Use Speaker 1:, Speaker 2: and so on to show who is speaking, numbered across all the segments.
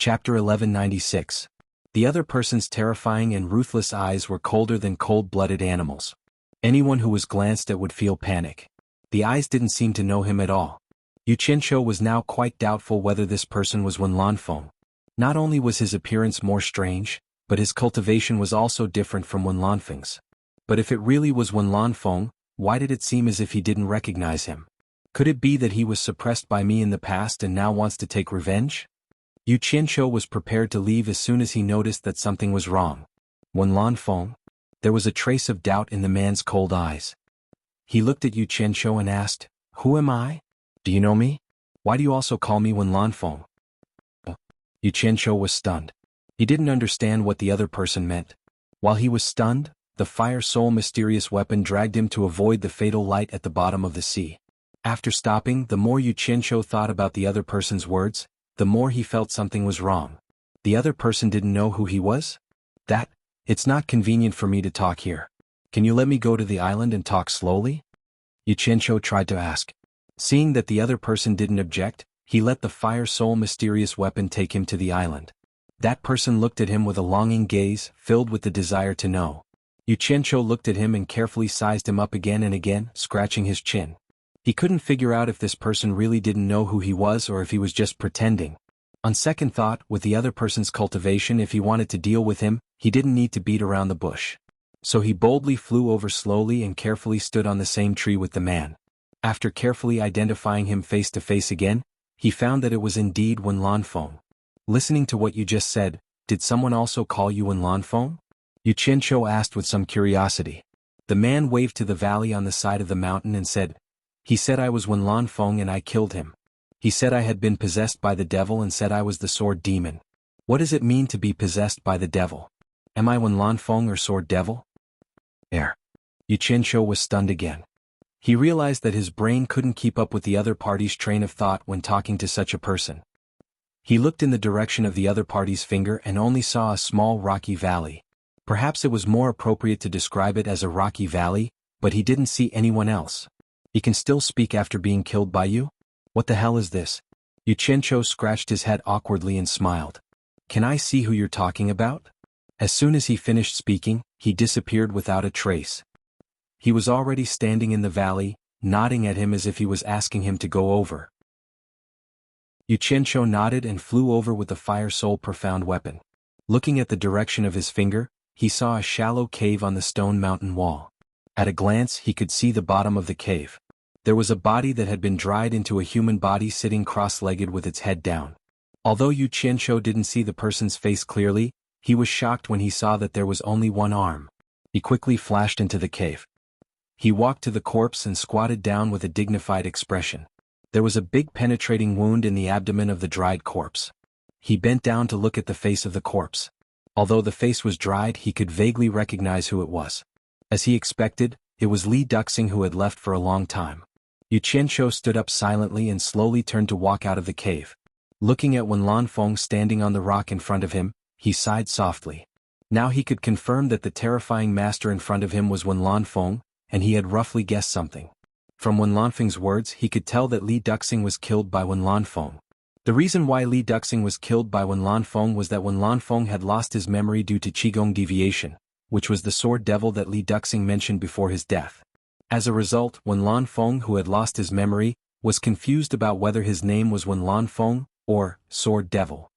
Speaker 1: Chapter 1196. The other person's terrifying and ruthless eyes were colder than cold-blooded animals. Anyone who was glanced at would feel panic. The eyes didn't seem to know him at all. Yu Qianqiu was now quite doubtful whether this person was Wen Lanfeng. Not only was his appearance more strange, but his cultivation was also different from Wen Lanfeng's. But if it really was Wen Lanfeng, why did it seem as if he didn't recognize him? Could it be that he was suppressed by me in the past and now wants to take revenge? Yu Qianqiu was prepared to leave as soon as he noticed that something was wrong. Wen Lanfeng? There was a trace of doubt in the man's cold eyes. He looked at Yu Qianqiu and asked, "Who am I? Do you know me? Why do you also call me Wen Lanfeng?" Yu Qianqiu was stunned. He didn't understand what the other person meant. While he was stunned, the fire soul mysterious weapon dragged him to avoid the fatal light at the bottom of the sea. After stopping, the more Yu Qianqiu thought about the other person's words, the more he felt something was wrong. The other person didn't know who he was? It's not convenient for me to talk here. Can you let me go to the island and talk slowly? Yu Qianqiu tried to ask. Seeing that the other person didn't object, he let the fire soul mysterious weapon take him to the island. That person looked at him with a longing gaze, filled with the desire to know. Yu Qianqiu looked at him and carefully sized him up again and again, scratching his chin. He couldn't figure out if this person really didn't know who he was or if he was just pretending. On second thought, with the other person's cultivation, if he wanted to deal with him, he didn't need to beat around the bush. So he boldly flew over slowly and carefully stood on the same tree with the man. After carefully identifying him face to face again, he found that it was indeed Wen Lanfeng. Listening to what you just said, did someone also call you Wen Lanfeng? Yu Qianqiu asked with some curiosity. The man waved to the valley on the side of the mountain and said, "He said I was Wen Lanfeng and I killed him. He said I had been possessed by the devil and said I was the sword demon. What does it mean to be possessed by the devil? Am I Wen Lanfeng or sword devil?" Yu Qianqiu was stunned again. He realized that his brain couldn't keep up with the other party's train of thought when talking to such a person. He looked in the direction of the other party's finger and only saw a small rocky valley. Perhaps it was more appropriate to describe it as a rocky valley, but he didn't see anyone else. He can still speak after being killed by you? What the hell is this? Yu Qianqiu scratched his head awkwardly and smiled. Can I see who you're talking about? As soon as he finished speaking, he disappeared without a trace. He was already standing in the valley, nodding at him as if he was asking him to go over. Yu Qianqiu nodded and flew over with the fire soul profound weapon. Looking at the direction of his finger, he saw a shallow cave on the stone mountain wall. At a glance he could see the bottom of the cave. There was a body that had been dried into a human body sitting cross-legged with its head down. Although Yu Qianqiu didn't see the person's face clearly, he was shocked when he saw that there was only one arm. He quickly flashed into the cave. He walked to the corpse and squatted down with a dignified expression. There was a big penetrating wound in the abdomen of the dried corpse. He bent down to look at the face of the corpse. Although the face was dried, he could vaguely recognize who it was. As he expected, it was Li Duxing who had left for a long time. Yu Qianqiu stood up silently and slowly turned to walk out of the cave. Looking at Wen Lanfeng standing on the rock in front of him, he sighed softly. Now he could confirm that the terrifying master in front of him was Wen Lanfeng, and he had roughly guessed something. From Wen Lanfeng's words, he could tell that Li Duxing was killed by Wen Lanfeng. The reason why Li Duxing was killed by Wen Lanfeng was that Wen Lanfeng had lost his memory due to Qigong deviation, which was the sword devil that Li Duxing mentioned before his death. As a result, Wen Lanfeng, who had lost his memory, was confused about whether his name was Wen Lanfeng or sword devil.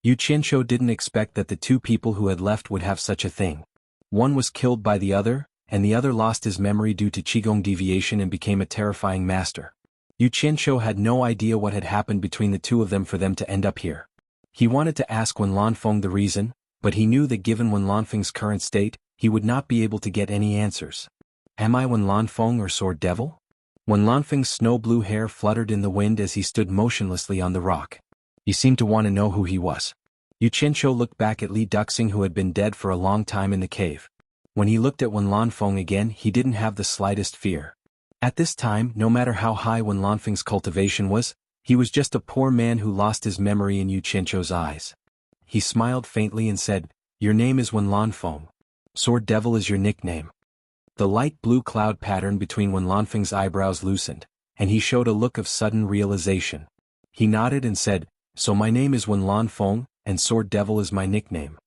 Speaker 1: Yu Qianqiu didn't expect that the two people who had left would have such a thing. One was killed by the other, and the other lost his memory due to Qigong deviation and became a terrifying master. Yu Qianqiu had no idea what had happened between the two of them for them to end up here. He wanted to ask Wen Lanfeng the reason, but he knew that given Wen Lanfeng's current state, he would not be able to get any answers. Am I Wen Lanfeng or sword devil? Wen Lanfeng's snow-blue hair fluttered in the wind as he stood motionlessly on the rock. He seemed to want to know who he was. Yu Qianqiu looked back at Li Duxing, who had been dead for a long time in the cave. When he looked at Wen Lanfeng again, he didn't have the slightest fear. At this time, no matter how high Wen Lanfeng's cultivation was, he was just a poor man who lost his memory in Yu Qianqiu's eyes. He smiled faintly and said, "Your name is Wen Lanfeng. Sword devil is your nickname." The light blue cloud pattern between Wen Lanfeng's eyebrows loosened, and he showed a look of sudden realization. He nodded and said, "So my name is Wen Lanfeng, and Sword Devil is my nickname.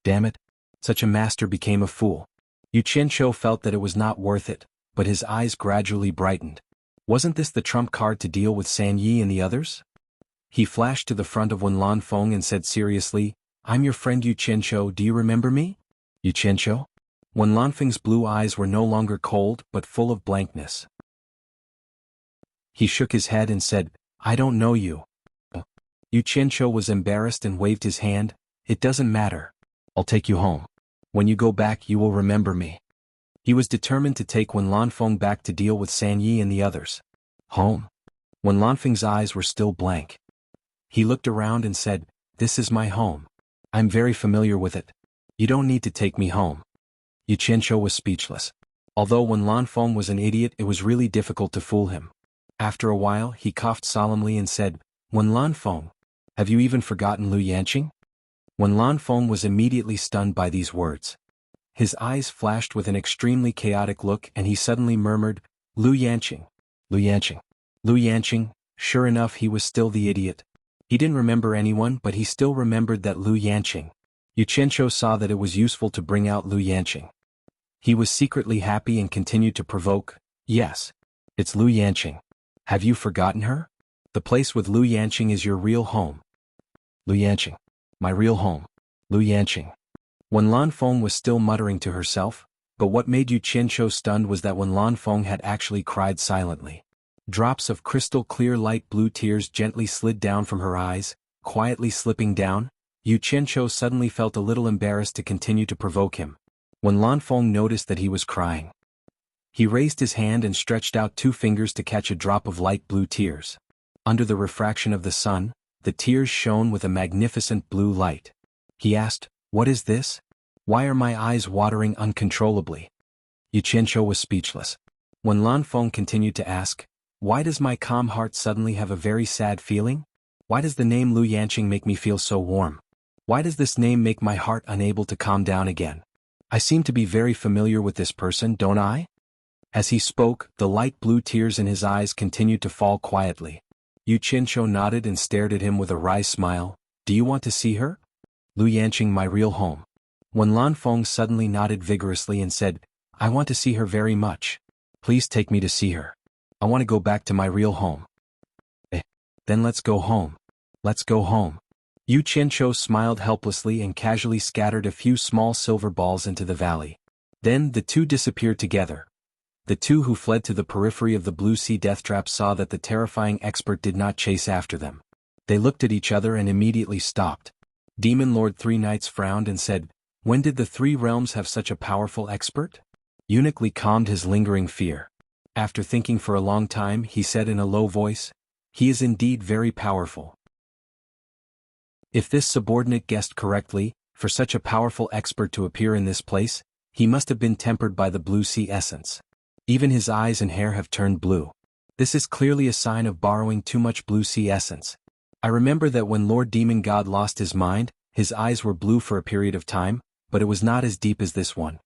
Speaker 1: Damn it. Such a master became a fool. Yu Qianqiu felt that it was not worth it, but his eyes gradually brightened. Wasn't this the trump card to deal with San Yi and the others? He flashed to the front of Wen Lanfeng and said seriously, "I'm your friend Yu Qianqiu, do you remember me?" Yu Qianqiu? Wen Lanfeng's blue eyes were no longer cold but full of blankness. He shook his head and said, "I don't know you." Yu Qianqiu was embarrassed and waved his hand. "It doesn't matter. I'll take you home. When you go back you will remember me." He was determined to take Wen Lanfeng back to deal with San Yi and the others. Home? Wen Lanfeng's eyes were still blank. He looked around and said, "This is my home. I'm very familiar with it. You don't need to take me home." Yu Qianqiu was speechless. Although Wen Lanfeng was an idiot, it was really difficult to fool him. After a while he coughed solemnly and said, "Wen Lanfeng, have you even forgotten Lu Yanqing?" Wen Lanfeng was immediately stunned by these words. His eyes flashed with an extremely chaotic look and he suddenly murmured, "Lu Yanqing, Lu Yanqing, Lu Yanqing." Sure enough, he was still the idiot. He didn't remember anyone, but he still remembered that Lu Yanqing. Yu Qianqiu saw that it was useful to bring out Lu Yanqing. He was secretly happy and continued to provoke, "Yes. It's Lu Yanqing. Have you forgotten her? The place with Lu Yanqing is your real home." Lu Yanqing. My real home. Lu Yanqing. Wen Lanfeng was still muttering to herself, but what made Yu Qianqiu stunned was that Wen Lanfeng had actually cried silently. Drops of crystal clear light blue tears gently slid down from her eyes, quietly slipping down. Yu Qianqiu suddenly felt a little embarrassed to continue to provoke him. Wen Lanfeng noticed that he was crying. He raised his hand and stretched out 2 fingers to catch a drop of light blue tears. Under the refraction of the sun, the tears shone with a magnificent blue light. He asked, "What is this? Why are my eyes watering uncontrollably?" Yu Qianqiu was speechless. Wen Lanfeng continued to ask, "Why does my calm heart suddenly have a very sad feeling? Why does the name Lu Yanqing make me feel so warm? Why does this name make my heart unable to calm down again? I seem to be very familiar with this person, don't I?" As he spoke, the light blue tears in his eyes continued to fall quietly. Yu Qianqiu nodded and stared at him with a wry smile. "Do you want to see her?" Lu Yanqing, my real home. Wen Lanfeng suddenly nodded vigorously and said, "I want to see her very much. Please take me to see her. I want to go back to my real home." Then let's go home. Let's go home." Yu Qianqiu smiled helplessly and casually scattered a few small silver balls into the valley. Then the two disappeared together. The two who fled to the periphery of the Blue Sea Deathtrap saw that the terrifying expert did not chase after them. They looked at each other and immediately stopped. Demon Lord Three Knights frowned and said, "When did the 3 realms have such a powerful expert?" Uniquely calmed his lingering fear. After thinking for a long time, he said in a low voice, "He is indeed very powerful." If this subordinate guessed correctly, for such a powerful expert to appear in this place, he must have been tempered by the Blue Sea essence. Even his eyes and hair have turned blue. This is clearly a sign of borrowing too much Blue Sea essence. I remember that when Lord Demon God lost his mind, his eyes were blue for a period of time, but it was not as deep as this one.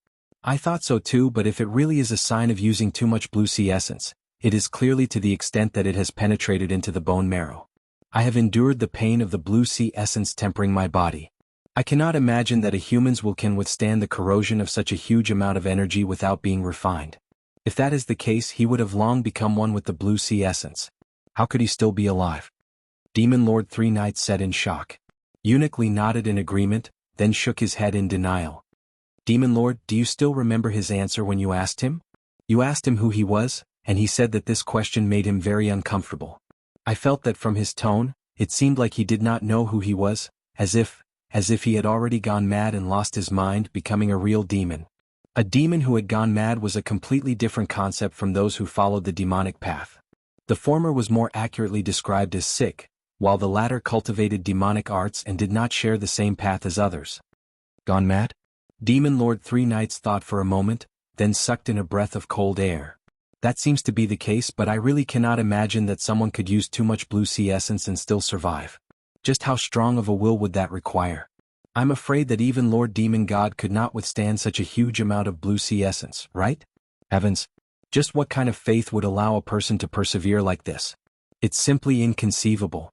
Speaker 1: I thought so too, but if it really is a sign of using too much Blue Sea essence, it is clearly to the extent that it has penetrated into the bone marrow. I have endured the pain of the Blue Sea essence tempering my body. I cannot imagine that a human can withstand the corrosion of such a huge amount of energy without being refined. If that is the case, he would have long become one with the Blue Sea essence. How could he still be alive? Demon Lord Three Knights said in shock. Uniquely nodded in agreement, then shook his head in denial. Demon Lord, do you still remember his answer when you asked him? You asked him who he was, and he said that this question made him very uncomfortable. I felt that from his tone, it seemed like he did not know who he was, as if he had already gone mad and lost his mind, becoming a real demon. A demon who had gone mad was a completely different concept from those who followed the demonic path. The former was more accurately described as sick, while the latter cultivated demonic arts and did not share the same path as others. Gone mad? Demon Lord Three Knights thought for a moment, then sucked in a breath of cold air. That seems to be the case, but I really cannot imagine that someone could use too much Blue Sea essence and still survive. Just how strong of a will would that require? I'm afraid that even Lord Demon God could not withstand such a huge amount of Blue Sea essence, right? Heavens! Just what kind of faith would allow a person to persevere like this? It's simply inconceivable.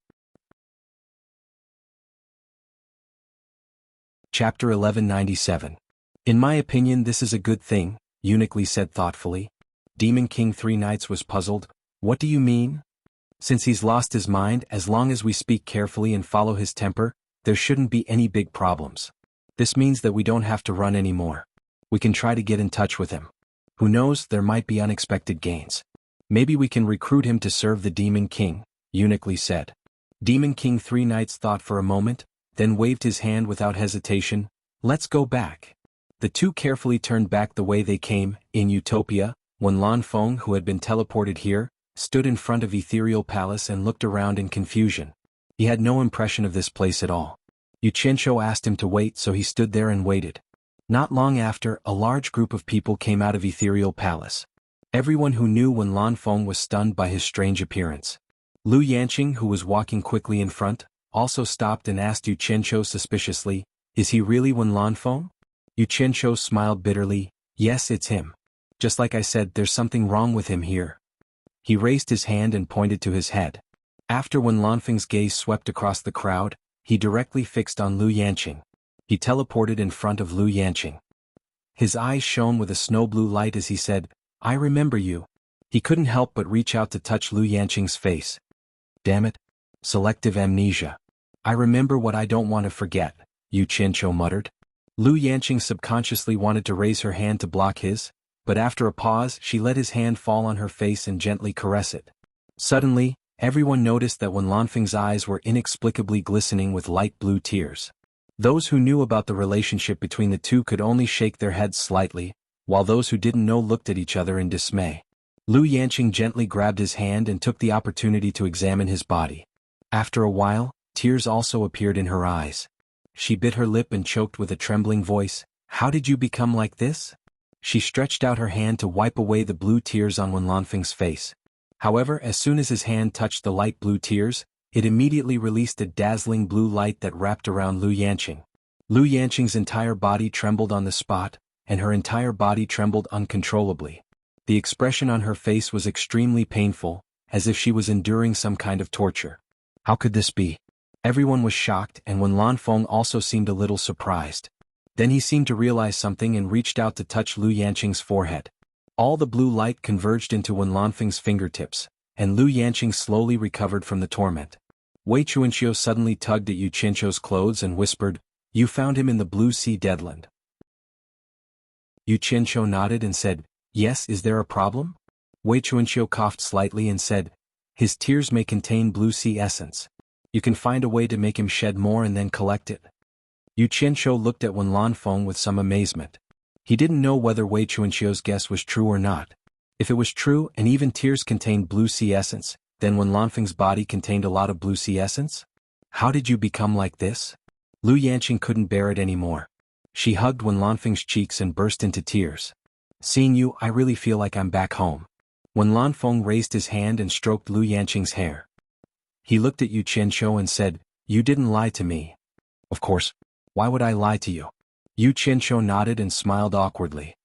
Speaker 1: Chapter 1197. In my opinion, this is a good thing, Uniquely said thoughtfully. Demon King 3 Nights was puzzled. What do you mean? Since he's lost his mind, as long as we speak carefully and follow his temper, there shouldn't be any big problems. This means that we don't have to run anymore. We can try to get in touch with him. Who knows, there might be unexpected gains. Maybe we can recruit him to serve the Demon King, Uniquely said. Demon King 3 Nights thought for a moment, then waved his hand without hesitation. Let's go back. The two carefully turned back the way they came. In Utopia, when Lan Feng, who had been teleported here, stood in front of Ethereal Palace and looked around in confusion. He had no impression of this place at all. Yu Qianzhou asked him to wait, so he stood there and waited. Not long after, a large group of people came out of Ethereal Palace. Everyone who knew when Lan Feng was stunned by his strange appearance. Lu Yanqing, who was walking quickly in front, also stopped and asked Yu Qianzhou suspiciously, "Is he really Wen Lanfeng?" Yu Qianzhou smiled bitterly, "Yes, it's him. Just like I said, there's something wrong with him here." He raised his hand and pointed to his head. After Wen Lanfeng's gaze swept across the crowd, he directly fixed on Lu Yanqing. He teleported in front of Lu Yanqing. His eyes shone with a snow-blue light as he said, "I remember you." He couldn't help but reach out to touch Lu Yanqing's face. "Damn it. Selective amnesia. I remember what I don't want to forget," Yu Qianzhou muttered. Lu Yanqing subconsciously wanted to raise her hand to block his, but after a pause she let his hand fall on her face and gently caress it. Suddenly, everyone noticed that Wen Lanfeng's eyes were inexplicably glistening with light blue tears. Those who knew about the relationship between the two could only shake their heads slightly, while those who didn't know looked at each other in dismay. Lu Yanqing gently grabbed his hand and took the opportunity to examine his body. After a while, tears also appeared in her eyes. She bit her lip and choked with a trembling voice, "How did you become like this?" She stretched out her hand to wipe away the blue tears on Wen Lanfeng's face. However, as soon as his hand touched the light blue tears, it immediately released a dazzling blue light that wrapped around Lu Yanqing. Lu Yanqing's entire body trembled on the spot, and her entire body trembled uncontrollably. The expression on her face was extremely painful, as if she was enduring some kind of torture. How could this be? Everyone was shocked, and Wen Lanfeng also seemed a little surprised. Then he seemed to realize something and reached out to touch Lu Yanqing's forehead. All the blue light converged into Wen Lanfeng's fingertips, and Lu Yanqing slowly recovered from the torment. Wei Chuanxiu suddenly tugged at Yu Qianzhou's clothes and whispered, "You found him in the Blue Sea Deadland." Yu Qianzhou nodded and said, "Yes, is there a problem?" Wei Chuanxiu coughed slightly and said, "His tears may contain Blue Sea essence. You can find a way to make him shed more and then collect it." Yu Qianzhou looked at Wen Lanfeng with some amazement. He didn't know whether Wei Chuanxiu's guess was true or not. If it was true and even tears contained Blue Sea essence, then Wen Lanfeng's body contained a lot of Blue Sea essence? "How did you become like this?" Lu Yanqing couldn't bear it anymore. She hugged Wen Lanfeng's cheeks and burst into tears. "Seeing you, I really feel like I'm back home." Wen Lanfeng raised his hand and stroked Lu Yanqing's hair. He looked at Yu Qianzhou and said, "You didn't lie to me." "Of course. Why would I lie to you?" Yu Qianzhou nodded and smiled awkwardly.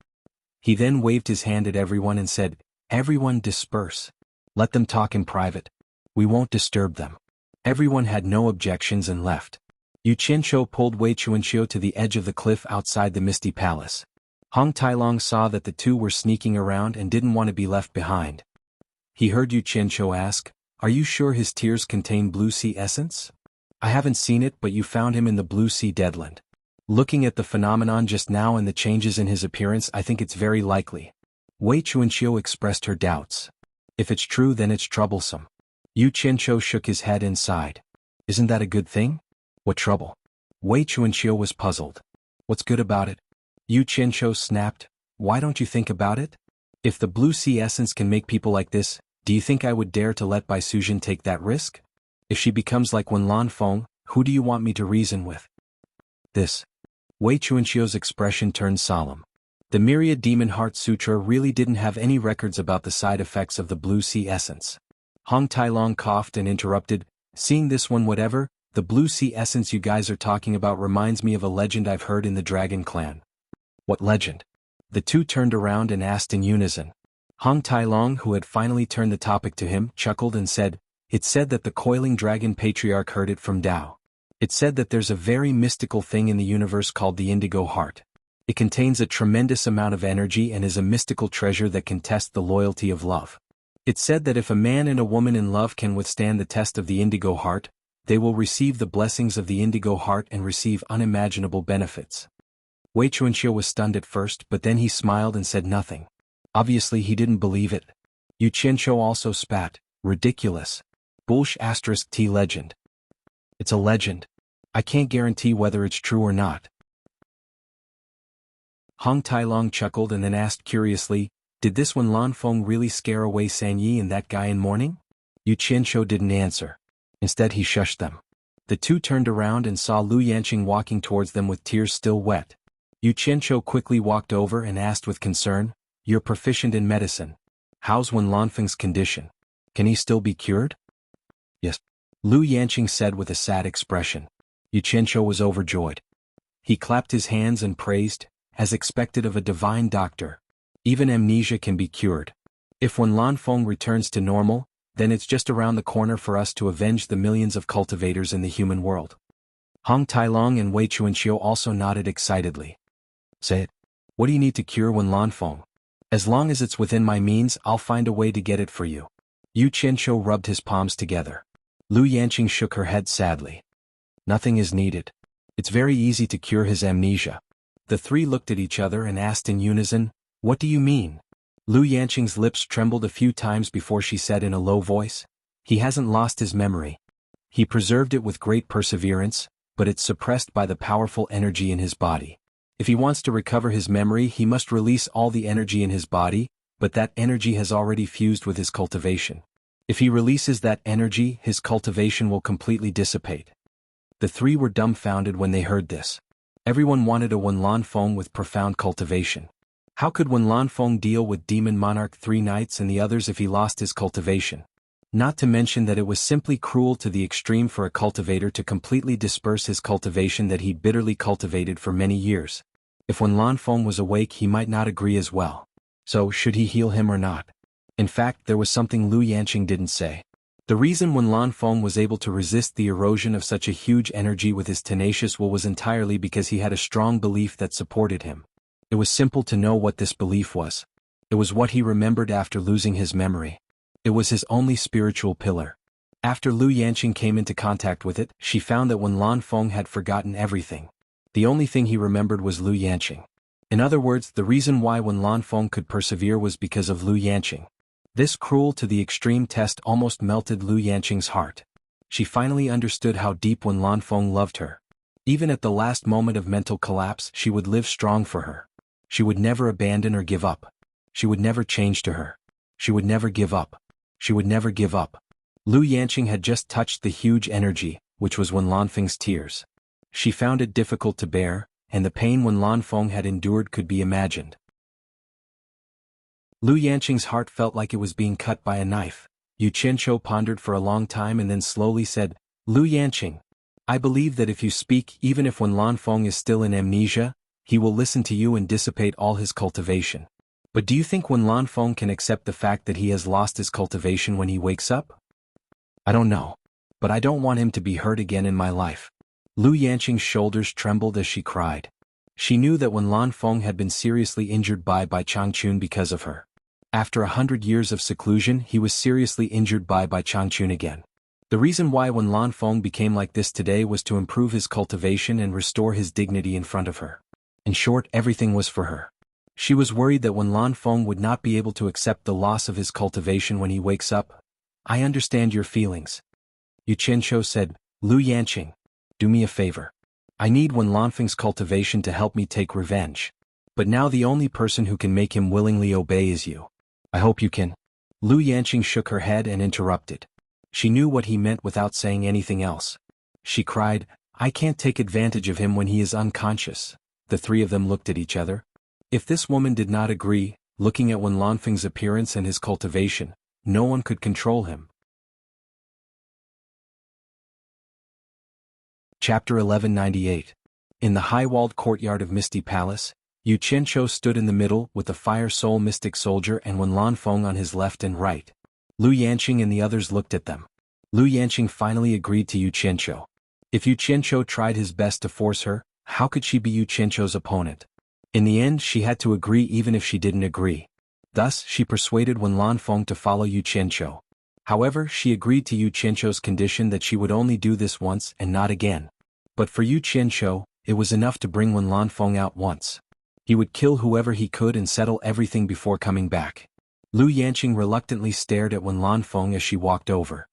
Speaker 1: He then waved his hand at everyone and said, "Everyone disperse. Let them talk in private. We won't disturb them." Everyone had no objections and left. Yu Qianzhou pulled Wei Chuanxiu to the edge of the cliff outside the Misty Palace. Hong Tailong saw that the two were sneaking around and didn't want to be left behind. He heard Yu Qianzhou ask, "Are you sure his tears contain Blue Sea essence?" "I haven't seen it, but you found him in the Blue Sea Deadland. Looking at the phenomenon just now and the changes in his appearance, I think it's very likely." Wei Chuanxiu expressed her doubts. "If it's true, then it's troublesome." Yu Qianzhou shook his head and sighed. "Isn't that a good thing?" "What trouble?" Wei Chuanxiu was puzzled. "What's good about it?" Yu Qianzhou snapped, "Why don't you think about it? If the Blue Sea essence can make people like this, do you think I would dare to let Bai Sujin take that risk? If she becomes like Wen Lanfeng, who do you want me to reason with?" This. Wei Chuanxiu's expression turned solemn. The Myriad Demon Heart Sutra really didn't have any records about the side effects of the Blue Sea essence. Hong Tailong coughed and interrupted, "Seeing this one, whatever, the Blue Sea essence you guys are talking about reminds me of a legend I've heard in the Dragon Clan." "What legend?" The two turned around and asked in unison. Hong Tailong, who had finally turned the topic to him, chuckled and said, "It's said that the coiling dragon patriarch heard it from Tao. It said that there's a very mystical thing in the universe called the indigo heart. It contains a tremendous amount of energy and is a mystical treasure that can test the loyalty of love. It said that if a man and a woman in love can withstand the test of the indigo heart, they will receive the blessings of the indigo heart and receive unimaginable benefits. Wei Chuanxiu was stunned at first, but then he smiled and said nothing. Obviously he didn't believe it. Yu Qianqiu also spat. Ridiculous. Bullsh *T legend. It's a legend. I can't guarantee whether it's true or not. Hong Tailong chuckled and then asked curiously, did this Wen Lanfeng really scare away San Yi and that guy in mourning? Yu Qianqiu didn't answer. Instead he shushed them. The two turned around and saw Lu Yanqing walking towards them with tears still wet. Yu Qianqiu quickly walked over and asked with concern, you're proficient in medicine. How's Wen Lanfeng's condition? Can he still be cured? Yes. Lu Yanqing said with a sad expression. Yu Qianqiu was overjoyed. He clapped his hands and praised, as expected of a divine doctor. Even amnesia can be cured. If Wen Lanfeng returns to normal, then it's just around the corner for us to avenge the millions of cultivators in the human world. Hong Tailong and Wei Chuanqiu also nodded excitedly. Say it. What do you need to cure Wen Lanfeng? As long as it's within my means, I'll find a way to get it for you. Yu Qianqiu rubbed his palms together. Lu Yanqing shook her head sadly. Nothing is needed. It's very easy to cure his amnesia. The three looked at each other and asked in unison, what do you mean? Lu Yanqing's lips trembled a few times before she said in a low voice, he hasn't lost his memory. He preserved it with great perseverance, but it's suppressed by the powerful energy in his body. If he wants to recover his memory, he must release all the energy in his body, but that energy has already fused with his cultivation. If he releases that energy, his cultivation will completely dissipate. The three were dumbfounded when they heard this. Everyone wanted a Wen Lanfeng with profound cultivation. How could Wen Lanfeng deal with Demon Monarch 3 Knights and the others if he lost his cultivation? Not to mention that it was simply cruel to the extreme for a cultivator to completely disperse his cultivation that he bitterly cultivated for many years. If Wen Lanfeng was awake, he might not agree as well. So, should he heal him or not? In fact, there was something Lu Yanqing didn't say. The reason Wen Lanfeng was able to resist the erosion of such a huge energy with his tenacious will was entirely because he had a strong belief that supported him. It was simple to know what this belief was. It was what he remembered after losing his memory. It was his only spiritual pillar. After Lu Yanqing came into contact with it, she found that Wen Lanfeng had forgotten everything. The only thing he remembered was Lu Yanqing. In other words, the reason why Wen Lanfeng could persevere was because of Lu Yanqing. This cruel to the extreme test almost melted Lu Yanqing's heart. She finally understood how deep Wen Lanfeng loved her. Even at the last moment of mental collapse, she would live strong for her. She would never abandon or give up. She would never change to her. She would never give up. She would never give up. Lu Yanqing had just touched the huge energy, which was Wen Lanfeng's tears. She found it difficult to bear, and the pain Wen Lanfeng had endured could be imagined. Lu Yanqing's heart felt like it was being cut by a knife. Yu Qianqiu pondered for a long time and then slowly said, Lu Yanqing, I believe that if you speak, even if Wen Lanfeng is still in amnesia, he will listen to you and dissipate all his cultivation. But do you think Wen Lanfeng can accept the fact that he has lost his cultivation when he wakes up? I don't know. But I don't want him to be hurt again in my life. Lu Yanqing's shoulders trembled as she cried. She knew that Wen Lanfeng had been seriously injured by Changchun because of her. After 100 years of seclusion, he was seriously injured by Changchun again. The reason why Wen Lanfeng became like this today was to improve his cultivation and restore his dignity in front of her. In short, everything was for her. She was worried that Wen Lanfeng would not be able to accept the loss of his cultivation when he wakes up. I understand your feelings. Yu Qianqiu said, Lu Yanqing, do me a favor. I need Wen Lanfeng's cultivation to help me take revenge. But now the only person who can make him willingly obey is you. I hope you can. Lu Yanqing shook her head and interrupted. She knew what he meant without saying anything else. She cried, I can't take advantage of him when he is unconscious. The three of them looked at each other. If this woman did not agree, looking at Wen Lanfeng's appearance and his cultivation, no one could control him. Chapter 1198. In the high-walled courtyard of Misty Palace, Yu Qianqiu stood in the middle with the Fire Soul Mystic Soldier and Wen Lanfeng on his left and right. Lu Yanqing and the others looked at them. Lu Yanqing finally agreed to Yu Qianqiu. If Yu Qianqiu tried his best to force her, how could she be Yu Qianqiu's opponent? In the end she had to agree even if she didn't agree. Thus, she persuaded Wen Lanfeng to follow Yu Qianqiu. However, she agreed to Yu Qianqiu's condition that she would only do this once and not again. But for Yu Qianqiu, it was enough to bring Wen Lanfeng out once. He would kill whoever he could and settle everything before coming back. Lu Yanqing reluctantly stared at Wen Lanfeng as she walked over.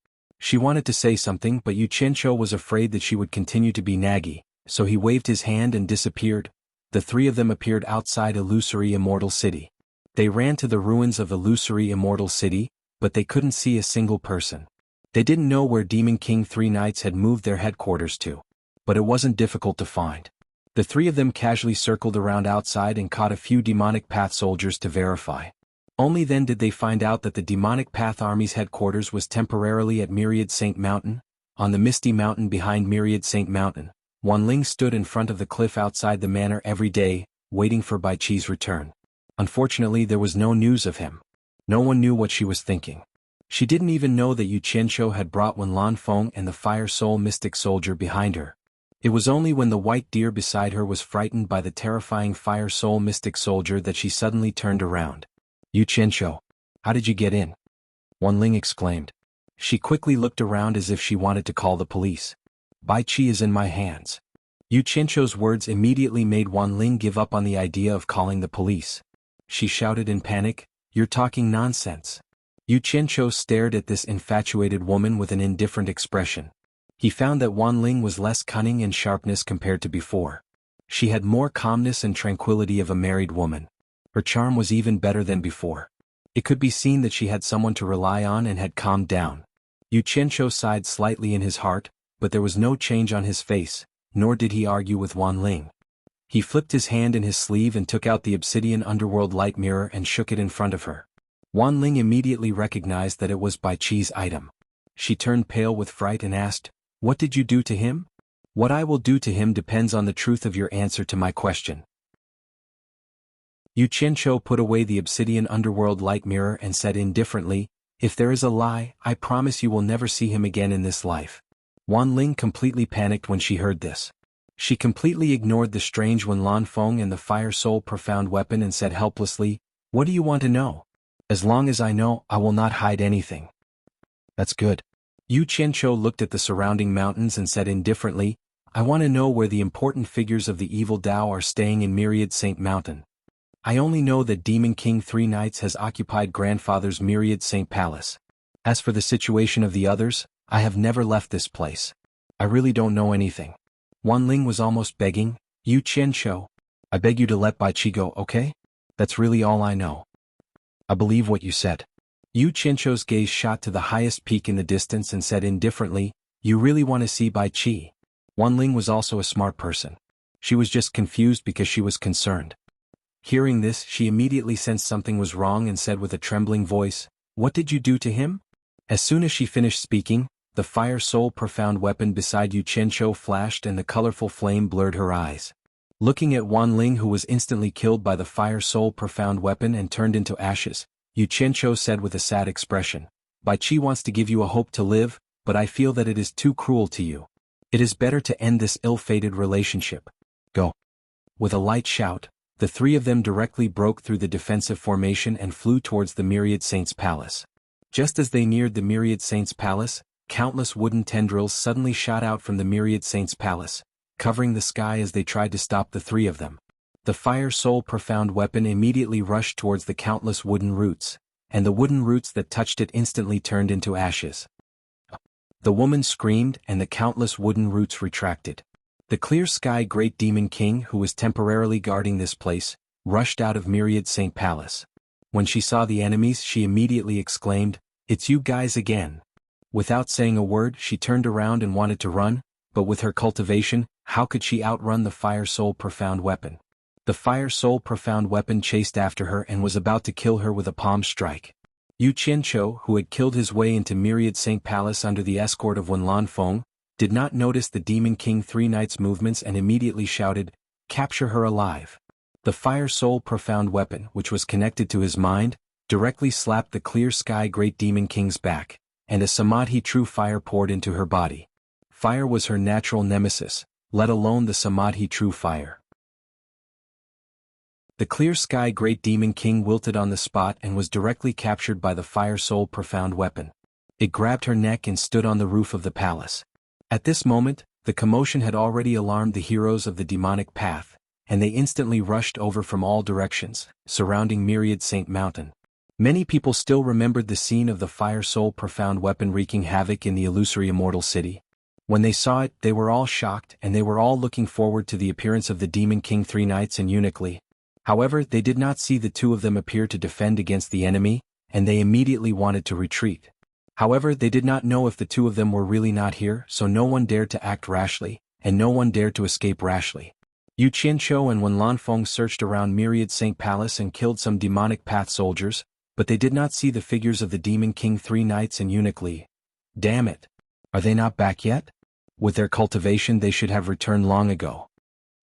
Speaker 1: She wanted to say something, but Yu Qianqiu was afraid that she would continue to be naggy, so he waved his hand and disappeared. The three of them appeared outside Illusory Immortal City. They ran to the ruins of Illusory Immortal City, but they couldn't see a single person. They didn't know where Demon King Three Knights had moved their headquarters to. But it wasn't difficult to find. The three of them casually circled around outside and caught a few Demonic Path soldiers to verify. Only then did they find out that the Demonic Path Army's headquarters was temporarily at Myriad Saint Mountain. On the misty mountain behind Myriad Saint Mountain, Wanling stood in front of the cliff outside the manor every day, waiting for Bai Qi's return. Unfortunately, there was no news of him. No one knew what she was thinking. She didn't even know that Yu Qianqiu had brought Wen Lanfeng and the Fire Soul Mystic Soldier behind her. It was only when the white deer beside her was frightened by the terrifying Fire Soul Mystic Soldier that she suddenly turned around. Yu Qianqiu, how did you get in? Wanling exclaimed. She quickly looked around as if she wanted to call the police. Bai Qi is in my hands. Yu Qianqiu's words immediately made Wanling give up on the idea of calling the police. She shouted in panic, "You're talking nonsense." Yu Qianqiu stared at this infatuated woman with an indifferent expression. He found that Wanling was less cunning and sharpness compared to before. She had more calmness and tranquility of a married woman. Her charm was even better than before. It could be seen that she had someone to rely on and had calmed down. Yu Qianqiu sighed slightly in his heart, but there was no change on his face, nor did he argue with Wanling. He flipped his hand in his sleeve and took out the obsidian underworld light mirror and shook it in front of her. Wanling immediately recognized that it was Bai Qi's item. She turned pale with fright and asked, "What did you do to him?" "What I will do to him depends on the truth of your answer to my question." Yu Qianqiu put away the obsidian underworld light mirror and said indifferently, "If there is a lie, I promise you will never see him again in this life." Wanling completely panicked when she heard this. She completely ignored the strange Wen Lanfeng and the Fire Soul Profound Weapon and said helplessly, "What do you want to know?" "As long as I know, I will not hide anything." "That's good." Yu Qianqiu looked at the surrounding mountains and said indifferently, "I want to know where the important figures of the evil Tao are staying in Myriad Saint Mountain. I only know that Demon King Three Knights has occupied Grandfather's Myriad Saint Palace. As for the situation of the others, I have never left this place. I really don't know anything." Wanling was almost begging, "Yu Qianqiu, I beg you to let Bai Qi go, okay? That's really all I know." "I believe what you said." Yu Qianqiu's gaze shot to the highest peak in the distance and said indifferently, "You really want to see Bai Qi?" Wanling was also a smart person. She was just confused because she was concerned. Hearing this, she immediately sensed something was wrong and said with a trembling voice, "What did you do to him?" As soon as she finished speaking, the Fire Soul Profound Weapon beside Yu Qianqiu flashed and the colorful flame blurred her eyes. Looking at Wanling, who was instantly killed by the Fire Soul Profound Weapon and turned into ashes, Yu Qianqiu said with a sad expression, "Bai Qi wants to give you a hope to live, but I feel that it is too cruel to you. It is better to end this ill-fated relationship. Go." With a light shout, the three of them directly broke through the defensive formation and flew towards the Myriad Saints' palace. Just as they neared the Myriad Saints' palace, countless wooden tendrils suddenly shot out from the Myriad Saints' palace, covering the sky as they tried to stop the three of them. The Fire Soul Profound Weapon immediately rushed towards the countless wooden roots, and the wooden roots that touched it instantly turned into ashes. The woman screamed and the countless wooden roots retracted. The Clear Sky Great Demon King, who was temporarily guarding this place, rushed out of Myriad Saint Palace. When she saw the enemies, she immediately exclaimed, "It's you guys again." Without saying a word, she turned around and wanted to run, but with her cultivation, how could she outrun the Fire Soul Profound Weapon? The Fire Soul Profound Weapon chased after her and was about to kill her with a palm strike. Yu Qianqiu, who had killed his way into Myriad Saint Palace under the escort of Wen Lanfeng, did not notice the Demon King Three Knights' movements and immediately shouted, "Capture her alive." The Fire Soul Profound Weapon, which was connected to his mind, directly slapped the Clear Sky Great Demon King's back, and a Samadhi true fire poured into her body. Fire was her natural nemesis, let alone the Samadhi true fire. The clear sky great demon king wilted on the spot and was directly captured by the fire soul profound weapon. It grabbed her neck and stood on the roof of the palace. At this moment, the commotion had already alarmed the heroes of the demonic path, and they instantly rushed over from all directions, surrounding myriad Saint Mountain. Many people still remembered the scene of the fire soul profound weapon wreaking havoc in the illusory immortal city. When they saw it, they were all shocked and they were all looking forward to the appearance of the demon king 3 knights and uniquely. However, they did not see the two of them appear to defend against the enemy, and they immediately wanted to retreat. However, they did not know if the two of them were really not here, so no one dared to act rashly, and no one dared to escape rashly. Yu Qianqiu and Wen Lanfeng searched around myriad Saint Palace and killed some demonic path soldiers, but they did not see the figures of the demon king 3 knights and eunuch Li. Damn it! Are they not back yet? With their cultivation they should have returned long ago.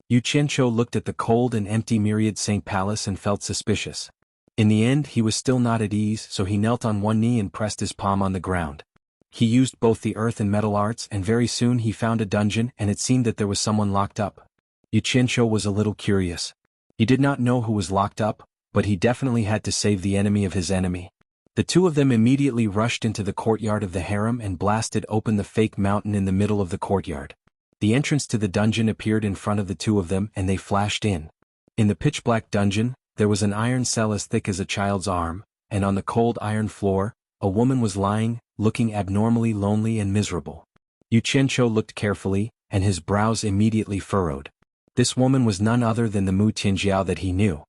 Speaker 1: Yu Qianqiu looked at the cold and empty myriad Saint Palace and felt suspicious. In the end he was still not at ease, so he knelt on one knee and pressed his palm on the ground. He used both the earth and metal arts and very soon he found a dungeon and it seemed that there was someone locked up. Yu Qianqiu was a little curious. He did not know who was locked up, but he definitely had to save the enemy of his enemy. The two of them immediately rushed into the courtyard of the harem and blasted open the fake mountain in the middle of the courtyard. The entrance to the dungeon appeared in front of the two of them and they flashed in. In the pitch-black dungeon, there was an iron cell as thick as a child's arm, and on the cold iron floor, a woman was lying, looking abnormally lonely and miserable. Yu Qianqiu looked carefully, and his brows immediately furrowed. This woman was none other than the Mu Tianjiao that he knew.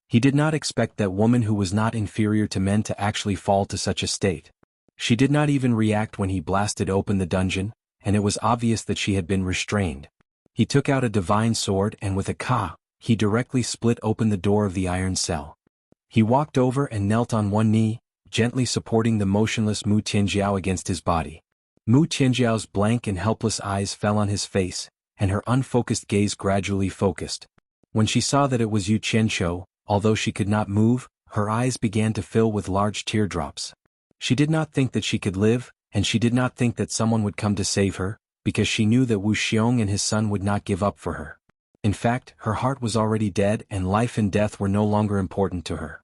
Speaker 1: He did not expect that woman who was not inferior to men to actually fall to such a state. She did not even react when he blasted open the dungeon, and it was obvious that she had been restrained. He took out a divine sword and with a ka, he directly split open the door of the iron cell. He walked over and knelt on one knee, gently supporting the motionless Mu Tianjiao against his body. Mu Tianjiao's blank and helpless eyes fell on his face, and her unfocused gaze gradually focused. When she saw that it was Yu Qianqiu, although she could not move, her eyes began to fill with large teardrops. She did not think that she could live, and she did not think that someone would come to save her, because she knew that Wu Xiong and his son would not give up for her. In fact, her heart was already dead and life and death were no longer important to her.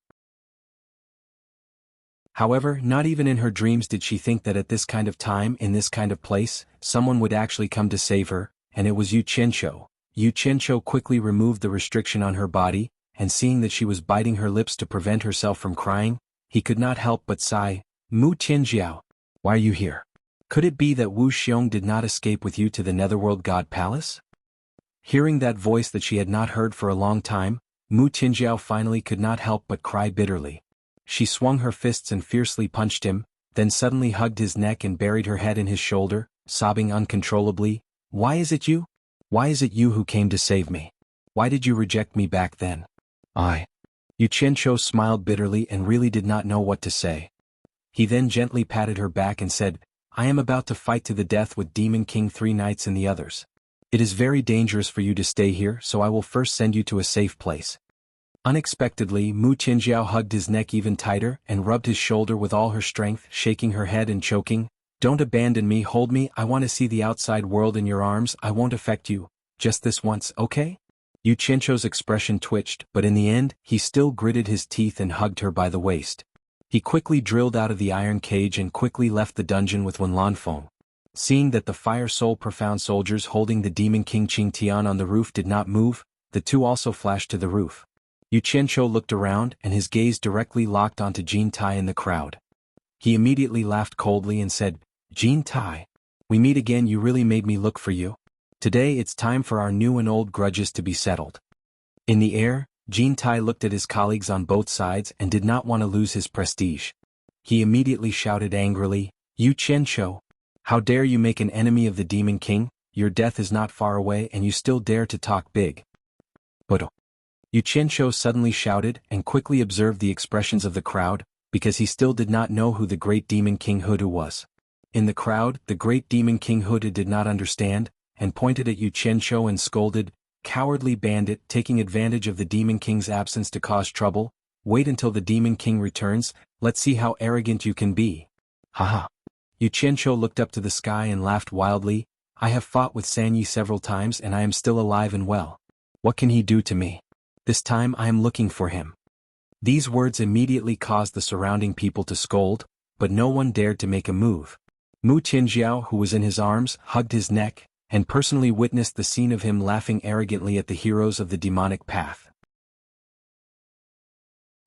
Speaker 1: However, not even in her dreams did she think that at this kind of time, in this kind of place, someone would actually come to save her, and it was Yu Qianqiu. Yu Qianqiu quickly removed the restriction on her body, and seeing that she was biting her lips to prevent herself from crying, he could not help but sigh, "Mu Tianjiao, why are you here? Could it be that Wu Xiong did not escape with you to the Netherworld God Palace?" Hearing that voice that she had not heard for a long time, Mu Tianjiao finally could not help but cry bitterly. She swung her fists and fiercely punched him, then suddenly hugged his neck and buried her head in his shoulder, sobbing uncontrollably, "Why is it you? Why is it you who came to save me? Why did you reject me back then?" Yu Qianqiu smiled bitterly and really did not know what to say. He then gently patted her back and said, "I am about to fight to the death with Demon King 3 knights and the others. It is very dangerous for you to stay here, so I will first send you to a safe place." Unexpectedly, Mu Tianjiao hugged his neck even tighter and rubbed his shoulder with all her strength, shaking her head and choking, "Don't abandon me, hold me, I want to see the outside world in your arms, I won't affect you, just this once, okay?" Yu Qianqiu's expression twitched, but in the end, he still gritted his teeth and hugged her by the waist. He quickly drilled out of the iron cage and quickly left the dungeon with Wen Lanfeng. Seeing that the fire soul profound soldiers holding the demon king Qing Tian on the roof did not move, the two also flashed to the roof. Yu Qianqiu looked around and his gaze directly locked onto Jin Tai in the crowd. He immediately laughed coldly and said, "Jin Tai, we meet again, you really made me look for you. Today it's time for our new and old grudges to be settled." In the air, Jin Tai looked at his colleagues on both sides and did not want to lose his prestige. He immediately shouted angrily, "Yu Qianqiu, how dare you make an enemy of the Demon King? Your death is not far away and you still dare to talk big." But Yu Qianqiu suddenly shouted and quickly observed the expressions of the crowd, because he still did not know who the great Demon King Hudu was. In the crowd, the great Demon King Hudu did not understand, and pointed at Yu Qianqiu and scolded, "Cowardly bandit, taking advantage of the Demon King's absence to cause trouble. Wait until the Demon King returns, let's see how arrogant you can be." Haha. Yu Qianqiu looked up to the sky and laughed wildly, I have fought with San Yi several times and I am still alive and well. What can he do to me? This time I am looking for him." These words immediately caused the surrounding people to scold, but no one dared to make a move. Mu Tianjiao, who was in his arms, hugged his neck, and personally witnessed the scene of him laughing arrogantly at the heroes of the demonic path.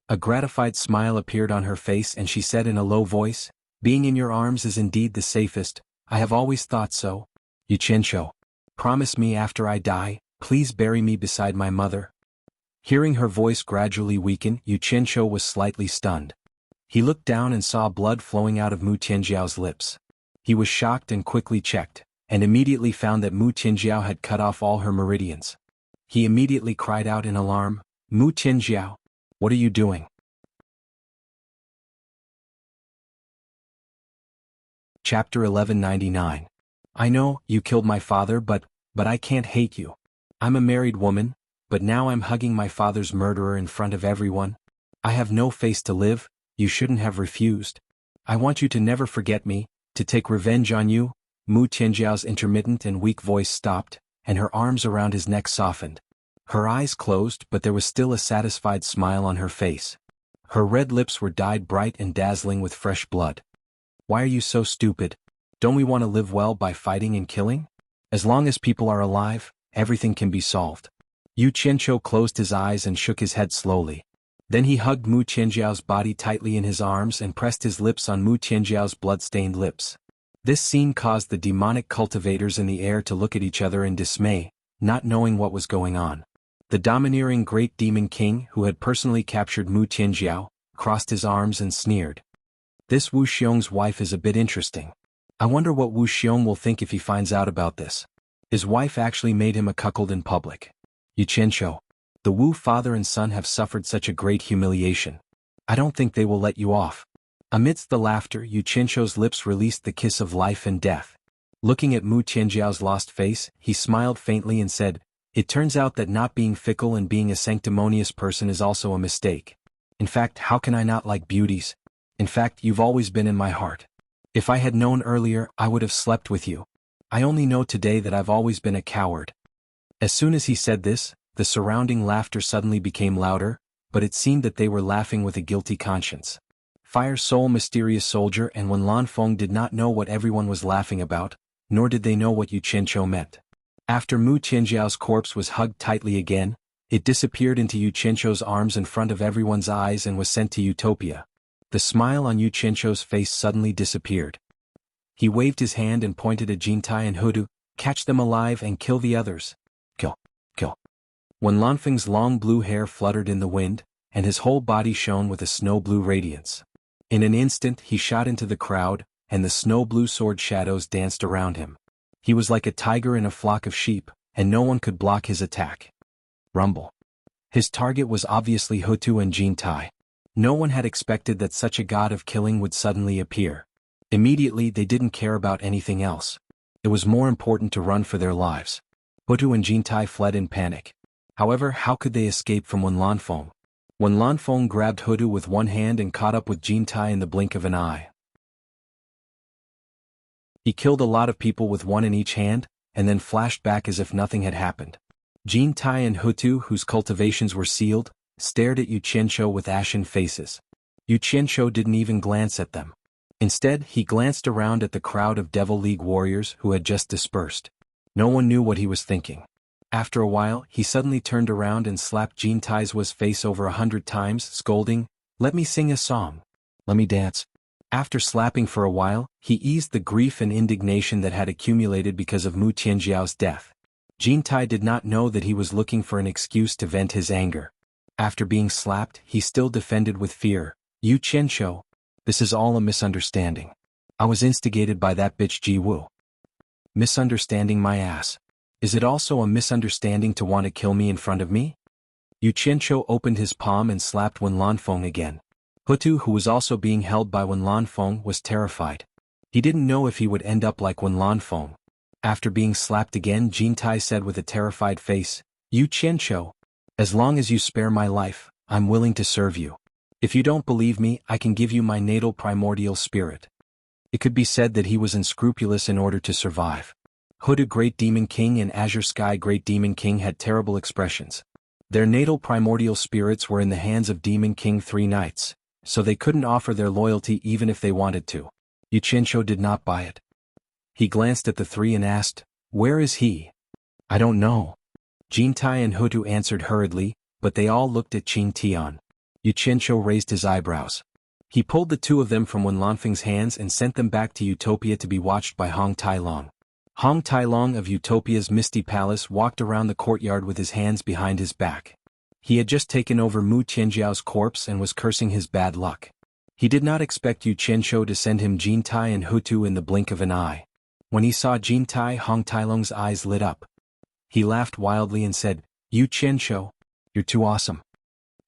Speaker 1: A gratified smile appeared on her face and she said in a low voice, "Being in your arms is indeed the safest, I have always thought so. Yu Qianqiu, promise me after I die, please bury me beside my mother." Hearing her voice gradually weaken, Yu Qianqiu was slightly stunned. He looked down and saw blood flowing out of Mu Tianjiao's lips. He was shocked and quickly checked, and immediately found that Mu Tianjiao had cut off all her meridians. He immediately cried out in alarm, "Mu Tianjiao, what are you doing?" Chapter 1199. I know, you killed my father, but I can't hate you. I'm a married woman, but now I'm hugging my father's murderer in front of everyone. I have no face to live, you shouldn't have refused. I want you to never forget me, to take revenge on you." Mu Tianjiao's intermittent and weak voice stopped, and her arms around his neck softened. Her eyes closed, but there was still a satisfied smile on her face. Her red lips were dyed bright and dazzling with fresh blood. "Why are you so stupid? Don't we want to live well by fighting and killing? As long as people are alive, everything can be solved." Yu Qianqiu closed his eyes and shook his head slowly. Then he hugged Mu Tianjiao's body tightly in his arms and pressed his lips on Mu Tianjiao's blood-stained lips. This scene caused the demonic cultivators in the air to look at each other in dismay, not knowing what was going on. The domineering Great Demon King, who had personally captured Mu Tianjiao, crossed his arms and sneered. "This Wu Xiong's wife is a bit interesting. I wonder what Wu Xiong will think if he finds out about this. His wife actually made him a cuckold in public. Yu Qianqiu, the Wu father and son have suffered such a great humiliation. I don't think they will let you off." Amidst the laughter, Yu Qianqiu's lips released the kiss of life and death. Looking at Mu Tianjiao's lost face, he smiled faintly and said, "It turns out that not being fickle and being a sanctimonious person is also a mistake. In fact, how can I not like beauties? In fact, you've always been in my heart. If I had known earlier, I would have slept with you. I only know today that I've always been a coward." As soon as he said this, the surrounding laughter suddenly became louder, but it seemed that they were laughing with a guilty conscience. Fire Soul Mysterious Soldier and Wen Lanfeng did not know what everyone was laughing about, nor did they know what Yu Qianqiu meant. After Mu Tianjiao's corpse was hugged tightly again, it disappeared into Yu Qianqiu's arms in front of everyone's eyes and was sent to Utopia. The smile on Yu Qianqiu's face suddenly disappeared. He waved his hand and pointed at Jintai and Hudu, "Catch them alive and kill the others. Kill, kill." Wen Lanfeng's long blue hair fluttered in the wind, and his whole body shone with a snow-blue radiance. In an instant he shot into the crowd, and the snow-blue sword shadows danced around him. He was like a tiger in a flock of sheep, and no one could block his attack. Rumble. His target was obviously Hutu and Jintai. No one had expected that such a god of killing would suddenly appear. Immediately they didn't care about anything else. It was more important to run for their lives. Hutu and Jintai fled in panic. However, how could they escape from Wen Lanfeng? Wen Lanfeng grabbed Hudu with one hand and caught up with Jintai in the blink of an eye. He killed a lot of people with one in each hand, and then flashed back as if nothing had happened. Jintai and Hutu, whose cultivations were sealed, stared at Yu Qianqiu with ashen faces. Yu Qianqiu didn't even glance at them. Instead, he glanced around at the crowd of Devil League warriors who had just dispersed. No one knew what he was thinking. After a while, he suddenly turned around and slapped Jintai's face over 100 times, scolding, "Let me sing a song. Let me dance." After slapping for a while, he eased the grief and indignation that had accumulated because of Mu Tianjiao's death. Jintai did not know that he was looking for an excuse to vent his anger. After being slapped, he still defended with fear, "Yu Qianqiu, this is all a misunderstanding. I was instigated by that bitch Ji Wu." "Misunderstanding my ass. Is it also a misunderstanding to want to kill me in front of me?" Yu Qianqiu opened his palm and slapped Wen Lanfeng again. Hutu, who was also being held by Wen Lanfeng, was terrified. He didn't know if he would end up like Wen Lanfeng. After being slapped again, Jintai said with a terrified face, "Yu Qianqiu, as long as you spare my life, I'm willing to serve you. If you don't believe me, I can give you my natal primordial spirit." It could be said that he was unscrupulous in order to survive. Hooded Great Demon King and Azure Sky Great Demon King had terrible expressions. Their natal primordial spirits were in the hands of Demon King 3 Knights, so they couldn't offer their loyalty even if they wanted to. Yuchencho did not buy it. He glanced at the three and asked, "Where is he?" "I don't know." Jintai and Hutu answered hurriedly, but they all looked at Qing Tian. Yuchencho raised his eyebrows. He pulled the two of them from Wenlanfeng's hands and sent them back to Utopia to be watched by Hong Tailong. Hong Tailong of Utopia's Misty Palace walked around the courtyard with his hands behind his back. He had just taken over Mu Tianjiao's corpse and was cursing his bad luck. He did not expect Yuchencho to send him Jintai and Hutu in the blink of an eye. When he saw Jintai, Hong Tailong's eyes lit up. He laughed wildly and said, "Yuchencho, you're too awesome."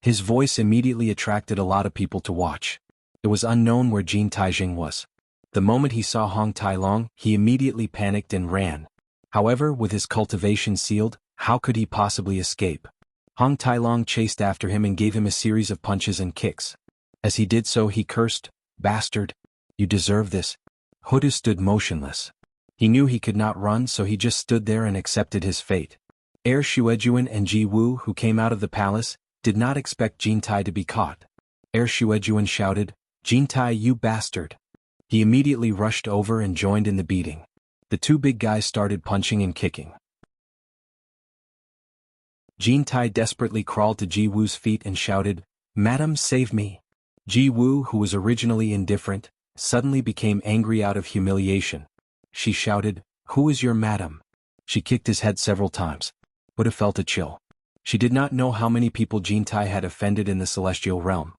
Speaker 1: His voice immediately attracted a lot of people to watch. It was unknown where Jin Taijing was. The moment he saw Hong Tailong, he immediately panicked and ran. However, with his cultivation sealed, how could he possibly escape? Hong Tailong chased after him and gave him a series of punches and kicks. As he did so, he cursed, "Bastard! You deserve this." Hutu stood motionless. He knew he could not run, so he just stood there and accepted his fate. Heir Shuejuan and Ji Wu, who came out of the palace, did not expect Jintai to be caught. Heir Shuejuan shouted, "Jintai, you bastard!" He immediately rushed over and joined in the beating. The two big guys started punching and kicking. Jintai desperately crawled to Ji Wu's feet and shouted, "Madam, save me!" Ji Wu, who was originally indifferent, suddenly became angry out of humiliation. She shouted, "Who is your madam?" She kicked his head several times. Buddha felt a chill. She did not know how many people Jintai had offended in the celestial realm.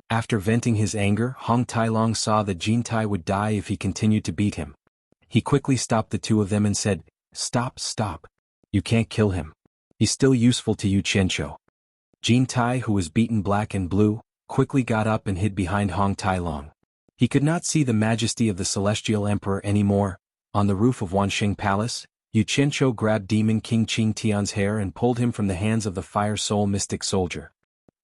Speaker 1: After venting his anger, Hong Tailong saw that Jintai would die if he continued to beat him. He quickly stopped the two of them and said, "Stop, stop. You can't kill him. He's still useful to you, Chencho." Jintai, who was beaten black and blue, quickly got up and hid behind Hong Tailong. He could not see the majesty of the celestial emperor anymore. On the roof of Wansheng Palace, Yuchencho grabbed Demon King Qing Tian's hair and pulled him from the hands of the Fire Soul Mystic Soldier.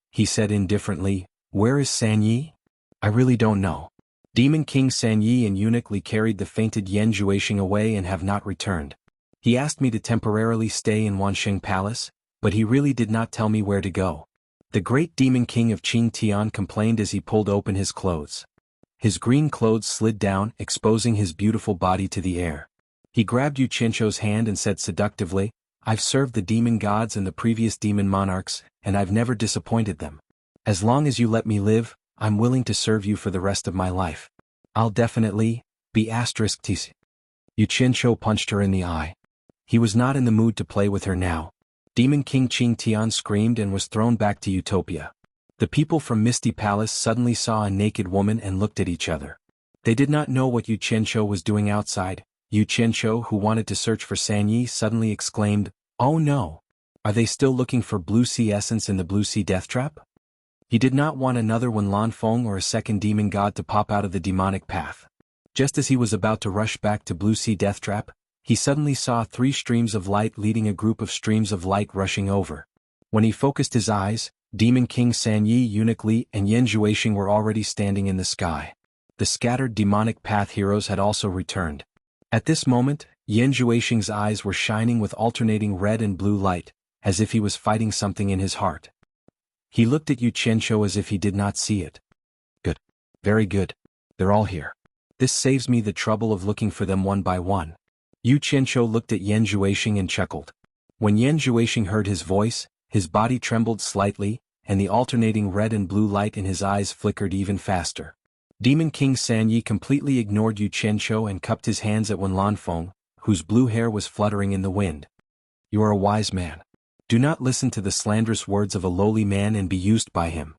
Speaker 1: He said indifferently, "Where is Sanyi?" "I really don't know." Demon King Sanyi and Eunuch Li carried the fainted Yan Juexing away and have not returned. He asked me to temporarily stay in Wansheng Palace, but he really did not tell me where to go. The great Demon King of Qing Tian complained as he pulled open his clothes. His green clothes slid down, exposing his beautiful body to the air. He grabbed Yuchencho's hand and said seductively, "I've served the demon gods and the previous demon monarchs, and I've never disappointed them. As long as you let me live, I'm willing to serve you for the rest of my life. I'll definitely be ****. Yuchencho punched her in the eye. He was not in the mood to play with her now. Demon King Qing Tian screamed and was thrown back to Utopia. The people from Misty Palace suddenly saw a naked woman and looked at each other. They did not know what Yuchencho was doing outside. Yuchencho, who wanted to search for Sanyi, suddenly exclaimed, "Oh no! Are they still looking for Blue Sea Essence in the Blue Sea Death Trap?" He did not want another Wenlanfeng or a second demon god to pop out of the demonic path. Just as he was about to rush back to Blue Sea Death Trap, he suddenly saw 3 streams of light leading a group of streams of light rushing over. When he focused his eyes, Demon King Sanyi, Eunuch Li, and Yan Juexing were already standing in the sky. The scattered demonic path heroes had also returned. At this moment, Yan Juexing's eyes were shining with alternating red and blue light, as if he was fighting something in his heart. He looked at Yuchencho as if he did not see it. "Good. Very good. They're all here. This saves me the trouble of looking for them one by one." Yuchencho looked at Yan Juexing and chuckled. When Yan Juexing heard his voice, his body trembled slightly, and the alternating red and blue light in his eyes flickered even faster. Demon King Sanyi completely ignored Yuchencho and cupped his hands at Wenlanfeng, whose blue hair was fluttering in the wind. "You are a wise man. Do not listen to the slanderous words of a lowly man and be used by him.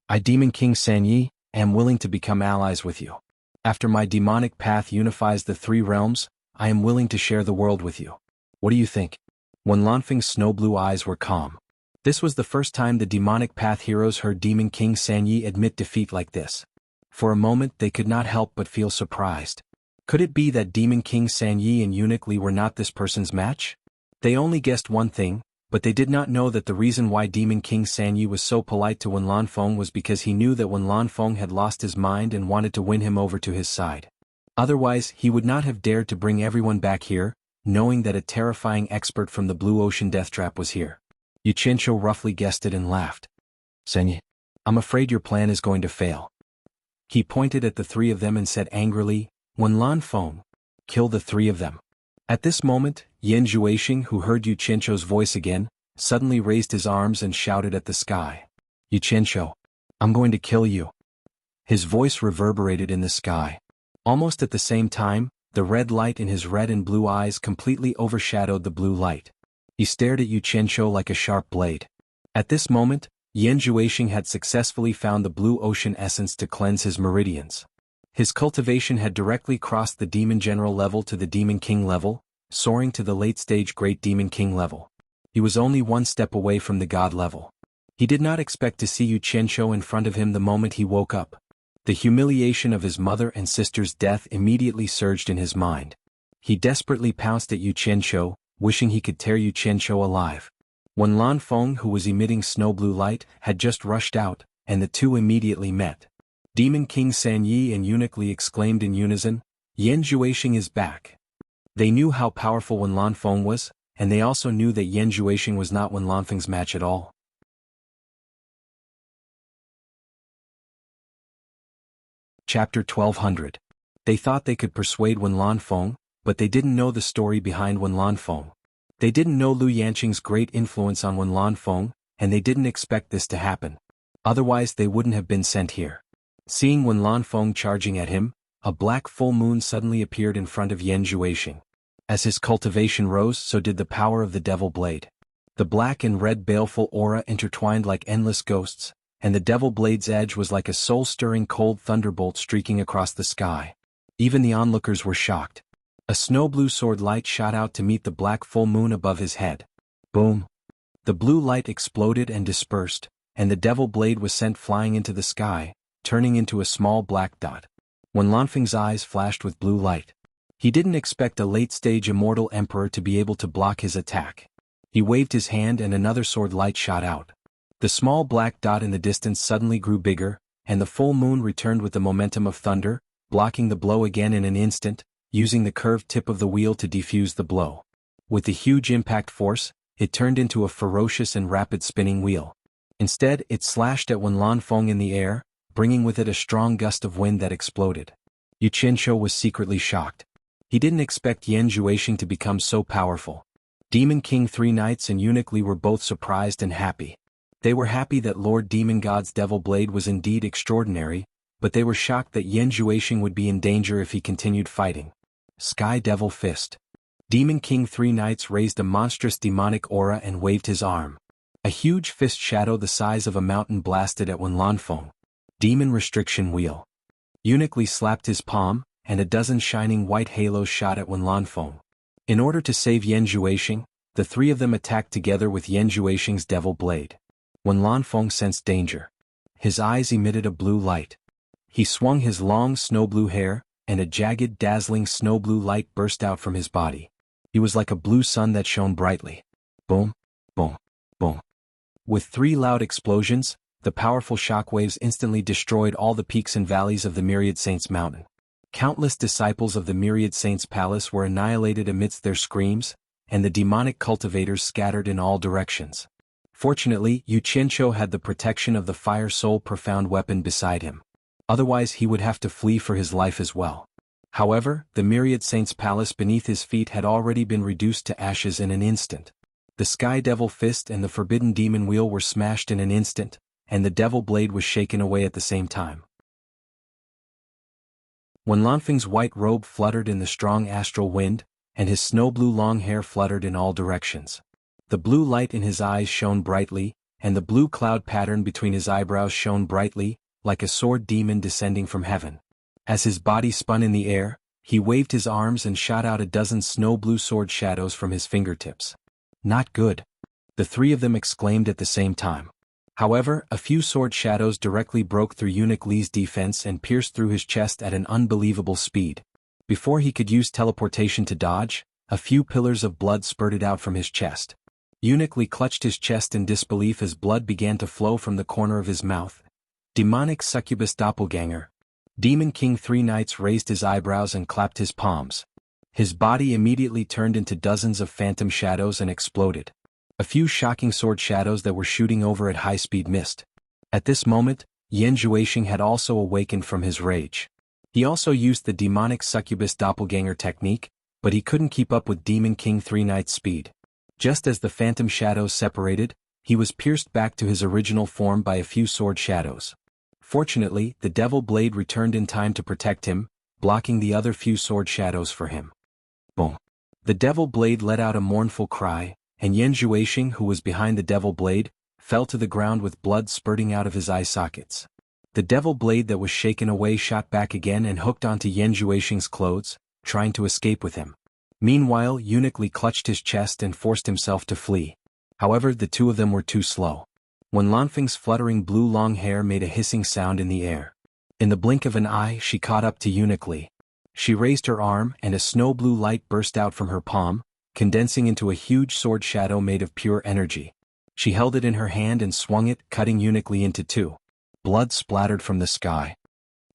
Speaker 1: I, Demon King Sanyi, am willing to become allies with you. After my demonic path unifies the 3 realms, I am willing to share the world with you. What do you think?" Wenlanfeng's snow-blue eyes were calm. This was the first time the demonic path heroes heard Demon King Sanyi admit defeat like this. For a moment they could not help but feel surprised. Could it be that Demon King Sanyi and Eunuch Li were not this person's match? They only guessed one thing, but they did not know that the reason why Demon King Sanyi was so polite to Wenlanfeng was because he knew that Wenlanfeng had lost his mind and wanted to win him over to his side. Otherwise, he would not have dared to bring everyone back here, knowing that a terrifying expert from the Blue Ocean Death Trap was here. Yuchencho roughly guessed it and laughed. Senyi, I'm afraid your plan is going to fail. He pointed at the three of them and said angrily, Wenlan Feng, kill the three of them. At this moment, Yan Juexing, who heard Yuchencho's voice again, suddenly raised his arms and shouted at the sky. Yuchencho, I'm going to kill you. His voice reverberated in the sky. Almost at the same time, the red light in his red and blue eyes completely overshadowed the blue light. He stared at Yuchencho like a sharp blade. At this moment, Yan Juexing had successfully found the blue ocean essence to cleanse his meridians. His cultivation had directly crossed the Demon General level to the Demon King level, soaring to the late-stage Great Demon King level. He was only one step away from the God level. He did not expect to see Yuchencho in front of him the moment he woke up. The humiliation of his mother and sister's death immediately surged in his mind. He desperately pounced at Yuchencho, wishing he could tear Yuchencho alive. Wenlan Feng, who was emitting snow blue light, had just rushed out, and the two immediately met. Demon King San Yi and Eunuch Li exclaimed in unison, Yan Juexing is back. They knew how powerful Wenlan Feng was, and they also knew that Yan Juexing was not Wenlan Feng's match at all. Chapter 1200. They thought they could persuade Wenlan Feng, but they didn't know the story behind Wenlan Feng. They didn't know Lu Yanqing's great influence on Wenlan Feng, and they didn't expect this to happen. Otherwise they wouldn't have been sent here. Seeing Wenlan Feng charging at him, a black full moon suddenly appeared in front of Yan Juexing. As his cultivation rose, so did the power of the Devil Blade. The black and red baleful aura intertwined like endless ghosts, and the Devil Blade's edge was like a soul-stirring cold thunderbolt streaking across the sky. Even the onlookers were shocked. A snow-blue sword light shot out to meet the black full moon above his head. Boom! The blue light exploded and dispersed, and the Devil Blade was sent flying into the sky, turning into a small black dot. Wenlan Feng's eyes flashed with blue light. He didn't expect a late-stage immortal emperor to be able to block his attack. He waved his hand and another sword light shot out. The small black dot in the distance suddenly grew bigger, and the full moon returned with the momentum of thunder, blocking the blow again in an instant, using the curved tip of the wheel to defuse the blow. With the huge impact force, it turned into a ferocious and rapid spinning wheel. Instead, it slashed at Wenlan Feng in the air, bringing with it a strong gust of wind that exploded. Yuchencho was secretly shocked. He didn't expect Yan Juexing to become so powerful. Demon King Three Knights and Eunuch Li were both surprised and happy. They were happy that Lord Demon God's Devil Blade was indeed extraordinary, but they were shocked that Yan Juexing would be in danger if he continued fighting. Sky Devil Fist. Demon King Three Knights raised a monstrous demonic aura and waved his arm. A huge fist shadow the size of a mountain blasted at Wenlan Feng. Demon Restriction Wheel. Eunuch Li slapped his palm, and a dozen shining white halos shot at Wenlan Feng. In order to save Yan Juexing, the three of them attacked together with Yan Juexing's Devil Blade. Wenlan Feng sensed danger. His eyes emitted a blue light. He swung his long snow-blue hair, and a jagged, dazzling snow-blue light burst out from his body. He was like a blue sun that shone brightly. Boom, boom, boom. With three loud explosions, the powerful shockwaves instantly destroyed all the peaks and valleys of the Myriad Saints Mountain. Countless disciples of the Myriad Saints Palace were annihilated amidst their screams, and the demonic cultivators scattered in all directions. Fortunately, Yuchencho had the protection of the Fire Soul Profound weapon beside him. Otherwise he would have to flee for his life as well. However, the Myriad Saints Palace beneath his feet had already been reduced to ashes in an instant. The Sky Devil Fist and the Forbidden Demon Wheel were smashed in an instant, and the Devil Blade was shaken away at the same time. Wenlan Feng's white robe fluttered in the strong astral wind, and his snow-blue long hair fluttered in all directions. The blue light in his eyes shone brightly, and the blue cloud pattern between his eyebrows shone brightly, like a sword demon descending from heaven. As his body spun in the air, he waved his arms and shot out a dozen snow-blue sword shadows from his fingertips. Not good. The three of them exclaimed at the same time. However, a few sword shadows directly broke through Eunuch Li's defense and pierced through his chest at an unbelievable speed. Before he could use teleportation to dodge, a few pillars of blood spurted out from his chest. Eunuch Li clutched his chest in disbelief as blood began to flow from the corner of his mouth. Demonic succubus doppelganger. Demon King Three Knights raised his eyebrows and clapped his palms. His body immediately turned into dozens of phantom shadows and exploded. A few shocking sword shadows that were shooting over at high speed missed. At this moment, Yan Zhuixing had also awakened from his rage. He also used the demonic succubus doppelganger technique, but he couldn't keep up with Demon King Three Knights' speed. Just as the phantom shadows separated, he was pierced back to his original form by a few sword shadows. Fortunately, the devil blade returned in time to protect him, blocking the other few sword shadows for him. Boom! The devil blade let out a mournful cry, and Yan Zhuixing, who was behind the devil blade, fell to the ground with blood spurting out of his eye sockets. The devil blade that was shaken away shot back again and hooked onto Yan Zhuixing's clothes, trying to escape with him. Meanwhile, Eunuch Li clutched his chest and forced himself to flee. However, the two of them were too slow. When Lanfeng's fluttering blue long hair made a hissing sound in the air. In the blink of an eye, she caught up to Eunuch Li. She raised her arm and a snow blue light burst out from her palm, condensing into a huge sword shadow made of pure energy. She held it in her hand and swung it, cutting Eunuch Li into two. Blood splattered from the sky.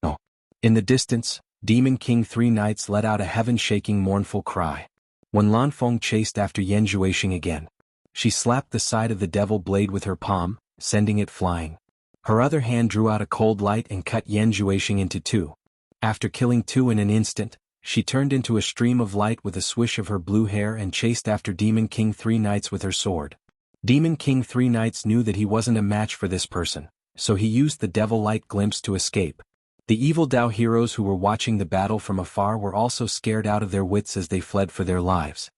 Speaker 1: Oh! In the distance, Demon King Three Knights let out a heaven-shaking mournful cry. When Lanfeng chased after Yan Zhuixing again, she slapped the side of the devil blade with her palm, sending it flying. Her other hand drew out a cold light and cut Yan Zhuixing into two. After killing two in an instant, she turned into a stream of light with a swish of her blue hair and chased after Demon King Three Knights with her sword. Demon King Three Knights knew that he wasn't a match for this person, so he used the devil light glimpse to escape. The evil Dao heroes who were watching the battle from afar were also scared out of their wits as they fled for their lives.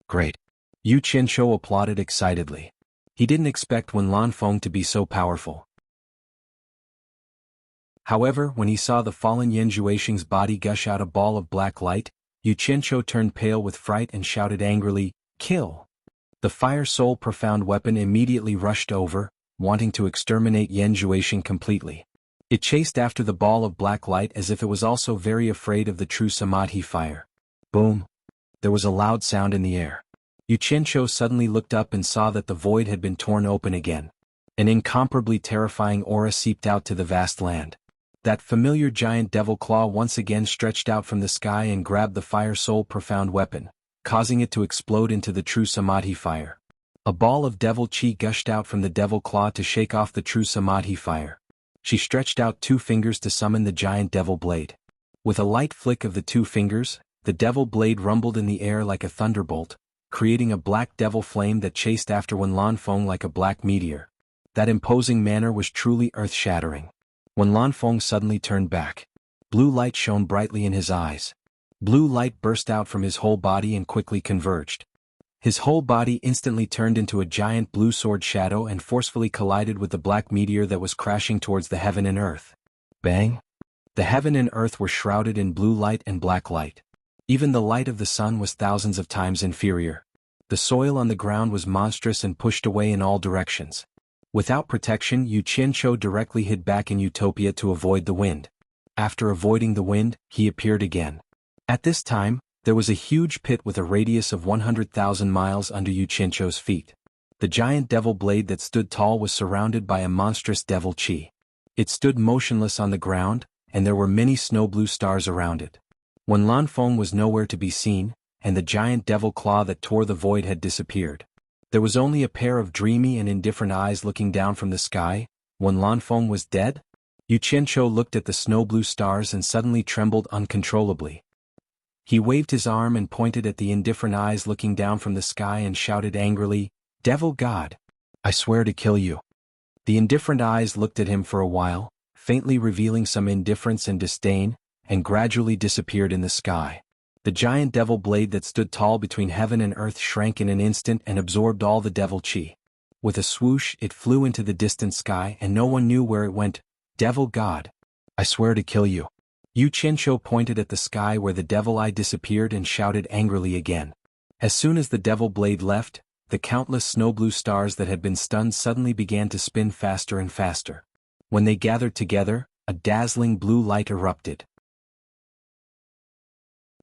Speaker 1: Great! Yu Qianqiu applauded excitedly. He didn't expect Wen Lanfeng to be so powerful. However, when he saw the fallen Yan Zhuixing's body gush out a ball of black light, Yu Qianqiu turned pale with fright and shouted angrily, "Kill!" The Fire Soul Profound weapon immediately rushed over, wanting to exterminate Yan Zhuixing completely. It chased after the ball of black light as if it was also very afraid of the true Samadhi fire. Boom! There was a loud sound in the air. Yu Qianqiu suddenly looked up and saw that the void had been torn open again. An incomparably terrifying aura seeped out to the vast land. That familiar giant devil claw once again stretched out from the sky and grabbed the Fire Soul Profound weapon, causing it to explode into the true Samadhi fire. A ball of devil chi gushed out from the devil claw to shake off the true Samadhi fire. She stretched out two fingers to summon the giant devil blade. With a light flick of the two fingers, the devil blade rumbled in the air like a thunderbolt, creating a black devil flame that chased after Wen Lanfeng like a black meteor. That imposing manner was truly earth-shattering. Wen Lanfeng suddenly turned back. Blue light shone brightly in his eyes. Blue light burst out from his whole body and quickly converged. His whole body instantly turned into a giant blue sword shadow and forcefully collided with the black meteor that was crashing towards the heaven and earth. Bang! The heaven and earth were shrouded in blue light and black light. Even the light of the sun was thousands of times inferior. The soil on the ground was monstrous and pushed away in all directions. Without protection, Yu Qianqiu directly hid back in Utopia to avoid the wind. After avoiding the wind, he appeared again. At this time, there was a huge pit with a radius of 100,000 miles under Yu Qianqiu's feet. The giant devil blade that stood tall was surrounded by a monstrous devil chi. It stood motionless on the ground, and there were many snow blue stars around it. When Lanfeng was nowhere to be seen, and the giant devil claw that tore the void had disappeared. There was only a pair of dreamy and indifferent eyes looking down from the sky. When Lanfeng was dead? Yu Qianqiu looked at the snow blue stars and suddenly trembled uncontrollably. He waved his arm and pointed at the indifferent eyes looking down from the sky and shouted angrily, "Devil God! I swear to kill you." The indifferent eyes looked at him for a while, faintly revealing some indifference and disdain, and gradually disappeared in the sky. The giant devil blade that stood tall between heaven and earth shrank in an instant and absorbed all the devil chi. With a swoosh, it flew into the distant sky and no one knew where it went. "Devil God! I swear to kill you." Yu Qianqiu pointed at the sky where the devil eye disappeared and shouted angrily again. As soon as the devil blade left, the countless snow blue stars that had been stunned suddenly began to spin faster and faster. When they gathered together, a dazzling blue light erupted.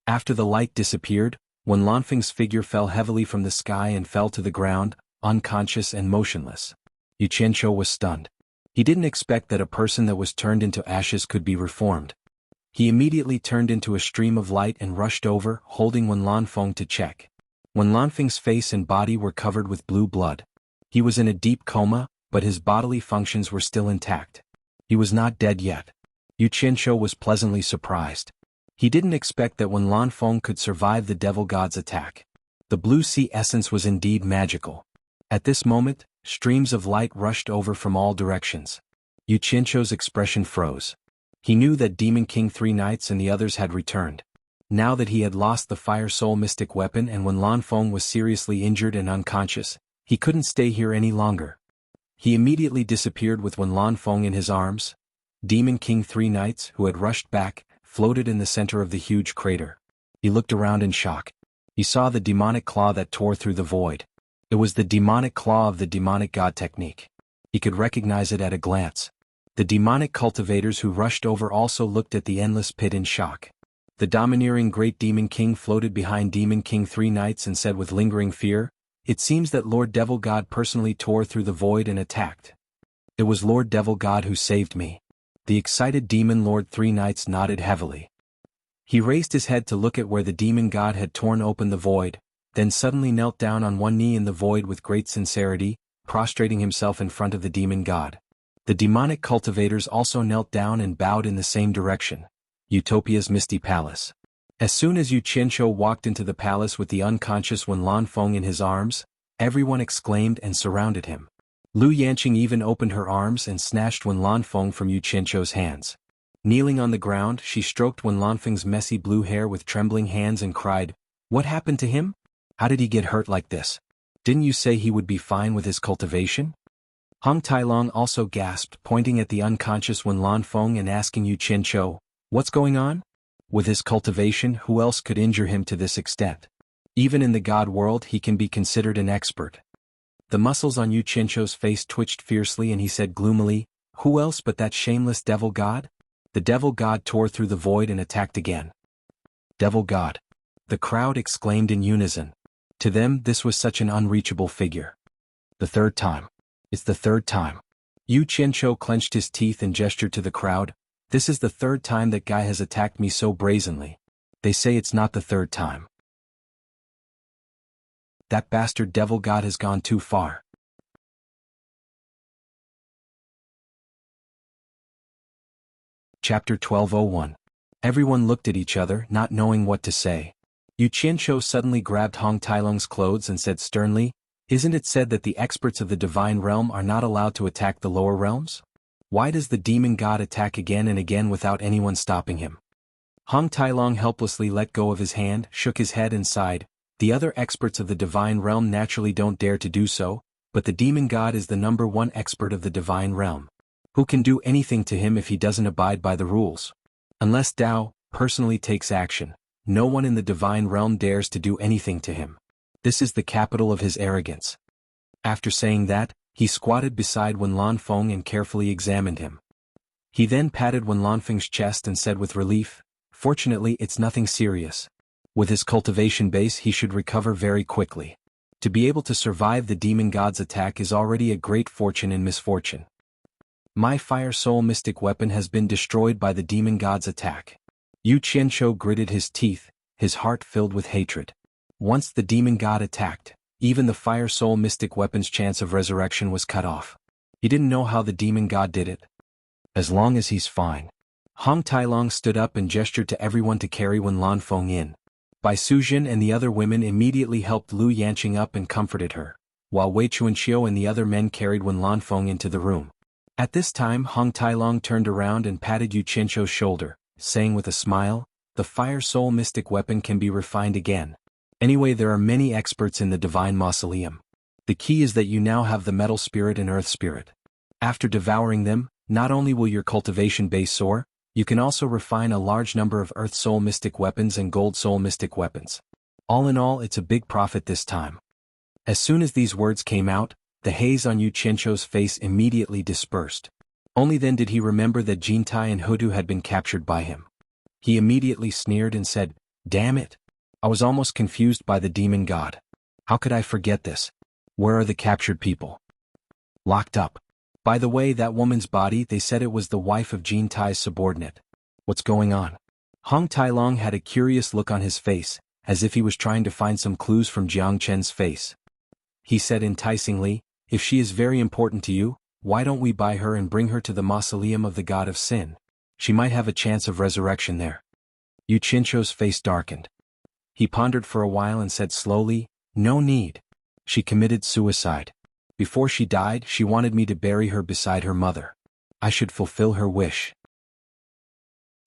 Speaker 1: After the light disappeared, Wen Lanfeng's figure fell heavily from the sky and fell to the ground, unconscious and motionless. Yu Qianqiu was stunned. He didn't expect that a person that was turned into ashes could be reformed. He immediately turned into a stream of light and rushed over, holding Wen Lanfeng to check. Wen Lanfeng's face and body were covered with blue blood. He was in a deep coma, but his bodily functions were still intact. He was not dead yet. Yu Qianqiu was pleasantly surprised. He didn't expect that Wen Lanfeng could survive the devil god's attack. The blue sea essence was indeed magical. At this moment, streams of light rushed over from all directions. Yu Qianqiu's expression froze. He knew that Demon King 3 Knights and the others had returned. Now that he had lost the Fire Soul Mystic weapon and Wen Lanfeng was seriously injured and unconscious, he couldn't stay here any longer. He immediately disappeared with Wen Lanfeng in his arms. Demon King 3 Knights, who had rushed back, floated in the center of the huge crater. He looked around in shock. He saw the demonic claw that tore through the void. It was the demonic claw of the demonic god technique. He could recognize it at a glance. The demonic cultivators who rushed over also looked at the endless pit in shock. The domineering Great Demon King floated behind Demon King 3 Knights and said with lingering fear, "It seems that Lord Devil God personally tore through the void and attacked. It was Lord Devil God who saved me." The excited Demon Lord 3 Knights nodded heavily. He raised his head to look at where the demon god had torn open the void, then suddenly knelt down on one knee in the void with great sincerity, prostrating himself in front of the demon god. The demonic cultivators also knelt down and bowed in the same direction. Utopia's misty palace. As soon as Yu Qianqiu walked into the palace with the unconscious Wen Lanfeng in his arms, everyone exclaimed and surrounded him. Lu Yanqing even opened her arms and snatched Wen Lanfeng from Yu Qianqiu's hands. Kneeling on the ground, she stroked Wen Lanfeng's messy blue hair with trembling hands and cried, "What happened to him? How did he get hurt like this? Didn't you say he would be fine with his cultivation?" Hong Tailong also gasped, pointing at the unconscious Wen Lanfeng and asking Yu Qianqiu, "What's going on? With his cultivation, who else could injure him to this extent? Even in the god world he can be considered an expert." The muscles on Yu Qianqiu's face twitched fiercely and he said gloomily, "Who else but that shameless devil god?" The devil god tore through the void and attacked again. "Devil god!" The crowd exclaimed in unison. To them this was such an unreachable figure. The third time. It's the third time. Yu Qianqiu clenched his teeth and gestured to the crowd. "This is the third time that guy has attacked me so brazenly. They say it's not the third time. That bastard devil god has gone too far." Chapter 12:01. Everyone looked at each other, not knowing what to say. Yu Qianqiu suddenly grabbed Hong Tailong's clothes and said sternly, "Isn't it said that the experts of the divine realm are not allowed to attack the lower realms? Why does the demon god attack again and again without anyone stopping him?" Hong Tailong helplessly let go of his hand, shook his head and sighed. "The other experts of the divine realm naturally don't dare to do so, but the demon god is the #1 expert of the divine realm. Who can do anything to him if he doesn't abide by the rules? Unless Dao personally takes action, no one in the divine realm dares to do anything to him. This is the capital of his arrogance." After saying that, he squatted beside Wen Lanfeng and carefully examined him. He then patted Wen Lanfeng's chest and said with relief, "Fortunately it's nothing serious. With his cultivation base he should recover very quickly. To be able to survive the demon god's attack is already a great fortune in misfortune. My Fire Soul Mystic weapon has been destroyed by the demon god's attack." Yu Qianqiu gritted his teeth, his heart filled with hatred. Once the demon god attacked, even the Fire Soul Mystic weapon's chance of resurrection was cut off. He didn't know how the demon god did it. As long as he's fine. Hong Tailong stood up and gestured to everyone to carry Wen Lanfeng in. Bai Sujin and the other women immediately helped Lu Yanqing up and comforted her, while Wei Chuanqiu and the other men carried Wen Lanfeng into the room. At this time Hong Tailong turned around and patted Yu Qianqiu's shoulder, saying with a smile, "The Fire Soul Mystic weapon can be refined again. Anyway, there are many experts in the Divine Mausoleum. The key is that you now have the Metal Spirit and Earth Spirit. After devouring them, not only will your cultivation base soar, you can also refine a large number of Earth Soul Mystic weapons and Gold Soul Mystic weapons. All in all, it's a big profit this time." As soon as these words came out, the haze on Yu Qianqiu's face immediately dispersed. Only then did he remember that Jintai and Hudu had been captured by him. He immediately sneered and said, "Damn it! I was almost confused by the demon god. How could I forget this? Where are the captured people?" "Locked up. By the way, that woman's body, they said it was the wife of Jin Tai's subordinate. What's going on?" Hong Tailong had a curious look on his face, as if he was trying to find some clues from Jiang Chen's face. He said enticingly, "If she is very important to you, why don't we buy her and bring her to the mausoleum of the god of sin? She might have a chance of resurrection there." Yu Qianzhou's face darkened. He pondered for a while and said slowly, "No need. She committed suicide. Before she died, she wanted me to bury her beside her mother. I should fulfill her wish.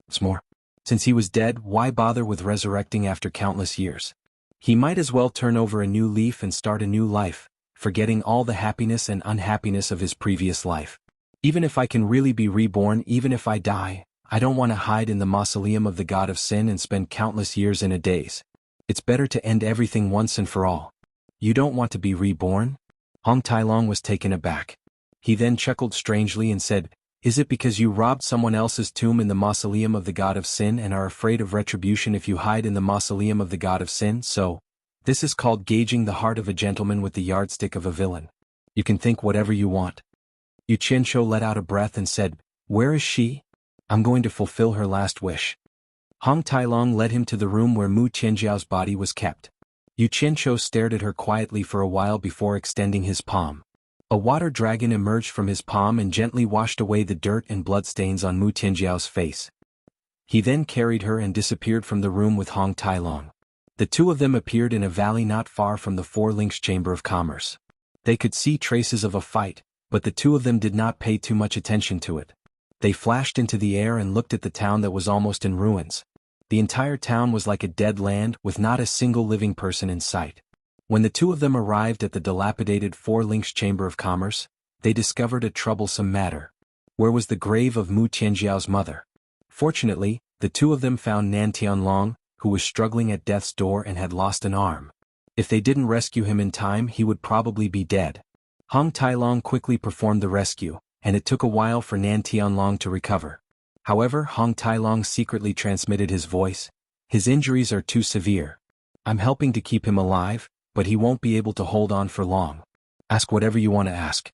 Speaker 1: What's more, since he was dead, why bother with resurrecting after countless years? He might as well turn over a new leaf and start a new life, forgetting all the happiness and unhappiness of his previous life. Even if I can really be reborn, even if I die, I don't want to hide in the mausoleum of the god of sin and spend countless years in a daze. It's better to end everything once and for all." "You don't want to be reborn?" Hong Tailong was taken aback. He then chuckled strangely and said, "Is it because you robbed someone else's tomb in the mausoleum of the god of sin and are afraid of retribution if you hide in the mausoleum of the god of sin? So, this is called gauging the heart of a gentleman with the yardstick of a villain. You can think whatever you want." Yu Qianzhou let out a breath and said, "Where is she? I'm going to fulfill her last wish." Hong Tailong led him to the room where Mu Qianzhao's body was kept. Yu Qianzhou stared at her quietly for a while before extending his palm. A water dragon emerged from his palm and gently washed away the dirt and bloodstains on Mu Qianzhao's face. He then carried her and disappeared from the room with Hong Tailong. The two of them appeared in a valley not far from the Four Links Chamber of Commerce. They could see traces of a fight, but the two of them did not pay too much attention to it. They flashed into the air and looked at the town that was almost in ruins. The entire town was like a dead land with not a single living person in sight. When the two of them arrived at the dilapidated Four Links Chamber of Commerce, they discovered a troublesome matter. Where was the grave of Mu Qianzhao's mother? Fortunately, the two of them found Nan Tianlong, who was struggling at death's door and had lost an arm. If they didn't rescue him in time, he would probably be dead. Hong Tailong quickly performed the rescue, and it took a while for Nan Tianlong to recover. However, Hong Tailong secretly transmitted his voice. "His injuries are too severe. I'm helping to keep him alive, but he won't be able to hold on for long. Ask whatever you want to ask."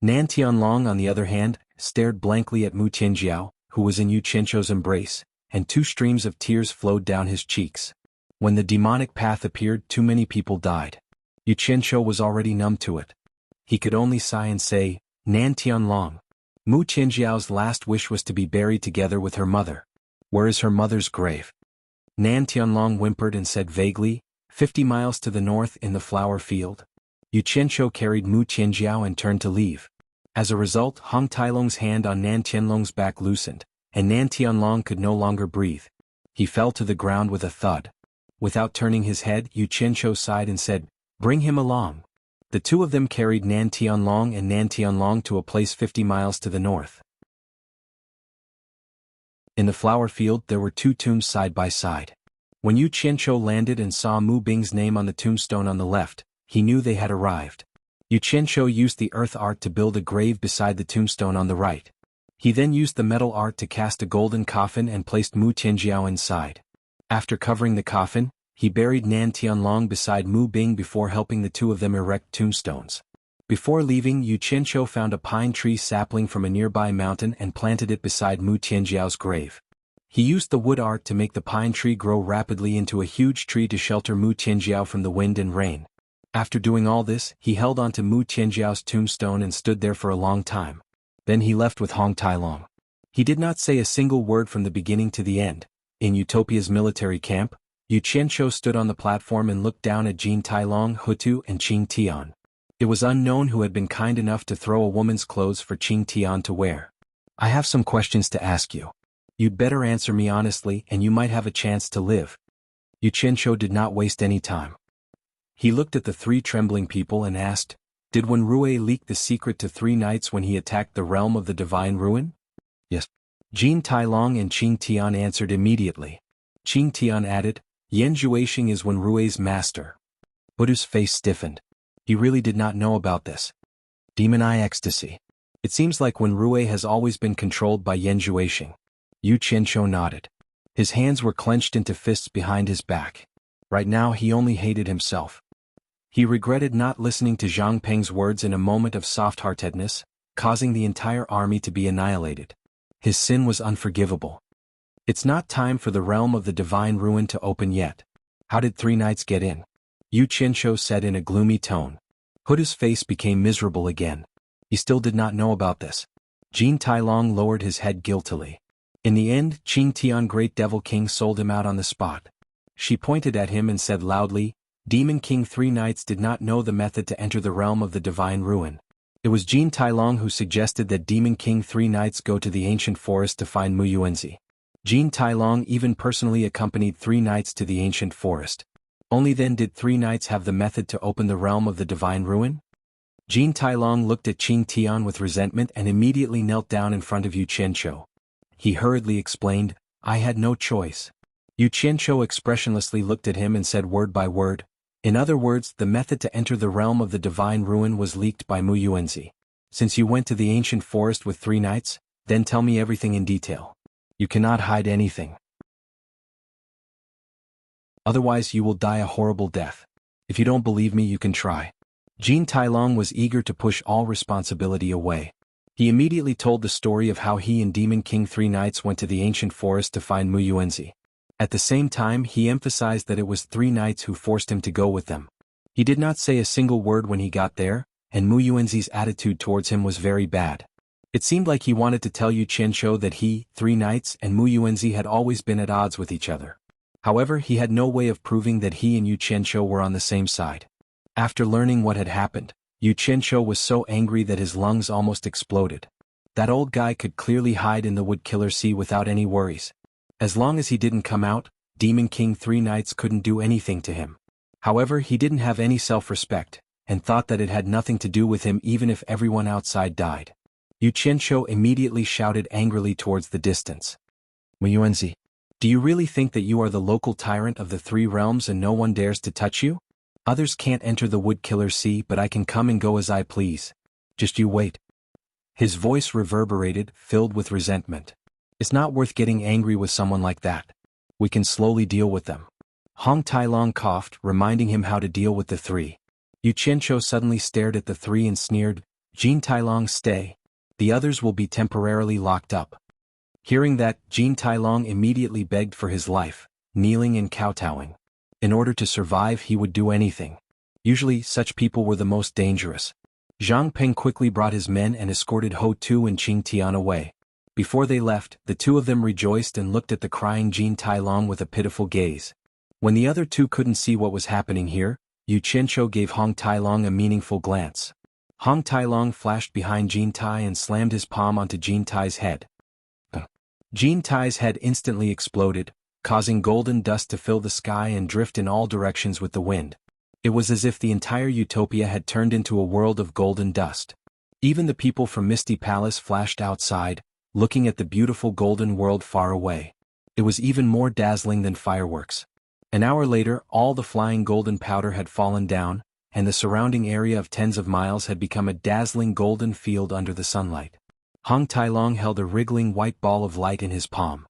Speaker 1: Nan Tianlong, on the other hand, stared blankly at Mu Qianzhao, who was in Yu Qianzhou's embrace, and two streams of tears flowed down his cheeks. When the demonic path appeared, too many people died. Yu Qianzhou was already numb to it. He could only sigh and say, "Nan Tianlong." Mu Qianzhao's last wish was to be buried together with her mother. "Where is her mother's grave?" Nan Tianlong whimpered and said vaguely, 50 miles to the north in the flower field." Yu Qianzhou carried Mu Qianzhao and turned to leave. As a result, Hong Tailong's hand on Nan Tianlong's back loosened, and Nan Tianlong could no longer breathe. He fell to the ground with a thud. Without turning his head, Yu Qianzhou sighed and said, "Bring him along." The two of them carried Nan Tianlong to a place 50 miles to the north. In the flower field there were two tombs side by side. When Yu Qianzhou landed and saw Mu Bing's name on the tombstone on the left, he knew they had arrived. Yu Qianzhou used the earth art to build a grave beside the tombstone on the right. He then used the metal art to cast a golden coffin and placed Mu Qianzhao inside. After covering the coffin, he buried Nan Tianlong beside Mu Bing before helping the two of them erect tombstones. Before leaving, Yu Qianzhou found a pine tree sapling from a nearby mountain and planted it beside Mu Qianzhao's grave. He used the wood art to make the pine tree grow rapidly into a huge tree to shelter Mu Qianzhao from the wind and rain. After doing all this, he held onto Mu Qianzhao's tombstone and stood there for a long time. Then he left with Hong Tailong. He did not say a single word from the beginning to the end. In Utopia's military camp, Yu Qianzhou stood on the platform and looked down at Jin Tailong, Hutu, and Qing Tian. It was unknown who had been kind enough to throw a woman's clothes for Qing Tian to wear. "I have some questions to ask you. You'd better answer me honestly and you might have a chance to live." Yu Qianzhou did not waste any time. He looked at the three trembling people and asked, "Did Wenrui leak the secret to 3 nights when he attacked the realm of the divine ruin?" "Yes." Jin Tailong and Qing Tian answered immediately. Qing Tian added, "Yan Zhuixing is Wenrui's master." Buddha's face stiffened. He really did not know about this. Demon Eye Ecstasy. It seems like Wenrui has always been controlled by Yan Zhuixing. Yu Qianzhou nodded. His hands were clenched into fists behind his back. Right now he only hated himself. He regretted not listening to Zhang Peng's words in a moment of soft-heartedness, causing the entire army to be annihilated. His sin was unforgivable. It's not time for the realm of the divine ruin to open yet. How did 3 knights get in? Yu Qianzhou said in a gloomy tone. Huda's face became miserable again. He still did not know about this. Jin Tailong lowered his head guiltily. In the end, Qing Tian Great Devil King sold him out on the spot. She pointed at him and said loudly, Demon King 3 knights did not know the method to enter the realm of the divine ruin. It was Jin Tailong who suggested that Demon King 3 knights go to the ancient forest to find Mu Yuanzi. Jin Tailong even personally accompanied 3 knights to the ancient forest. Only then did 3 knights have the method to open the realm of the divine ruin? Jin Tailong looked at Qing Tian with resentment and immediately knelt down in front of Yu Qianzhou. He hurriedly explained, I had no choice. Yu Qianzhou expressionlessly looked at him and said word by word. In other words, the method to enter the realm of the divine ruin was leaked by Mu Yuanzi. Since you went to the ancient forest with 3 knights, then tell me everything in detail. You cannot hide anything. Otherwise you will die a horrible death. If you don't believe me, you can try. Jin Tailong was eager to push all responsibility away. He immediately told the story of how he and Demon King 3 knights went to the ancient forest to find Mu Yuanzi. At the same time, he emphasized that it was 3 knights who forced him to go with them. He did not say a single word when he got there, and Mu Yuanzi's attitude towards him was very bad. It seemed like he wanted to tell Yu Qianzhou that he, 3 knights, and Mu Yuanzi had always been at odds with each other. However, he had no way of proving that he and Yu Qianzhou were on the same side. After learning what had happened, Yu Qianzhou was so angry that his lungs almost exploded. That old guy could clearly hide in the Wood Killer Sea without any worries. As long as he didn't come out, Demon King 3 knights couldn't do anything to him. However, he didn't have any self-respect, and thought that it had nothing to do with him even if everyone outside died. Yu Qianzhou immediately shouted angrily towards the distance. Mu Yuanzi, do you really think that you are the local tyrant of the 3 realms and no one dares to touch you? Others can't enter the Wood Killer Sea, but I can come and go as I please. Just you wait. His voice reverberated, filled with resentment. It's not worth getting angry with someone like that. We can slowly deal with them. Hong Tailong coughed, reminding him how to deal with the 3. Yu Qianzhou suddenly stared at the 3 and sneered, Jin Tailong, stay. The others will be temporarily locked up. Hearing that, Jin Tailong immediately begged for his life, kneeling and kowtowing. In order to survive, he would do anything. Usually, such people were the most dangerous. Zhang Peng quickly brought his men and escorted Ho Tu and Qing Tian away. Before they left, the 2 of them rejoiced and looked at the crying Jin Tailong with a pitiful gaze. When the other 2 couldn't see what was happening here, Yu Qianzhou gave Hong Tailong a meaningful glance. Hong Tailong flashed behind Jin Tai and slammed his palm onto Jin Tai's head. Jin Tai's head instantly exploded, causing golden dust to fill the sky and drift in all directions with the wind. It was as if the entire utopia had turned into a world of golden dust. Even the people from Misty Palace flashed outside, looking at the beautiful golden world far away. It was even more dazzling than fireworks. An hour later, all the flying golden powder had fallen down, and the surrounding area of tens of miles had become a dazzling golden field under the sunlight. Hong Tailong held a wriggling white ball of light in his palm.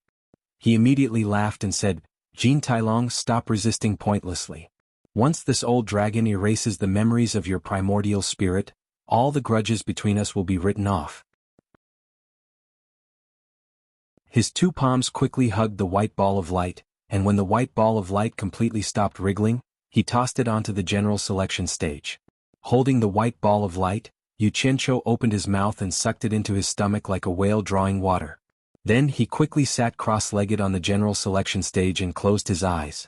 Speaker 1: He immediately laughed and said, Jin Tailong, stop resisting pointlessly. Once this old dragon erases the memories of your primordial spirit, all the grudges between us will be written off. His 2 palms quickly hugged the white ball of light, and when the white ball of light completely stopped wriggling, he tossed it onto the general selection stage. Holding the white ball of light, Yu Qianzhou opened his mouth and sucked it into his stomach like a whale drawing water. Then he quickly sat cross-legged on the general selection stage and closed his eyes.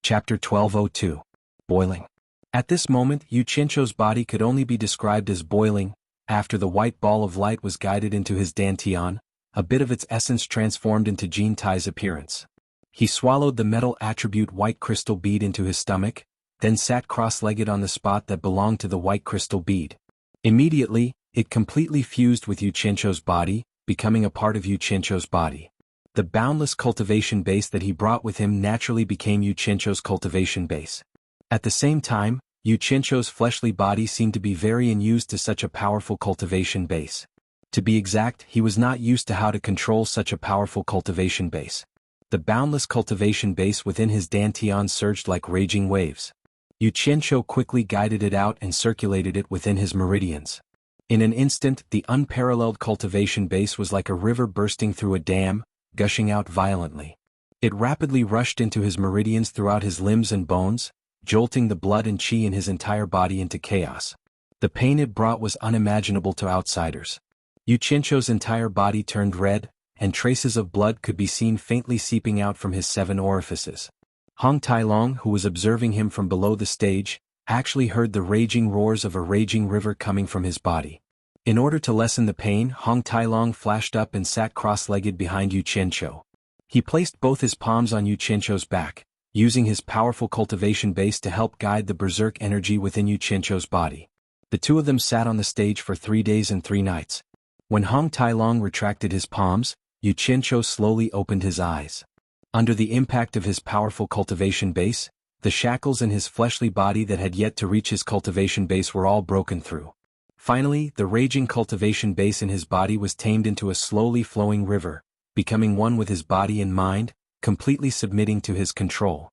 Speaker 1: Chapter 1202. Boiling. At this moment, Yu Qianzhou's body could only be described as boiling. After the white ball of light was guided into his dantian, a bit of its essence transformed into Jin Tai's appearance. He swallowed the metal attribute white crystal bead into his stomach, then sat cross-legged on the spot that belonged to the white crystal bead. Immediately, it completely fused with Yu Qianzhou's body, becoming a part of Yu Qianzhou's body. The boundless cultivation base that he brought with him naturally became Yu Qianzhou's cultivation base. At the same time, Yu Qianzhou's fleshly body seemed to be very unused to such a powerful cultivation base. To be exact, he was not used to how to control such a powerful cultivation base. The boundless cultivation base within his dantian surged like raging waves. Yu Qianzhou quickly guided it out and circulated it within his meridians. In an instant, the unparalleled cultivation base was like a river bursting through a dam, gushing out violently. It rapidly rushed into his meridians throughout his limbs and bones, jolting the blood and chi in his entire body into chaos. The pain it brought was unimaginable to outsiders. Yuchencho's entire body turned red, and traces of blood could be seen faintly seeping out from his 7 orifices. Hong Tailong, who was observing him from below the stage, actually heard the raging roars of a raging river coming from his body. In order to lessen the pain, Hong Tailong flashed up and sat cross-legged behind Yuchencho. He placed both his palms on Yuchencho's back, using his powerful cultivation base to help guide the berserk energy within Yuchencho's body. The two of them sat on the stage for 3 days and 3 nights. When Hong Tailong retracted his palms, Yuchencho slowly opened his eyes. Under the impact of his powerful cultivation base, the shackles in his fleshly body that had yet to reach his cultivation base were all broken through. Finally, the raging cultivation base in his body was tamed into a slowly flowing river, becoming one with his body and mind, completely submitting to his control.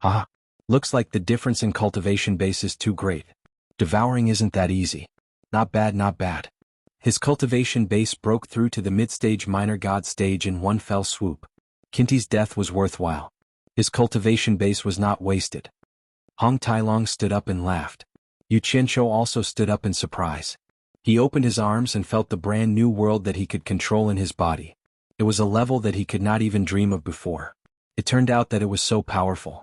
Speaker 1: Ah, looks like the difference in cultivation base is too great. Devouring isn't that easy. Not bad, not bad. His cultivation base broke through to the mid-stage minor god stage in one fell swoop. Kinti's death was worthwhile. His cultivation base was not wasted. Hong Tailong stood up and laughed. Yuchencho also stood up in surprise. He opened his arms and felt the brand new world that he could control in his body. It was a level that he could not even dream of before. It turned out that it was so powerful.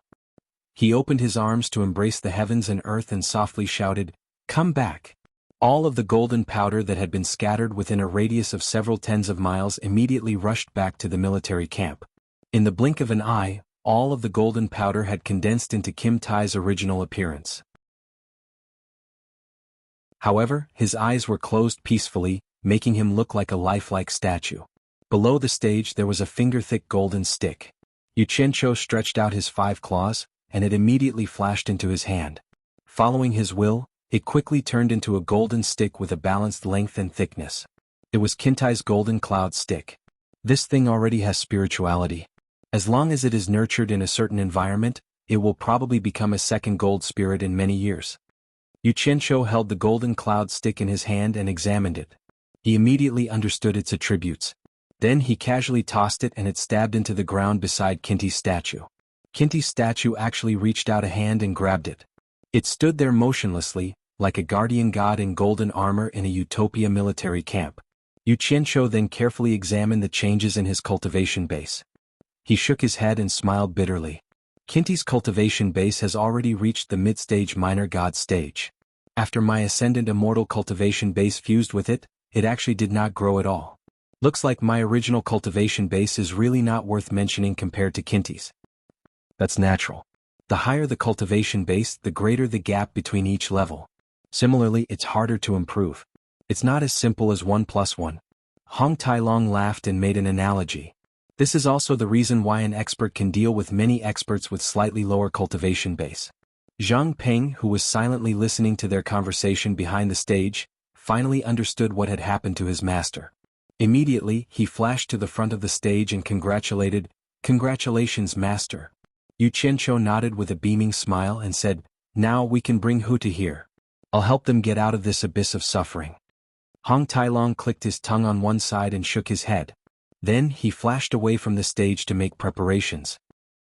Speaker 1: He opened his arms to embrace the heavens and earth and softly shouted, "Come back!" All of the golden powder that had been scattered within a radius of several tens of miles immediately rushed back to the military camp. In the blink of an eye, all of the golden powder had condensed into Kim Tai's original appearance. However, his eyes were closed peacefully, making him look like a lifelike statue. Below the stage there was a finger-thick golden stick. Yuchencho stretched out his 5 claws, and it immediately flashed into his hand. Following his will, it quickly turned into a golden stick with a balanced length and thickness. It was Kintai's golden cloud stick. This thing already has spirituality. As long as it is nurtured in a certain environment, it will probably become a second gold spirit in many years. Yuchencho held the golden cloud stick in his hand and examined it. He immediately understood its attributes. Then he casually tossed it and it stabbed into the ground beside Kinti's statue. Kinti's statue actually reached out a hand and grabbed it. It stood there motionlessly, like a guardian god in golden armor in a utopia military camp. Yuchencho then carefully examined the changes in his cultivation base. He shook his head and smiled bitterly. Kinti's cultivation base has already reached the mid-stage minor god stage. After my ascendant immortal cultivation base fused with it, it actually did not grow at all. Looks like my original cultivation base is really not worth mentioning compared to Kinti's. That's natural. The higher the cultivation base, the greater the gap between each level. Similarly, it's harder to improve. It's not as simple as 1 + 1. Hong Tailong laughed and made an analogy. This is also the reason why an expert can deal with many experts with slightly lower cultivation base. Zhang Peng, who was silently listening to their conversation behind the stage, finally understood what had happened to his master. Immediately, he flashed to the front of the stage and congratulated, "Congratulations, master." Yuchencho nodded with a beaming smile and said, "Now we can bring Huta here. I'll help them get out of this abyss of suffering." Hong Tailong clicked his tongue on one side and shook his head. Then he flashed away from the stage to make preparations.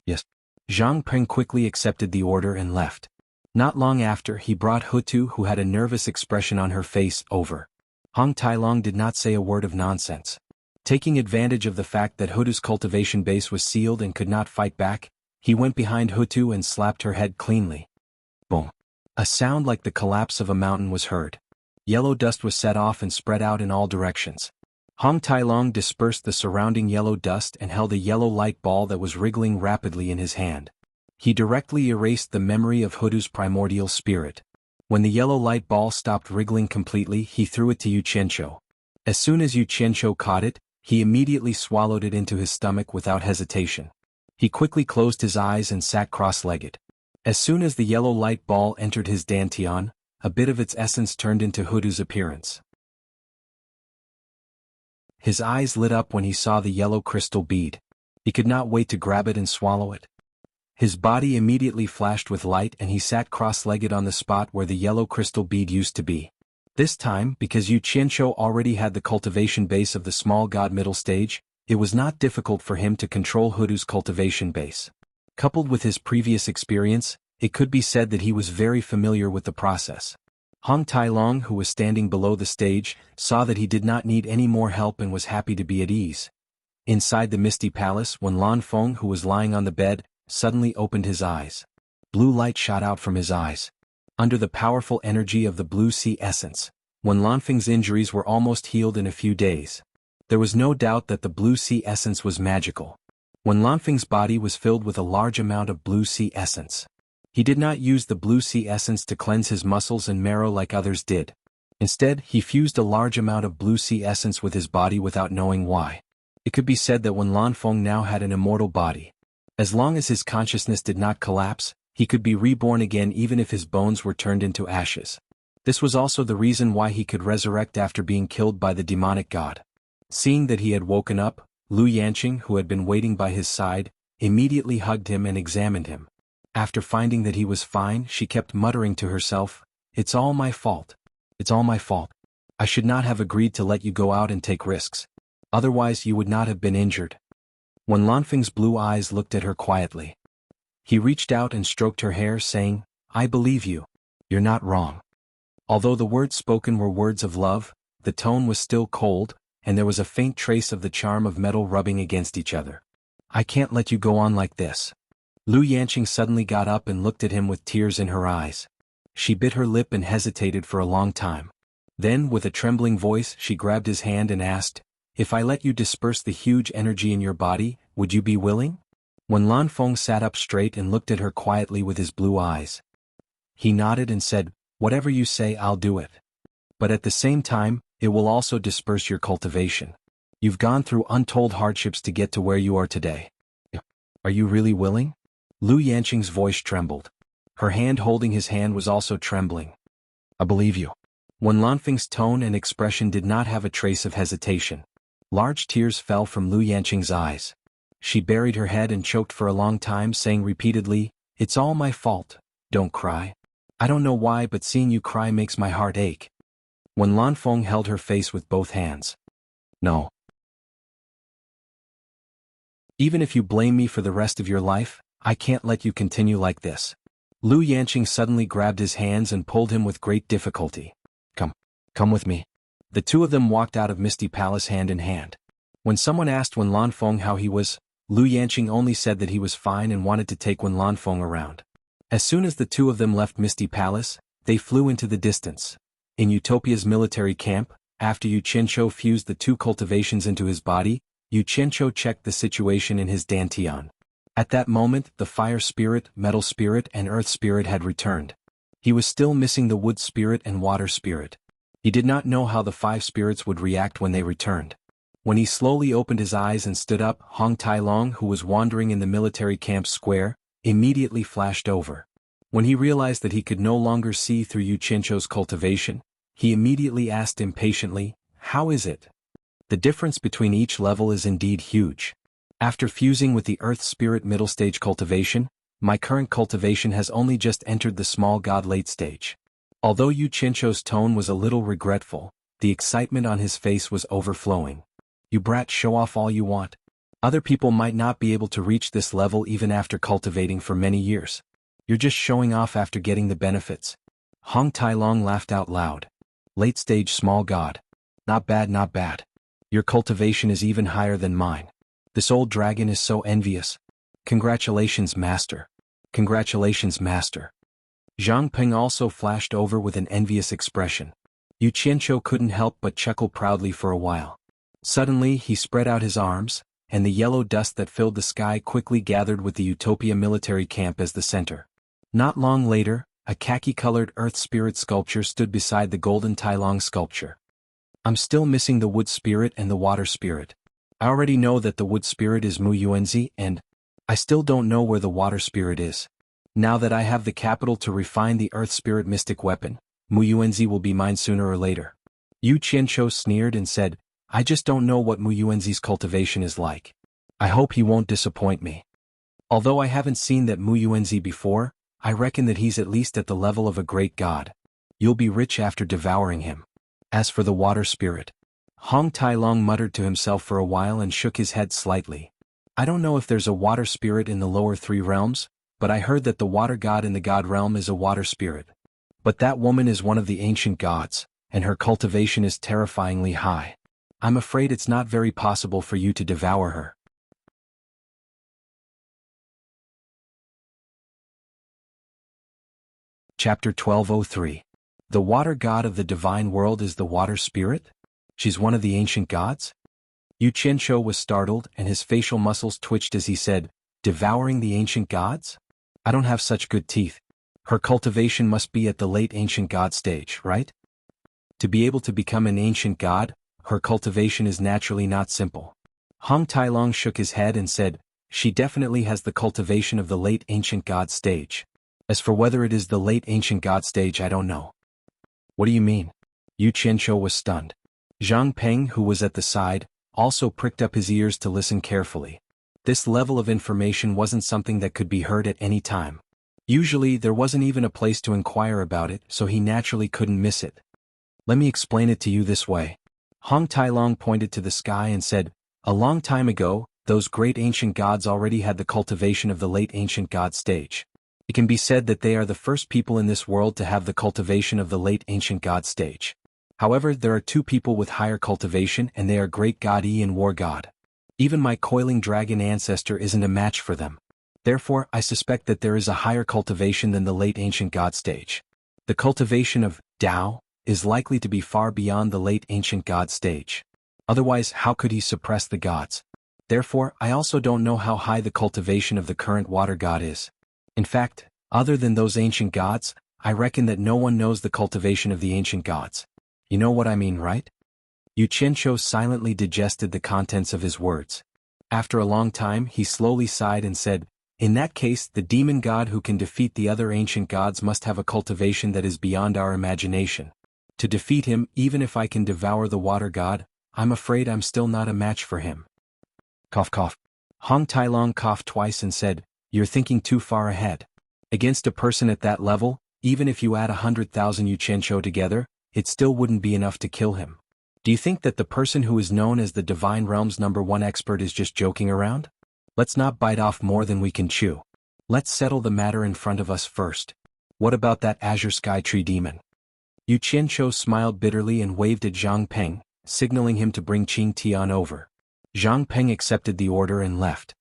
Speaker 1: Yes. Zhang Peng quickly accepted the order and left. Not long after, he brought Hutu, who had a nervous expression on her face, over. Hong Tailong did not say a word of nonsense. Taking advantage of the fact that Hutu's cultivation base was sealed and could not fight back, he went behind Hutu and slapped her head cleanly. Boom. A sound like the collapse of a mountain was heard. Yellow dust was set off and spread out in all directions. Hong Tailong dispersed the surrounding yellow dust and held a yellow light ball that was wriggling rapidly in his hand. He directly erased the memory of Hutu's primordial spirit. When the yellow light ball stopped wriggling completely, he threw it to Yuchencho. As soon as Yuchencho caught it, he immediately swallowed it into his stomach without hesitation. He quickly closed his eyes and sat cross-legged. As soon as the yellow light ball entered his dantian, a bit of its essence turned into Hutu's appearance. His eyes lit up when he saw the yellow crystal bead. He could not wait to grab it and swallow it. His body immediately flashed with light and he sat cross-legged on the spot where the yellow crystal bead used to be. This time, because Yu Qianqiu already had the cultivation base of the small god middle stage, it was not difficult for him to control Hudu's cultivation base. Coupled with his previous experience, it could be said that he was very familiar with the process. Hong Tailong, who was standing below the stage, saw that he did not need any more help and was happy to be at ease. Inside the misty palace, when Lan Feng, who was lying on the bed, suddenly opened his eyes. Blue light shot out from his eyes. Under the powerful energy of the blue sea essence, when Lanfeng's injuries were almost healed in a few days, there was no doubt that the blue sea essence was magical. When Lanfeng's body was filled with a large amount of blue sea essence, he did not use the blue sea essence to cleanse his muscles and marrow like others did. Instead, he fused a large amount of blue sea essence with his body without knowing why. It could be said that when Lan Feng now had an immortal body, as long as his consciousness did not collapse, he could be reborn again even if his bones were turned into ashes. This was also the reason why he could resurrect after being killed by the demonic god. Seeing that he had woken up, Lu Yanqing, who had been waiting by his side, immediately hugged him and examined him. After finding that he was fine, she kept muttering to herself, "It's all my fault. It's all my fault. I should not have agreed to let you go out and take risks. Otherwise you would not have been injured." When Lanfeng's blue eyes looked at her quietly, he reached out and stroked her hair, saying, "I believe you. You're not wrong." Although the words spoken were words of love, the tone was still cold, and there was a faint trace of the charm of metal rubbing against each other. "I can't let you go on like this." Lu Yanqing suddenly got up and looked at him with tears in her eyes. She bit her lip and hesitated for a long time. Then, with a trembling voice, she grabbed his hand and asked, "If I let you disperse the huge energy in your body, would you be willing?" When Lan Feng sat up straight and looked at her quietly with his blue eyes, he nodded and said, "Whatever you say, I'll do it. But at the same time, it will also disperse your cultivation. You've gone through untold hardships to get to where you are today. Are you really willing?" Lu Yanqing's voice trembled. Her hand holding his hand was also trembling. "I believe you." When Lanfeng's tone and expression did not have a trace of hesitation, large tears fell from Lu Yanqing's eyes. She buried her head and choked for a long time, saying repeatedly, "It's all my fault. Don't cry. I don't know why, but seeing you cry makes my heart ache." When Lan Feng held her face with both hands, "No. Even if you blame me for the rest of your life, I can't let you continue like this." Lu Yanqing suddenly grabbed his hands and pulled him with great difficulty. Come with me." The two of them walked out of Misty Palace hand in hand. When someone asked Wen Lanfeng how he was, Lu Yanqing only said that he was fine and wanted to take Wen Lanfeng around. As soon as the two of them left Misty Palace, they flew into the distance. In Utopia's military camp, after Yu Qianqiu fused the two cultivations into his body, Yu Qianqiu checked the situation in his dantian. At that moment, the fire spirit, metal spirit, and earth spirit had returned. He was still missing the wood spirit and water spirit. He did not know how the five spirits would react when they returned. When he slowly opened his eyes and stood up, Hong Tailong, who was wandering in the military camp square, immediately flashed over. When he realized that he could no longer see through Yu Qianqiu's cultivation, he immediately asked impatiently, "How is it?" The difference between each level is indeed huge. After fusing with the Earth Spirit middle stage cultivation, my current cultivation has only just entered the small god late stage. Although Yu Qianqiu's tone was a little regretful, the excitement on his face was overflowing. "You brat, show off all you want. Other people might not be able to reach this level even after cultivating for many years. You're just showing off after getting the benefits." Hong Tailong laughed out loud. "Late stage small god. Not bad, not bad. Your cultivation is even higher than mine. This old dragon is so envious. Congratulations, master. Congratulations, master." Zhang Ping also flashed over with an envious expression. Yu Qianqiu couldn't help but chuckle proudly for a while. Suddenly he spread out his arms, and the yellow dust that filled the sky quickly gathered with the Utopia military camp as the center. Not long later, a khaki-colored earth spirit sculpture stood beside the golden Tailong sculpture. "I'm still missing the wood spirit and the water spirit. I already know that the wood spirit is Mu Yuanzi, and I still don't know where the water spirit is. Now that I have the capital to refine the earth spirit mystic weapon, Mu Yuanzi will be mine sooner or later." Yu Qianqiu sneered and said, "I just don't know what Mu Yuanzi's cultivation is like. I hope he won't disappoint me. Although I haven't seen that Mu Yuanzi before, I reckon that he's at least at the level of a great god." You'll be rich after devouring him. As for the water spirit, Hong Tai Long muttered to himself for a while and shook his head slightly. I don't know if there's a water spirit in the lower three realms, but I heard that the water god in the god realm is a water spirit. But that woman is one of the ancient gods, and her cultivation is terrifyingly high. I'm afraid it's not very possible for you to devour her. Chapter 1203. The water god of the divine world is the water spirit? She's one of the ancient gods? Yu Qianqiu was startled and his facial muscles twitched as he said, devouring the ancient gods? I don't have such good teeth. Her cultivation must be at the late ancient god stage, right? To be able to become an ancient god, her cultivation is naturally not simple. Hong Tai Long shook his head and said, she definitely has the cultivation of the late ancient god stage. As for whether it is the late ancient god stage, I don't know. What do you mean? Yu Qianqiu was stunned. Zhang Peng, who was at the side, also pricked up his ears to listen carefully. This level of information wasn't something that could be heard at any time. Usually there wasn't even a place to inquire about it, so he naturally couldn't miss it. Let me explain it to you this way. Hong Tai Long pointed to the sky and said, a long time ago, those great ancient gods already had the cultivation of the late ancient god stage. It can be said that they are the first people in this world to have the cultivation of the late ancient god stage. However, there are two people with higher cultivation and they are Great God Yi and War God. Even my coiling dragon ancestor isn't a match for them. Therefore, I suspect that there is a higher cultivation than the late ancient god stage. The cultivation of Tao is likely to be far beyond the late ancient god stage. Otherwise, how could he suppress the gods? Therefore, I also don't know how high the cultivation of the current water god is. In fact, other than those ancient gods, I reckon that no one knows the cultivation of the ancient gods. You know what I mean, right? Yu Qianqiu silently digested the contents of his words. After a long time, he slowly sighed and said, in that case, the demon god who can defeat the other ancient gods must have a cultivation that is beyond our imagination. To defeat him, even if I can devour the water god, I'm afraid I'm still not a match for him. Cough cough. Hong Tai Long coughed twice and said, you're thinking too far ahead. Against a person at that level, even if you add 100,000 Yu Qianqiu together, it still wouldn't be enough to kill him. Do you think that the person who is known as the Divine Realm's #1 expert is just joking around? Let's not bite off more than we can chew. Let's settle the matter in front of us first. What about that Azure Sky Tree demon? Yu Qianqiu smiled bitterly and waved at Zhang Peng, signaling him to bring Qing Tian over. Zhang Peng accepted the order and left.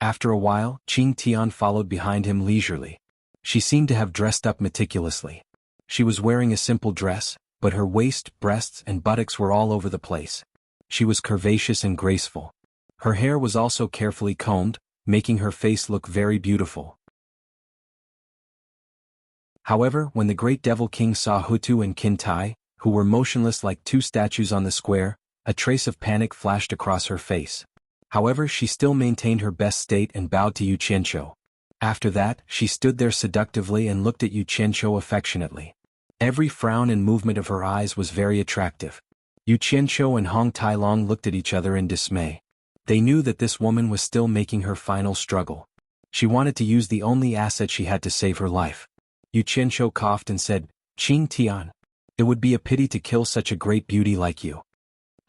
Speaker 1: After a while, Qing Tian followed behind him leisurely. She seemed to have dressed up meticulously. She was wearing a simple dress, but her waist, breasts, and buttocks were all over the place. She was curvaceous and graceful. Her hair was also carefully combed, making her face look very beautiful. However, when the great devil king saw Hutu and Qin Tai, who were motionless like two statues on the square, a trace of panic flashed across her face. However, she still maintained her best state and bowed to Yu Qianqiu. After that, she stood there seductively and looked at Yu Qianqiu affectionately. Every frown and movement of her eyes was very attractive. Yu Qianqiu and Hong Tai Long looked at each other in dismay. They knew that this woman was still making her final struggle. She wanted to use the only asset she had to save her life. Yu Qianqiu coughed and said, Qing Tian, it would be a pity to kill such a great beauty like you.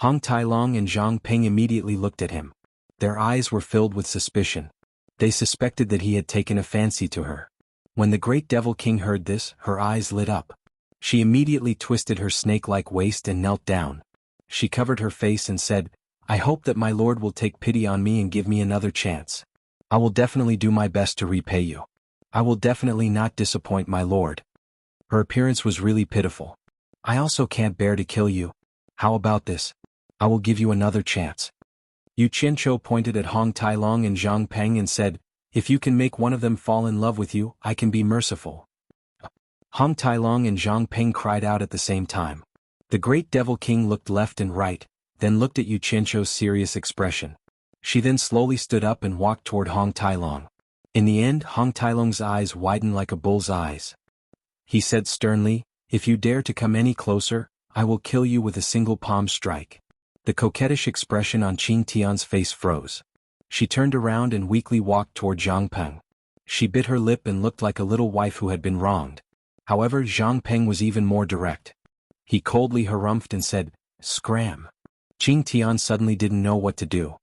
Speaker 1: Hong Tai Long and Zhang Peng immediately looked at him. Their eyes were filled with suspicion. They suspected that he had taken a fancy to her. When the great devil king heard this, her eyes lit up. She immediately twisted her snake-like waist and knelt down. She covered her face and said, I hope that my lord will take pity on me and give me another chance. I will definitely do my best to repay you. I will definitely not disappoint my lord. Her appearance was really pitiful. I also can't bear to kill you. How about this? I will give you another chance. Yu Qianqiu pointed at Hong Tai Long and Zhang Peng and said, if you can make one of them fall in love with you, I can be merciful. Hong Tai Long and Zhang Peng cried out at the same time. The great devil king looked left and right, then looked at Yu Qianqiu's serious expression. She then slowly stood up and walked toward Hong Tai Long. In the end, Hong Tai Long's eyes widened like a bull's eyes. He said sternly, if you dare to come any closer, I will kill you with a single palm strike. The coquettish expression on Qing Tian's face froze. She turned around and weakly walked toward Zhang Peng. She bit her lip and looked like a little wife who had been wronged. However, Zhang Peng was even more direct. He coldly harumphed and said, "Scram." Qing Tian suddenly didn't know what to do.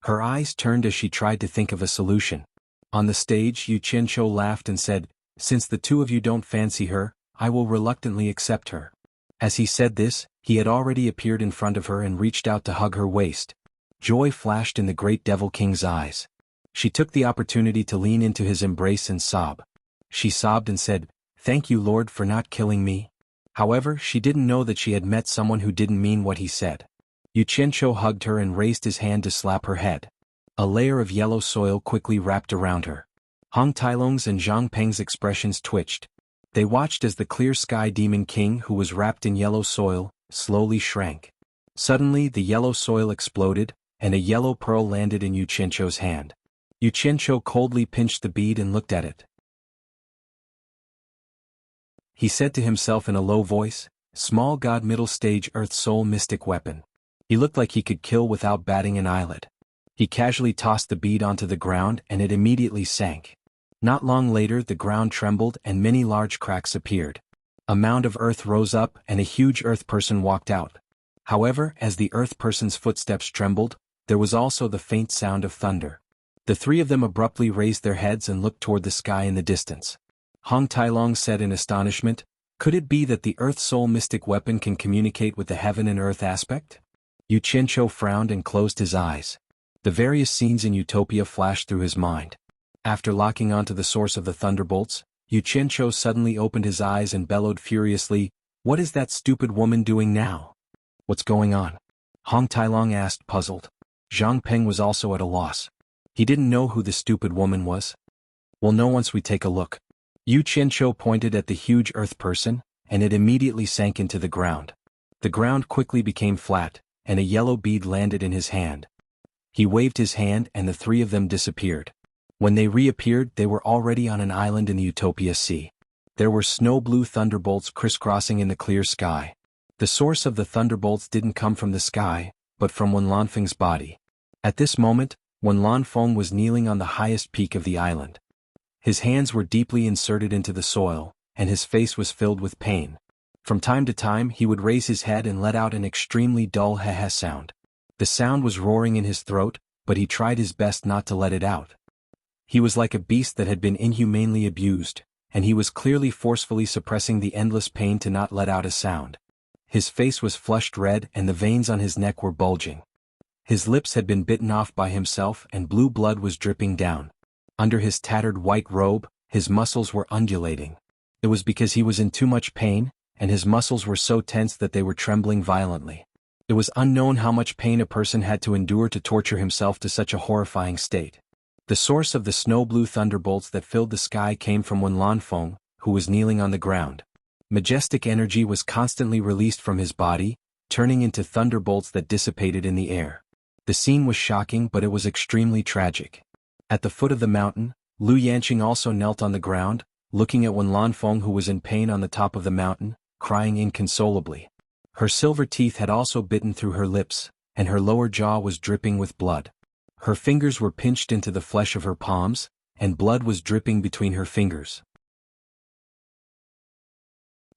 Speaker 1: Her eyes turned as she tried to think of a solution. On the stage, Yu Qianqiu laughed and said, "Since the two of you don't fancy her, I will reluctantly accept her." As he said this, he had already appeared in front of her and reached out to hug her waist. Joy flashed in the great Devil King's eyes. She took the opportunity to lean into his embrace and sob. She sobbed and said, "Thank you, Lord, for not killing me." However, she didn't know that she had met someone who didn't mean what he said. Yu Qianqiu hugged her and raised his hand to slap her head. A layer of yellow soil quickly wrapped around her. Hong Tailong's and Zhang Peng's expressions twitched. They watched as the clear sky demon king who was wrapped in yellow soil, slowly shrank. Suddenly the yellow soil exploded, and a yellow pearl landed in Yu Qianqiu's hand. Yu Qianqiu coldly pinched the bead and looked at it. He said to himself in a low voice, "Small god middle stage earth soul mystic weapon." He looked like he could kill without batting an eyelid. He casually tossed the bead onto the ground and it immediately sank. Not long later the ground trembled and many large cracks appeared. A mound of earth rose up and a huge earth person walked out. However, as the earth person's footsteps trembled, there was also the faint sound of thunder. The three of them abruptly raised their heads and looked toward the sky in the distance. Hong Tailong said in astonishment, "Could it be that the earth soul mystic weapon can communicate with the heaven and earth aspect?" Yu Qianqiu frowned and closed his eyes. The various scenes in Utopia flashed through his mind. After locking onto the source of the thunderbolts, Yu Qianqiu suddenly opened his eyes and bellowed furiously, "What is that stupid woman doing now? What's going on?" Hong Tailong asked, puzzled. Zhang Peng was also at a loss. He didn't know who the stupid woman was. "We'll know once we take a look." Yu Qianqiu pointed at the huge earth person, and it immediately sank into the ground. The ground quickly became flat, and a yellow bead landed in his hand. He waved his hand and the three of them disappeared. When they reappeared, they were already on an island in the Utopia Sea. There were snow-blue thunderbolts crisscrossing in the clear sky. The source of the thunderbolts didn't come from the sky, but from Wen Lanfeng's body. At this moment, Wen Lanfeng was kneeling on the highest peak of the island. His hands were deeply inserted into the soil, and his face was filled with pain. From time to time he would raise his head and let out an extremely dull heh-heh sound. The sound was roaring in his throat, but he tried his best not to let it out. He was like a beast that had been inhumanely abused, and he was clearly forcefully suppressing the endless pain to not let out a sound. His face was flushed red and the veins on his neck were bulging. His lips had been bitten off by himself and blue blood was dripping down. Under his tattered white robe, his muscles were undulating. It was because he was in too much pain, and his muscles were so tense that they were trembling violently. It was unknown how much pain a person had to endure to torture himself to such a horrifying state. The source of the snow-blue thunderbolts that filled the sky came from Wen Lanfeng, who was kneeling on the ground. Majestic energy was constantly released from his body, turning into thunderbolts that dissipated in the air. The scene was shocking, but it was extremely tragic. At the foot of the mountain, Lu Yanqing also knelt on the ground, looking at Wen Lanfeng who was in pain on the top of the mountain, crying inconsolably. Her silver teeth had also bitten through her lips, and her lower jaw was dripping with blood. Her fingers were pinched into the flesh of her palms, and blood was dripping between her fingers.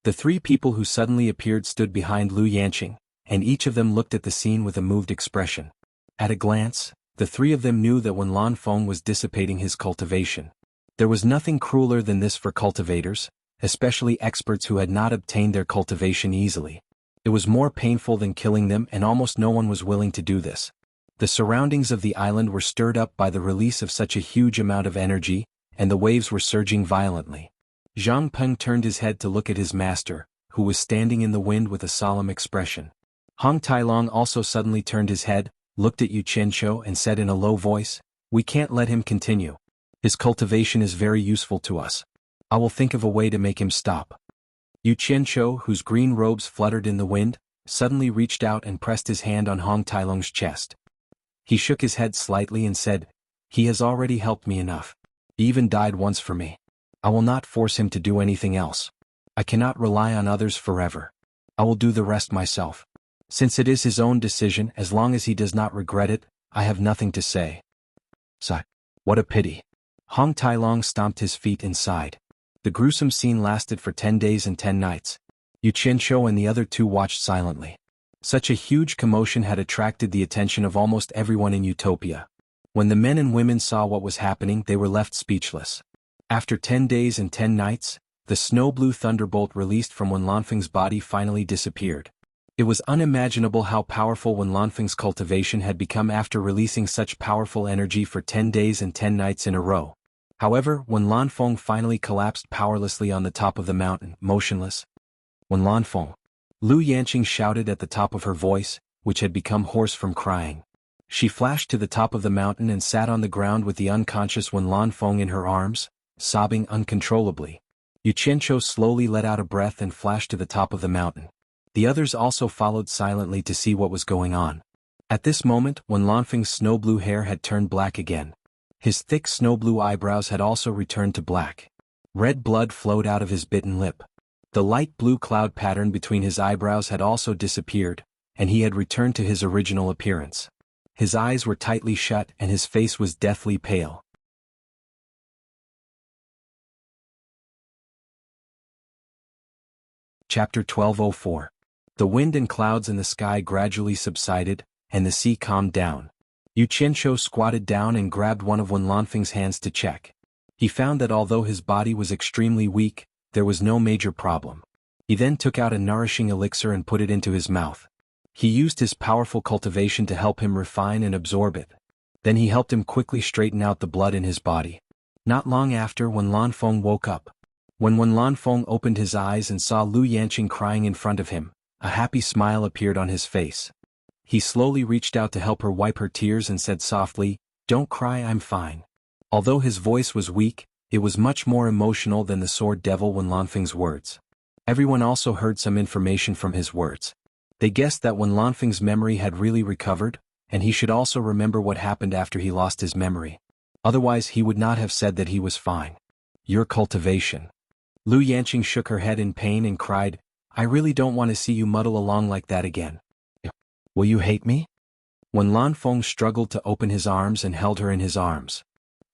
Speaker 1: The three people who suddenly appeared stood behind Lu Yanqing, and each of them looked at the scene with a moved expression. At a glance, the three of them knew that Wen Lanfeng was dissipating his cultivation. There was nothing crueler than this for cultivators, especially experts who had not obtained their cultivation easily. It was more painful than killing them, and almost no one was willing to do this. The surroundings of the island were stirred up by the release of such a huge amount of energy, and the waves were surging violently. Zhang Peng turned his head to look at his master, who was standing in the wind with a solemn expression. Hong Tailong also suddenly turned his head, looked at Yu Qianqiu and said in a low voice, "We can't let him continue. His cultivation is very useful to us. I will think of a way to make him stop." Yu Qianqiu, whose green robes fluttered in the wind, suddenly reached out and pressed his hand on Hong Tailong's chest. He shook his head slightly and said, "He has already helped me enough. He even died once for me. I will not force him to do anything else. I cannot rely on others forever. I will do the rest myself. Since it is his own decision, as long as he does not regret it, I have nothing to say." Sigh. What a pity. Hong Tailong stomped his feet and sighed. The gruesome scene lasted for 10 days and 10 nights. Yu Qianqiu and the other two watched silently. Such a huge commotion had attracted the attention of almost everyone in Utopia. When the men and women saw what was happening, they were left speechless. After 10 days and 10 nights, the snow-blue thunderbolt released from Wen Lanfeng's body finally disappeared. It was unimaginable how powerful Wen Lanfeng's cultivation had become after releasing such powerful energy for 10 days and 10 nights in a row. However, Wen Lanfeng finally collapsed powerlessly on the top of the mountain, motionless. Wen Lanfeng! Lu Yanqing shouted at the top of her voice, which had become hoarse from crying. She flashed to the top of the mountain and sat on the ground with the unconscious Wen Lanfeng in her arms, sobbing uncontrollably. Yu Qianqiu slowly let out a breath and flashed to the top of the mountain. The others also followed silently to see what was going on. At this moment, Wen Lanfeng's snow-blue hair had turned black again. His thick snow-blue eyebrows had also returned to black. Red blood flowed out of his bitten lip. The light blue cloud pattern between his eyebrows had also disappeared, and he had returned to his original appearance. His eyes were tightly shut and his face was deathly pale. Chapter 1204. The wind and clouds in the sky gradually subsided, and the sea calmed down. Yu Qianqiu squatted down and grabbed one of Wen Lanfeng's hands to check. He found that although his body was extremely weak, there was no major problem. He then took out a nourishing elixir and put it into his mouth. He used his powerful cultivation to help him refine and absorb it. Then he helped him quickly straighten out the blood in his body. Not long after, Wen Lanfeng woke up. When Wen Lanfeng opened his eyes and saw Lu Yanqing crying in front of him, a happy smile appeared on his face. He slowly reached out to help her wipe her tears and said softly, "Don't cry, I'm fine." Although his voice was weak, it was much more emotional than the sword devil Wen Lanfeng's words. Everyone also heard some information from his words. They guessed that Wen Lanfeng's memory had really recovered, and he should also remember what happened after he lost his memory. Otherwise he would not have said that he was fine. Your cultivation. Lu Yanqing shook her head in pain and cried, "I really don't want to see you muddle along like that again. Will you hate me?" Wen Lanfeng struggled to open his arms and held her in his arms.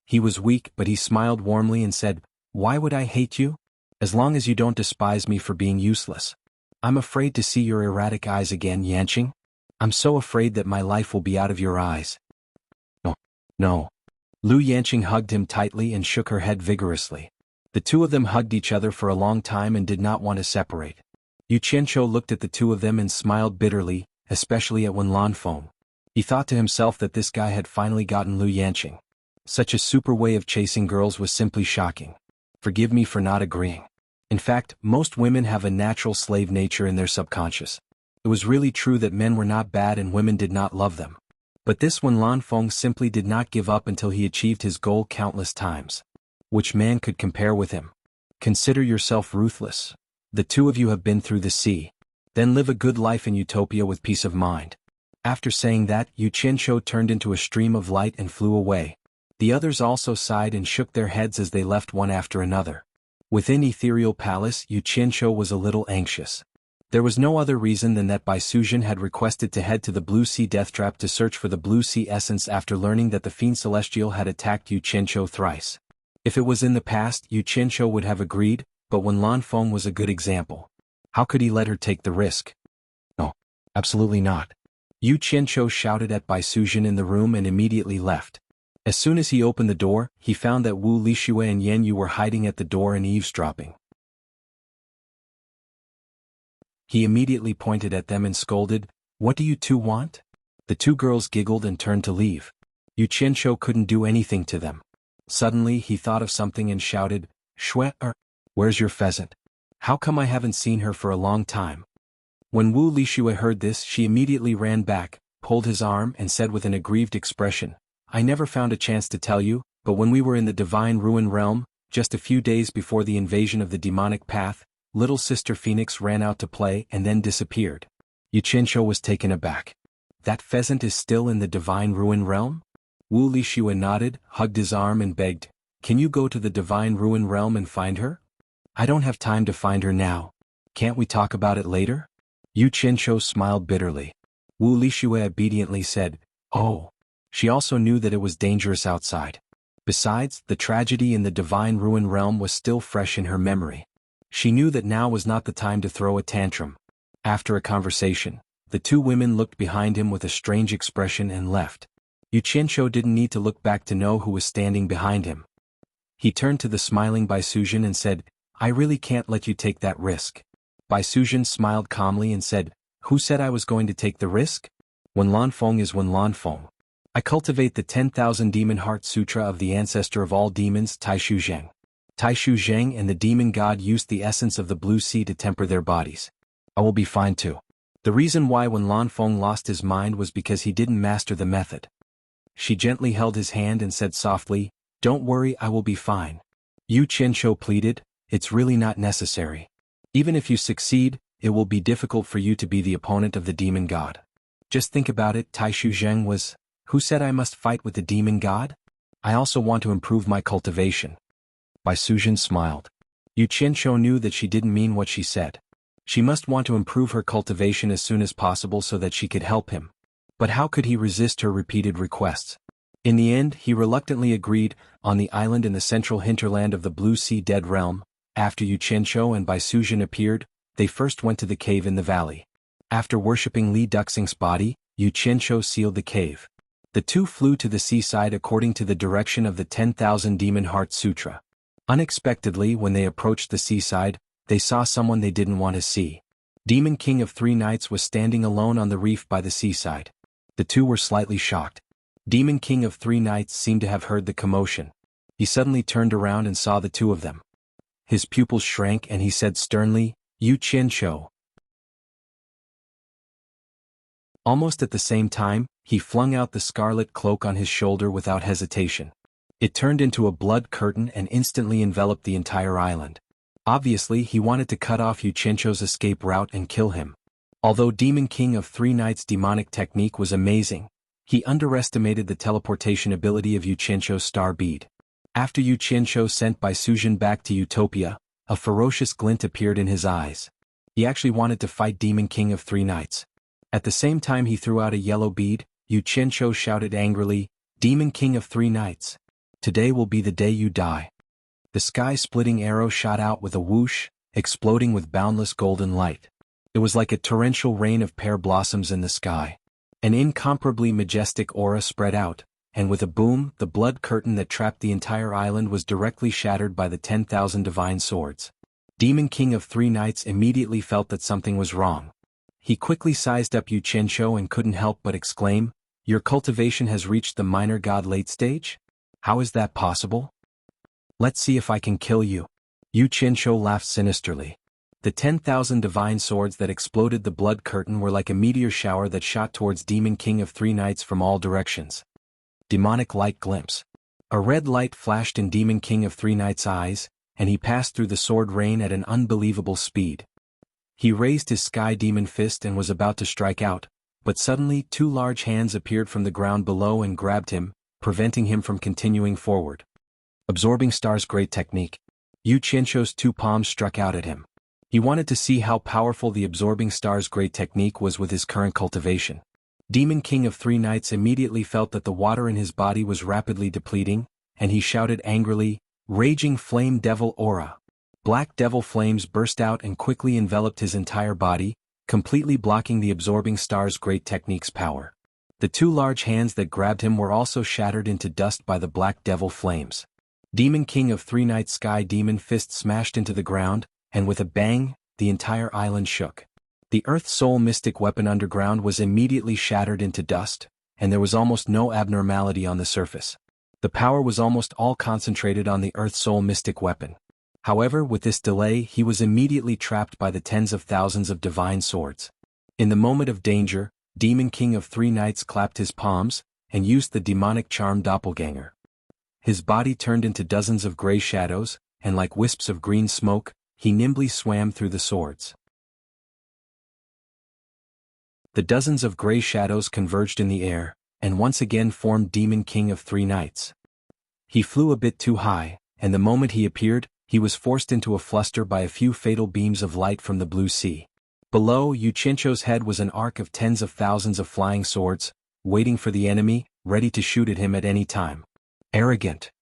Speaker 1: He was weak, but he smiled warmly and said, "Why would I hate you? As long as you don't despise me for being useless. I'm afraid to see your erratic eyes again, Yanqing. I'm so afraid that my life will be out of your eyes." "No, no." Lu Yanqing hugged him tightly and shook her head vigorously. The two of them hugged each other for a long time and did not want to separate. Yu Qianqiu looked at the two of them and smiled bitterly, especially at Wen Lanfeng. He thought to himself that this guy had finally gotten Lu Yanqing. Such a super way of chasing girls was simply shocking. Forgive me for not agreeing. In fact, most women have a natural slave nature in their subconscious. It was really true that men were not bad and women did not love them. But this Wen Lanfeng simply did not give up until he achieved his goal countless times. Which man could compare with him? Consider yourself ruthless. The two of you have been through the sea. Then live a good life in Utopia with peace of mind. After saying that, Yu Qianqiu turned into a stream of light and flew away. The others also sighed and shook their heads as they left one after another. Within Ethereal Palace, Yu Qianqiu was a little anxious. There was no other reason than that Bai Sujin had requested to head to the Blue Sea Deathtrap to search for the Blue Sea Essence after learning that the Fiend Celestial had attacked Yu Qianqiu thrice. If it was in the past, Yu Qianqiu would have agreed, but Wen Lanfeng was a good example. How could he let her take the risk? No, absolutely not. Yu Qianqiu shouted at Bai Sujin in the room and immediately left. As soon as he opened the door, he found that Wu Lixue and Yan Yu were hiding at the door and eavesdropping. He immediately pointed at them and scolded, "What do you two want?" The two girls giggled and turned to leave. Yu Qianqiu couldn't do anything to them. Suddenly he thought of something and shouted, "Where's your pheasant? How come I haven't seen her for a long time?" When Wu Lixue heard this, she immediately ran back, pulled his arm and said with an aggrieved expression, "I never found a chance to tell you, but when we were in the Divine Ruin Realm, just a few days before the invasion of the demonic path, little sister Phoenix ran out to play and then disappeared." Yu Qianqiu was taken aback. "That pheasant is still in the Divine Ruin Realm?" Wu Lixue nodded, hugged his arm and begged, "Can you go to the Divine Ruin Realm and find her?" "I don't have time to find her now. Can't we talk about it later?" Yu Qianqiu smiled bitterly. Wu Lixue obediently said, "Oh." She also knew that it was dangerous outside. Besides, the tragedy in the divine ruin realm was still fresh in her memory. She knew that now was not the time to throw a tantrum. After a conversation, the two women looked behind him with a strange expression and left. Yu Qianzhou didn't need to look back to know who was standing behind him. He turned to the smiling Bai Suzhen and said, "I really can't let you take that risk." Bai Suzhen smiled calmly and said, "Who said I was going to take the risk? Wen Lanfeng is Wen Lanfeng. I cultivate the 10,000 Demon Heart Sutra of the ancestor of all demons, Taishu Zheng. Taishu Zheng and the demon god used the essence of the blue sea to temper their bodies. I will be fine too." The reason why Wen Lanfeng lost his mind was because he didn't master the method. She gently held his hand and said softly, "Don't worry, I will be fine." Yu Qianzhou pleaded, "It's really not necessary. Even if you succeed, it will be difficult for you to be the opponent of the demon god. Just think about it, Taishu Zheng was... Who said I must fight with the demon god? I also want to improve my cultivation." Bai Suzhen smiled. Yu Qianzhou knew that she didn't mean what she said. She must want to improve her cultivation as soon as possible so that she could help him. But how could he resist her repeated requests? In the end, he reluctantly agreed. On the island in the central hinterland of the Blue Sea Dead Realm, after Yu Qianzhou and Bai Suzhen appeared, they first went to the cave in the valley. After worshipping Li Duxing's body, Yu Qianzhou sealed the cave. The two flew to the seaside according to the direction of the 10,000 Demon Heart Sutra. Unexpectedly, when they approached the seaside, they saw someone they didn't want to see. Demon King of Three Nights was standing alone on the reef by the seaside. The two were slightly shocked. Demon King of Three Nights seemed to have heard the commotion. He suddenly turned around and saw the two of them. His pupils shrank and he said sternly, "Yu Qianzhou." Almost at the same time, he flung out the scarlet cloak on his shoulder without hesitation. It turned into a blood curtain and instantly enveloped the entire island. Obviously, he wanted to cut off Yu Qianzhou's escape route and kill him. Although Demon King of Three Nights' demonic technique was amazing, he underestimated the teleportation ability of Yu Qianzhou's star bead. After Yu Qianzhou sent Bai Suzhen back to Utopia, a ferocious glint appeared in his eyes. He actually wanted to fight Demon King of Three Nights. At the same time he threw out a yellow bead, Yu Qianzhou shouted angrily, "Demon King of Three Nights. Today will be the day you die." The sky-splitting arrow shot out with a whoosh, exploding with boundless golden light. It was like a torrential rain of pear blossoms in the sky. An incomparably majestic aura spread out, and with a boom, the blood curtain that trapped the entire island was directly shattered by the 10,000 divine swords. Demon King of Three Nights immediately felt that something was wrong. He quickly sized up Yu Qianzhou and couldn't help but exclaim, "Your cultivation has reached the minor god late stage? How is that possible? Let's see if I can kill you." Yu Qianzhou laughed sinisterly. The 10,000 divine swords that exploded the blood curtain were like a meteor shower that shot towards Demon King of Three Nights from all directions. Demonic light glimpse. A red light flashed in Demon King of Three Nights' eyes, and he passed through the sword rain at an unbelievable speed. He raised his sky demon fist and was about to strike out, but suddenly two large hands appeared from the ground below and grabbed him, preventing him from continuing forward. Absorbing Star's great technique. Yu Qianzhou's two palms struck out at him. He wanted to see how powerful the Absorbing Star's great technique was with his current cultivation. Demon King of Three Nights immediately felt that the water in his body was rapidly depleting, and he shouted angrily, "Raging Flame Devil Aura." Black devil flames burst out and quickly enveloped his entire body, completely blocking the Absorbing Star's great technique's power. The two large hands that grabbed him were also shattered into dust by the black devil flames. Demon King of Three Nights' sky demon fist smashed into the ground, and with a bang, the entire island shook. The Earth Soul mystic weapon underground was immediately shattered into dust, and there was almost no abnormality on the surface. The power was almost all concentrated on the Earth Soul mystic weapon. However, with this delay he was immediately trapped by the tens of thousands of divine swords. In the moment of danger, Demon King of Three Nights clapped his palms, and used the demonic charm Doppelganger. His body turned into dozens of gray shadows, and like wisps of green smoke, he nimbly swam through the swords. The dozens of gray shadows converged in the air, and once again formed Demon King of Three Nights. He flew a bit too high, and the moment he appeared, he was forced into a fluster by a few fatal beams of light from the blue sea. Below, Yu Qianzhou's head was an arc of tens of thousands of flying swords, waiting for the enemy, ready to shoot at him at any time. Arrogant.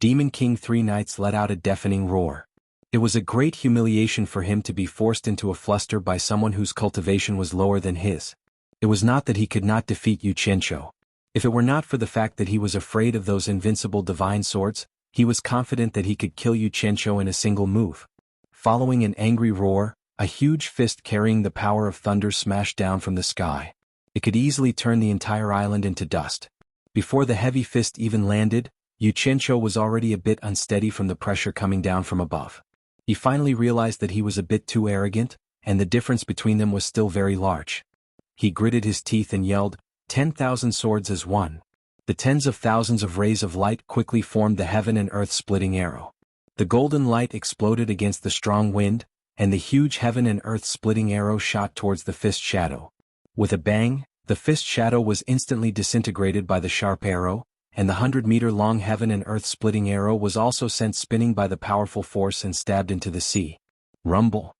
Speaker 1: Demon King Three Knights let out a deafening roar. It was a great humiliation for him to be forced into a fluster by someone whose cultivation was lower than his. It was not that he could not defeat Yu Qianqiu. If it were not for the fact that he was afraid of those invincible divine swords, he was confident that he could kill Yu Qianqiu in a single move. Following an angry roar, a huge fist carrying the power of thunder smashed down from the sky. It could easily turn the entire island into dust. Before the heavy fist even landed, Yu Qianqiu was already a bit unsteady from the pressure coming down from above. He finally realized that he was a bit too arrogant, and the difference between them was still very large. He gritted his teeth and yelled, 10,000 swords as one. The tens of thousands of rays of light quickly formed the heaven and earth splitting arrow. The golden light exploded against the strong wind, and the huge heaven and earth splitting arrow shot towards the fist shadow. With a bang, the fist shadow was instantly disintegrated by the sharp arrow, and the 100-meter-long heaven and earth splitting arrow was also sent spinning by the powerful force and stabbed into the sea. Rumble.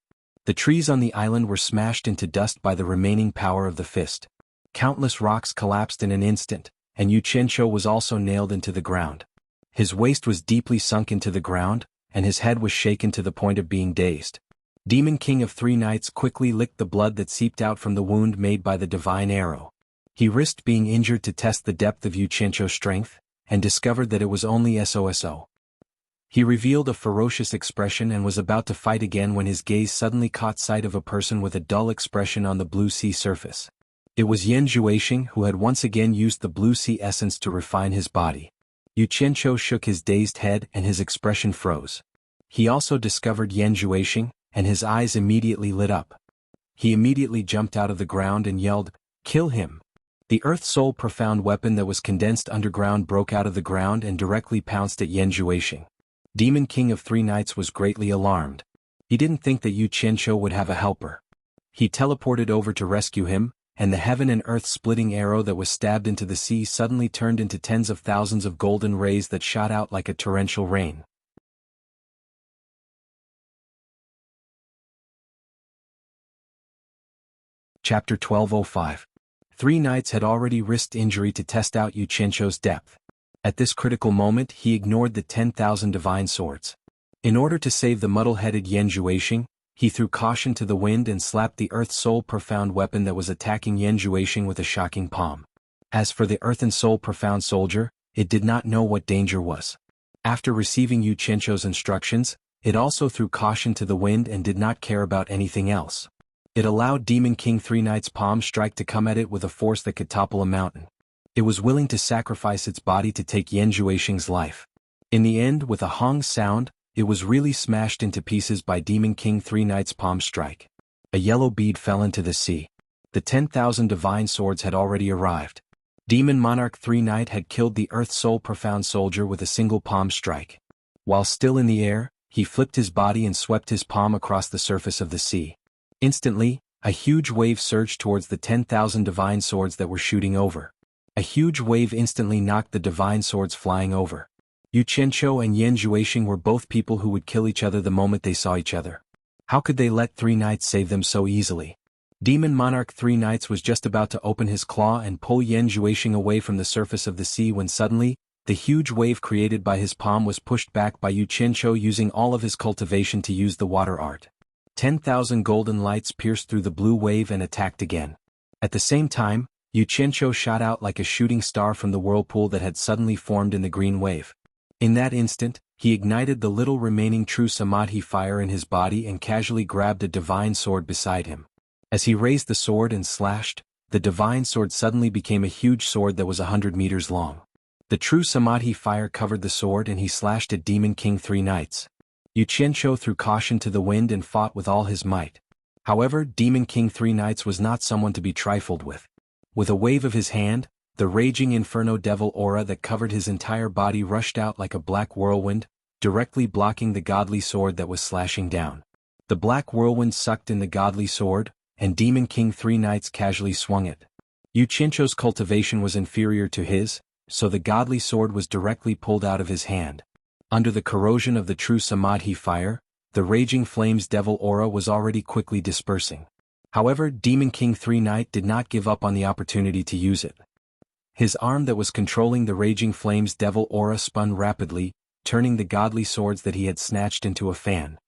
Speaker 1: The trees on the island were smashed into dust by the remaining power of the fist. Countless rocks collapsed in an instant, and Yu Qianqiu was also nailed into the ground. His waist was deeply sunk into the ground, and his head was shaken to the point of being dazed. Demon King of Three Knights quickly licked the blood that seeped out from the wound made by the divine arrow. He risked being injured to test the depth of Yu Qianqiu's strength, and discovered that it was only SOSO. He revealed a ferocious expression and was about to fight again when his gaze suddenly caught sight of a person with a dull expression on the blue sea surface. It was Yan Zhuoxing, who had once again used the blue sea essence to refine his body. Yu Qianqiu shook his dazed head and his expression froze. He also discovered Yan Zhuoxing, and his eyes immediately lit up. He immediately jumped out of the ground and yelled, "Kill him!" The Earth Soul profound weapon that was condensed underground broke out of the ground and directly pounced at Yan Zhuoxing. Demon King of Three Knights was greatly alarmed. He didn't think that Yu Qianqiu would have a helper. He teleported over to rescue him, and the heaven and earth splitting arrow that was stabbed into the sea suddenly turned into tens of thousands of golden rays that shot out like a torrential rain. Chapter 1205. Three Knights had already risked injury to test out Yu Qianqiu's depth. At this critical moment he ignored the 10,000 divine swords. In order to save the muddle-headed Yan Zhuoxing, he threw caution to the wind and slapped the Earth Soul profound weapon that was attacking Yan Zhuoxing with a shocking palm. As for the Earth and Soul profound soldier, it did not know what danger was. After receiving Yu Qianqiu's instructions, it also threw caution to the wind and did not care about anything else. It allowed Demon King Three Knights' palm strike to come at it with a force that could topple a mountain. It was willing to sacrifice its body to take Yan Zhuoxing's life. In the end, with a hong sound, it was really smashed into pieces by Demon King Three Knights' palm strike. A yellow bead fell into the sea. The 10,000 divine swords had already arrived. Demon Monarch Three Knight had killed the Earth Soul profound soldier with a single palm strike. While still in the air, he flipped his body and swept his palm across the surface of the sea. Instantly, a huge wave surged towards the 10,000 divine swords that were shooting over. A huge wave instantly knocked the divine swords flying over. Yu Qianqiu and Yan Zhuoxing were both people who would kill each other the moment they saw each other. How could they let Three Knights save them so easily? Demon Monarch Three Knights was just about to open his claw and pull Yan Zhuoxing away from the surface of the sea when suddenly, the huge wave created by his palm was pushed back by Yu Qianqiu using all of his cultivation to use the water art. 10,000 golden lights pierced through the blue wave and attacked again. At the same time, Yu Qianqiu shot out like a shooting star from the whirlpool that had suddenly formed in the green wave. In that instant, he ignited the little remaining true Samadhi fire in his body and casually grabbed a divine sword beside him. As he raised the sword and slashed, the divine sword suddenly became a huge sword that was 100 meters long. The true Samadhi fire covered the sword and he slashed at Demon King Three Knights. Yu Qianqiu threw caution to the wind and fought with all his might. However, Demon King Three Knights was not someone to be trifled with. With a wave of his hand, the raging inferno devil aura that covered his entire body rushed out like a black whirlwind, directly blocking the godly sword that was slashing down. The black whirlwind sucked in the godly sword, and Demon King Three Knights casually swung it. Yu Qianqiu's cultivation was inferior to his, so the godly sword was directly pulled out of his hand. Under the corrosion of the true Samadhi fire, the raging flames devil aura was already quickly dispersing. However, Demon King Three Knight did not give up on the opportunity to use it. His arm that was controlling the raging flames devil aura spun rapidly, turning the godly swords that he had snatched into a fan.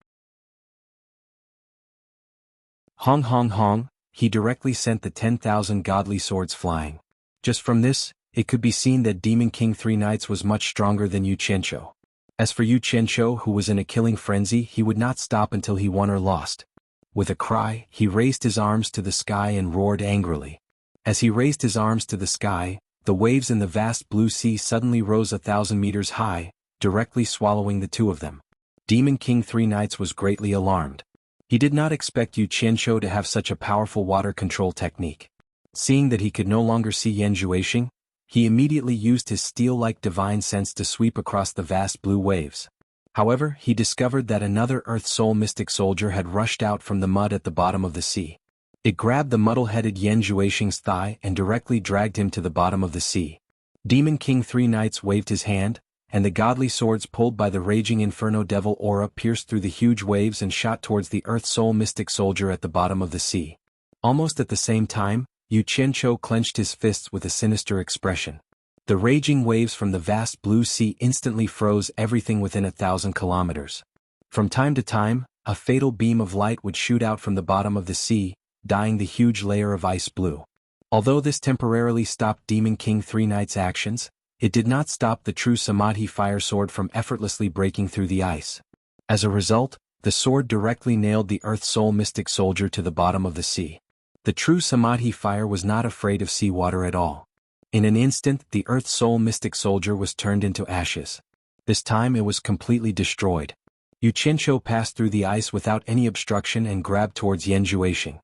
Speaker 1: Hong hong hong, he directly sent the 10,000 godly swords flying. Just from this, it could be seen that Demon King Three Knights was much stronger than Yu Qianqiu. As for Yu Qianqiu, who was in a killing frenzy, he would not stop until he won or lost. With a cry, he raised his arms to the sky and roared angrily. As he raised his arms to the sky, the waves in the vast blue sea suddenly rose 1,000 meters high, directly swallowing the two of them. Demon King Three Knights was greatly alarmed. He did not expect Yu Qianqiu to have such a powerful water control technique. Seeing that he could no longer see Yan Juexing, he immediately used his steel-like divine sense to sweep across the vast blue waves. However, he discovered that another Earth Soul mystic soldier had rushed out from the mud at the bottom of the sea. It grabbed the muddle-headed Yan Juexing's thigh and directly dragged him to the bottom of the sea. Demon King Three Knights waved his hand, and the godly swords pulled by the raging inferno devil aura pierced through the huge waves and shot towards the Earth Soul mystic soldier at the bottom of the sea. Almost at the same time, Yu Qianqiu clenched his fists with a sinister expression. The raging waves from the vast blue sea instantly froze everything within 1,000 kilometers. From time to time, a fatal beam of light would shoot out from the bottom of the sea, dyeing the huge layer of ice blue. Although this temporarily stopped Demon King Three Knights' actions, it did not stop the true Samadhi fire sword from effortlessly breaking through the ice. As a result, the sword directly nailed the Earth Soul mystic soldier to the bottom of the sea. The true Samadhi fire was not afraid of seawater at all. In an instant, the Earth Soul mystic soldier was turned into ashes. This time it was completely destroyed. Yu Qianqiu passed through the ice without any obstruction and grabbed towards Yan Juexing.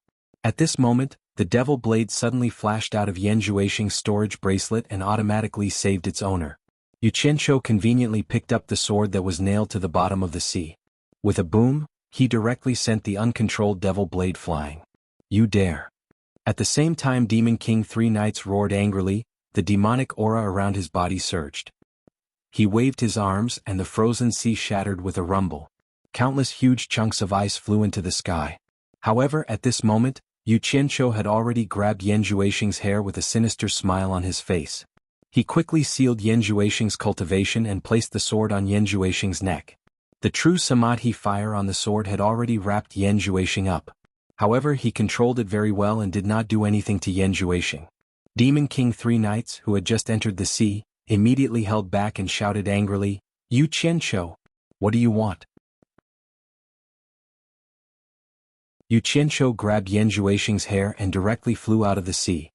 Speaker 1: At this moment, the devil blade suddenly flashed out of Yan Juexing's storage bracelet and automatically saved its owner. Yu Qianqiu conveniently picked up the sword that was nailed to the bottom of the sea. With a boom, he directly sent the uncontrolled devil blade flying. You dare! At the same time Demon King Three Knights roared angrily, the demonic aura around his body surged. He waved his arms and the frozen sea shattered with a rumble. Countless huge chunks of ice flew into the sky. However, at this moment, Yu Qianqiu had already grabbed Yan Juexing's hair with a sinister smile on his face. He quickly sealed Yan Juexing's cultivation and placed the sword on Yan Juexing's neck. The true Samadhi fire on the sword had already wrapped Yan Juexing up. However, he controlled it very well and did not do anything to Yan Juexing. Demon King Three Knights, who had just entered the sea, immediately held back and shouted angrily, "Yu Qianqiu, what do you want?" Yu Qianqiu grabbed Yan Juexing's hair and directly flew out of the sea.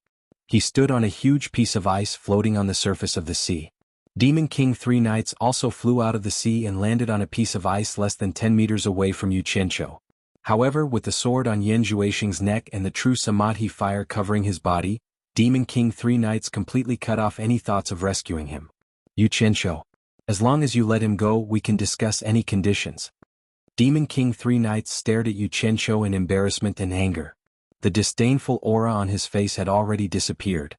Speaker 1: He stood on a huge piece of ice floating on the surface of the sea. Demon King Three Knights also flew out of the sea and landed on a piece of ice less than 10 meters away from Yu Qianqiu. However, with the sword on Yan Juexing's neck and the true Samadhi fire covering his body, Demon King Three Knights completely cut off any thoughts of rescuing him. Yu Qianqiu, as long as you let him go, we can discuss any conditions. Demon King Three Knights stared at Yu Qianqiu in embarrassment and anger. The disdainful aura on his face had already disappeared.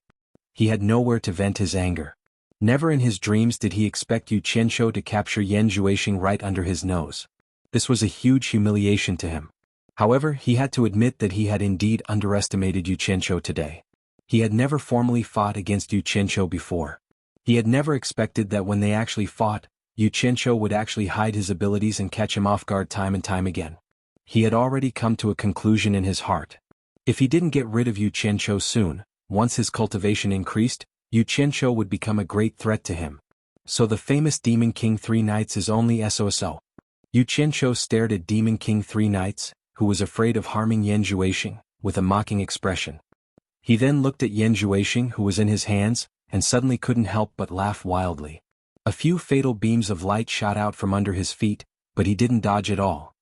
Speaker 1: He had nowhere to vent his anger. Never in his dreams did he expect Yu Qianqiu to capture Yan Juexing right under his nose. This was a huge humiliation to him. However, he had to admit that he had indeed underestimated Yu Qianqiu today. He had never formally fought against Yu Qianqiu before. He had never expected that when they actually fought, Yu Qianqiu would actually hide his abilities and catch him off guard time and time again. He had already come to a conclusion in his heart. If he didn't get rid of Yu Qianqiu soon, once his cultivation increased, Yu Qianqiu would become a great threat to him. So the famous Demon King Three Knights is only SOSO. Yu Qianqiu stared at Demon King Three Knights, who was afraid of harming Yan Juexing, with a mocking expression. He then looked at Yan Juexing, who was in his hands, and suddenly couldn't help but laugh wildly. A few fatal beams of light shot out from under his feet, but he didn't dodge at all.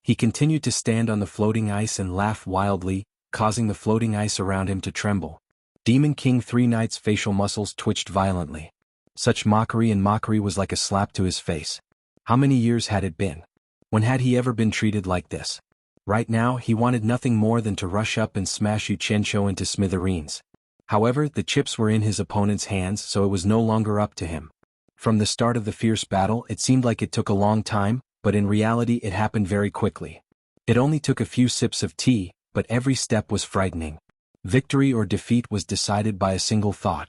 Speaker 1: He continued to stand on the floating ice and laugh wildly, causing the floating ice around him to tremble. Demon King Three Knights' facial muscles twitched violently. Such mockery was like a slap to his face. How many years had it been? When had he ever been treated like this? Right now, he wanted nothing more than to rush up and smash Yu Qianqiu into smithereens. However, the chips were in his opponent's hands, so it was no longer up to him. From the start of the fierce battle, it seemed like it took a long time, but in reality it happened very quickly. It only took a few sips of tea, but every step was frightening. Victory or defeat was decided by a single thought.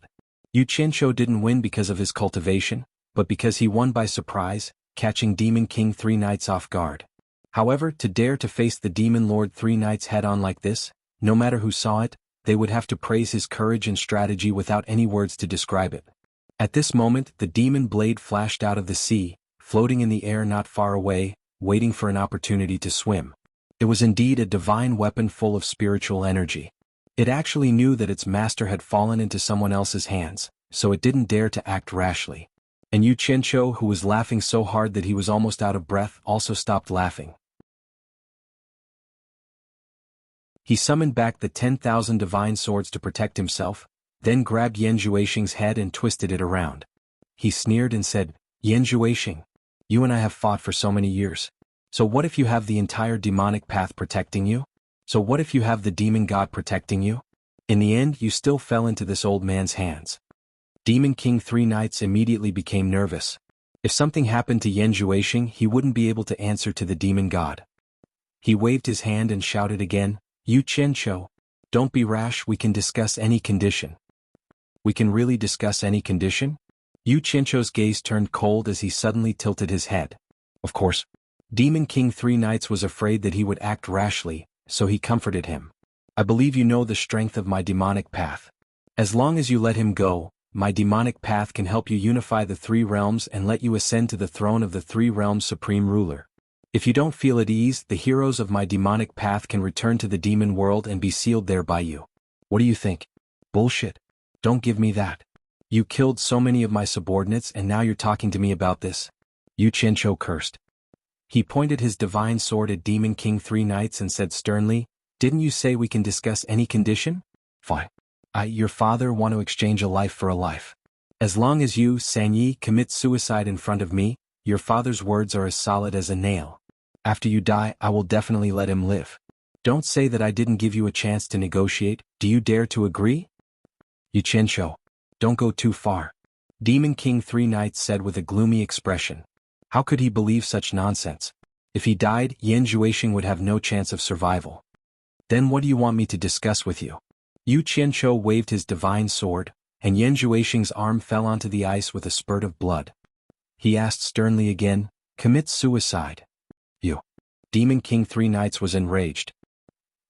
Speaker 1: Yu Qianqiu didn't win because of his cultivation, but because he won by surprise, catching Demon King 3 Knights off guard. However, to dare to face the Demon Lord 3 Knights head-on like this, no matter who saw it, they would have to praise his courage and strategy without any words to describe it. At this moment, the demon blade flashed out of the sea, floating in the air not far away, waiting for an opportunity to swim. It was indeed a divine weapon full of spiritual energy. It actually knew that its master had fallen into someone else's hands, so it didn't dare to act rashly. And Yu Qianqiu, who was laughing so hard that he was almost out of breath, also stopped laughing. He summoned back the 10,000 divine swords to protect himself, then grabbed Yan Zhuixing's head and twisted it around. He sneered and said, "Yan Zhuixing, you and I have fought for so many years. So what if you have the entire demonic path protecting you? So what if you have the demon god protecting you? In the end, you still fell into this old man's hands." Demon King 3 Knights immediately became nervous. If something happened to Yan Zhuixing, he wouldn't be able to answer to the demon god. He waved his hand and shouted again, "Yu Qianqiu, don't be rash, we can discuss any condition." "We can really discuss any condition?" Yu Qianqiu's gaze turned cold as he suddenly tilted his head. Of course. Demon King 3 Knights was afraid that he would act rashly, so he comforted him. "I believe you know the strength of my demonic path. As long as you let him go, my demonic path can help you unify the 3 realms and let you ascend to the throne of the 3 realms supreme ruler. If you don't feel at ease, the heroes of my demonic path can return to the demon world and be sealed there by you. What do you think?" "Bullshit. Don't give me that. You killed so many of my subordinates and now you're talking to me about this." Yu Qianqiu cursed. He pointed his divine sword at Demon King 3 Knights and said sternly, "Didn't you say we can discuss any condition? Fine. Your father, want to exchange a life for a life. As long as you, Sanyi, commit suicide in front of me, your father's words are as solid as a nail. After you die, I will definitely let him live. Don't say that I didn't give you a chance to negotiate. Do you dare to agree?" "Yu Qianqiu, don't go too far," Demon King 3 Knights said with a gloomy expression. How could he believe such nonsense? If he died, Yan Zhuixing would have no chance of survival. "Then what do you want me to discuss with you?" Yu Qianqiu waved his divine sword, and Yan Zhuixing's arm fell onto the ice with a spurt of blood. He asked sternly again, "Commit suicide." "You." Demon King 3 Knights was enraged.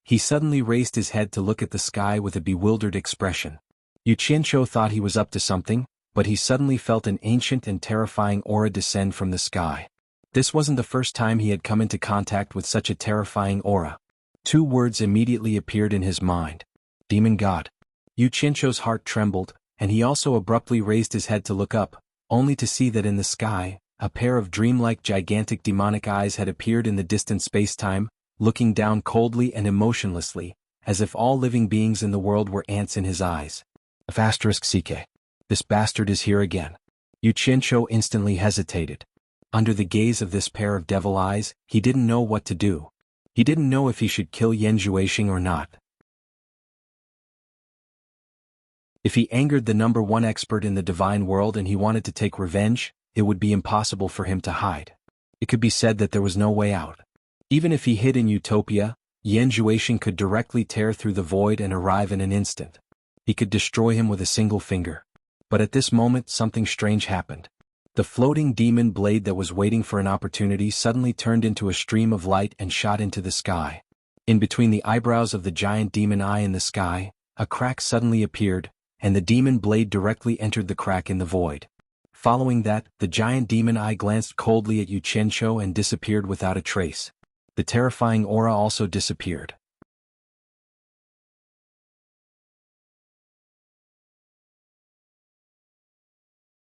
Speaker 1: He suddenly raised his head to look at the sky with a bewildered expression. Yu Qianqiu thought he was up to something, but he suddenly felt an ancient and terrifying aura descend from the sky. This wasn't the first time he had come into contact with such a terrifying aura. 2 words immediately appeared in his mind. Demon God. Yu Qianqiu's heart trembled, and he also abruptly raised his head to look up, only to see that in the sky, a pair of dreamlike gigantic demonic eyes had appeared in the distant space-time, looking down coldly and emotionlessly, as if all living beings in the world were ants in his eyes. *CK. This bastard is here again. Yu Qianqiu instantly hesitated. Under the gaze of this pair of devil eyes, he didn't know what to do. He didn't know if he should kill Yan Zhuixing or not. If he angered the #1 expert in the divine world and he wanted to take revenge, it would be impossible for him to hide. It could be said that there was no way out. Even if he hid in Utopia, Yan Zhuixing could directly tear through the void and arrive in an instant. He could destroy him with a single finger. But at this moment something strange happened. The floating demon blade that was waiting for an opportunity suddenly turned into a stream of light and shot into the sky. In between the eyebrows of the giant demon eye in the sky, a crack suddenly appeared, and the demon blade directly entered the crack in the void. Following that, the giant demon eye glanced coldly at Yu Qianqiu and disappeared without a trace. The terrifying aura also disappeared.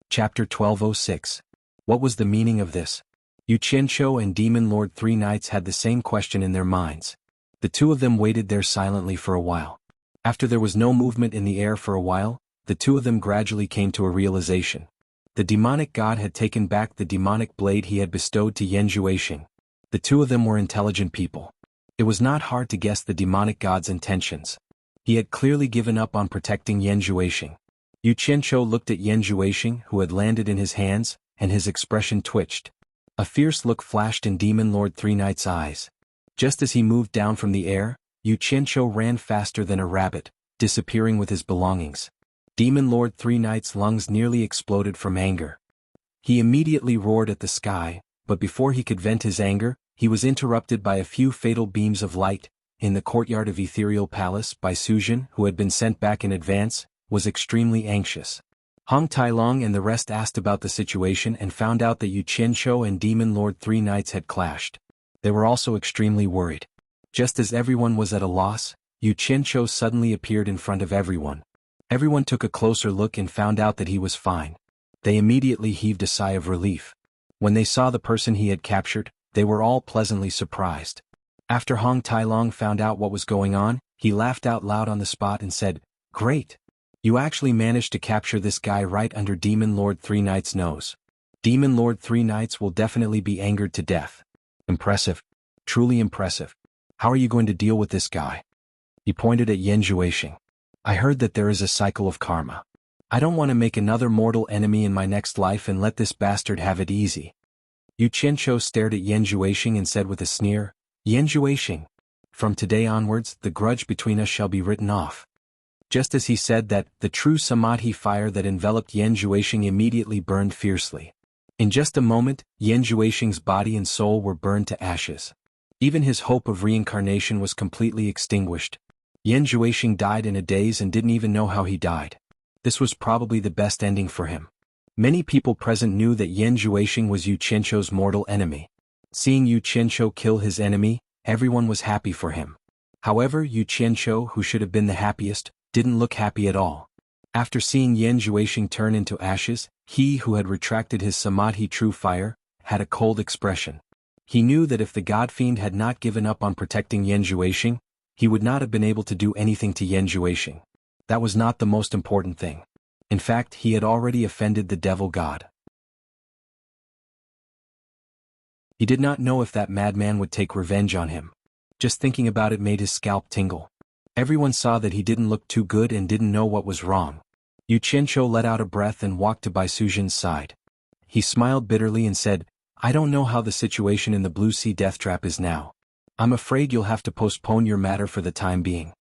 Speaker 1: Chapter 1206. What was the meaning of this? Yu Qianqiu and Demon Lord 3 Knights had the same question in their minds. The 2 of them waited there silently for a while. After there was no movement in the air for a while, the 2 of them gradually came to a realization. The demonic god had taken back the demonic blade he had bestowed to Yan Zhuixing. The 2 of them were intelligent people. It was not hard to guess the demonic god's intentions. He had clearly given up on protecting Yan Zhuixing. Yu Qianqiu looked at Yan Zhuixing, who had landed in his hands, and his expression twitched. A fierce look flashed in Demon Lord 3 Knights' eyes. Just as he moved down from the air, Yu Qianqiu ran faster than a rabbit, disappearing with his belongings. Demon Lord 3 Knights' lungs nearly exploded from anger. He immediately roared at the sky, but before he could vent his anger, he was interrupted by a few fatal beams of light. In the courtyard of Ethereal Palace, Bai Sujin, who had been sent back in advance, was extremely anxious. Hong Tailong and the rest asked about the situation and found out that Yu Qianshou and Demon Lord 3 Knights had clashed. They were also extremely worried. Just as everyone was at a loss, Yu Qianshou suddenly appeared in front of everyone. Everyone took a closer look and found out that he was fine. They immediately heaved a sigh of relief. When they saw the person he had captured, they were all pleasantly surprised. After Hong Tailong found out what was going on, he laughed out loud on the spot and said, "Great! You actually managed to capture this guy right under Demon Lord 3 Knights' nose. Demon Lord 3 Knights will definitely be angered to death. Impressive. Truly impressive. How are you going to deal with this guy?" He pointed at Yan Zhuixing. "I heard that there is a cycle of karma. I don't want to make another mortal enemy in my next life and let this bastard have it easy." Yu Qianshou stared at Yan Zhuixing and said with a sneer, "Yan Zhuixing, from today onwards the grudge between us shall be written off." Just as he said that, the true Samadhi fire that enveloped Yan Zhuixing immediately burned fiercely. In just a moment, Yan Zhuixing's body and soul were burned to ashes. Even his hope of reincarnation was completely extinguished. Yan Zhuixing died in a daze and didn't even know how he died. This was probably the best ending for him. Many people present knew that Yan Zhuixing was Yu Qianshou's mortal enemy. Seeing Yu Qianshou kill his enemy, everyone was happy for him. However, Yu Qianshou, who should have been the happiest, didn't look happy at all. After seeing Yan Zhuixing turn into ashes, he who had retracted his Samadhi true fire, had a cold expression. He knew that if the God Fiend had not given up on protecting Yan Zhuixing, he would not have been able to do anything to Yan Zhuixing. That was not the most important thing. In fact, he had already offended the devil god. He did not know if that madman would take revenge on him. Just thinking about it made his scalp tingle. Everyone saw that he didn't look too good and didn't know what was wrong. Yu Qianshou let out a breath and walked to Bai Sujin's side. He smiled bitterly and said, "I don't know how the situation in the Blue Sea Death Trap is now. I'm afraid you'll have to postpone your matter for the time being."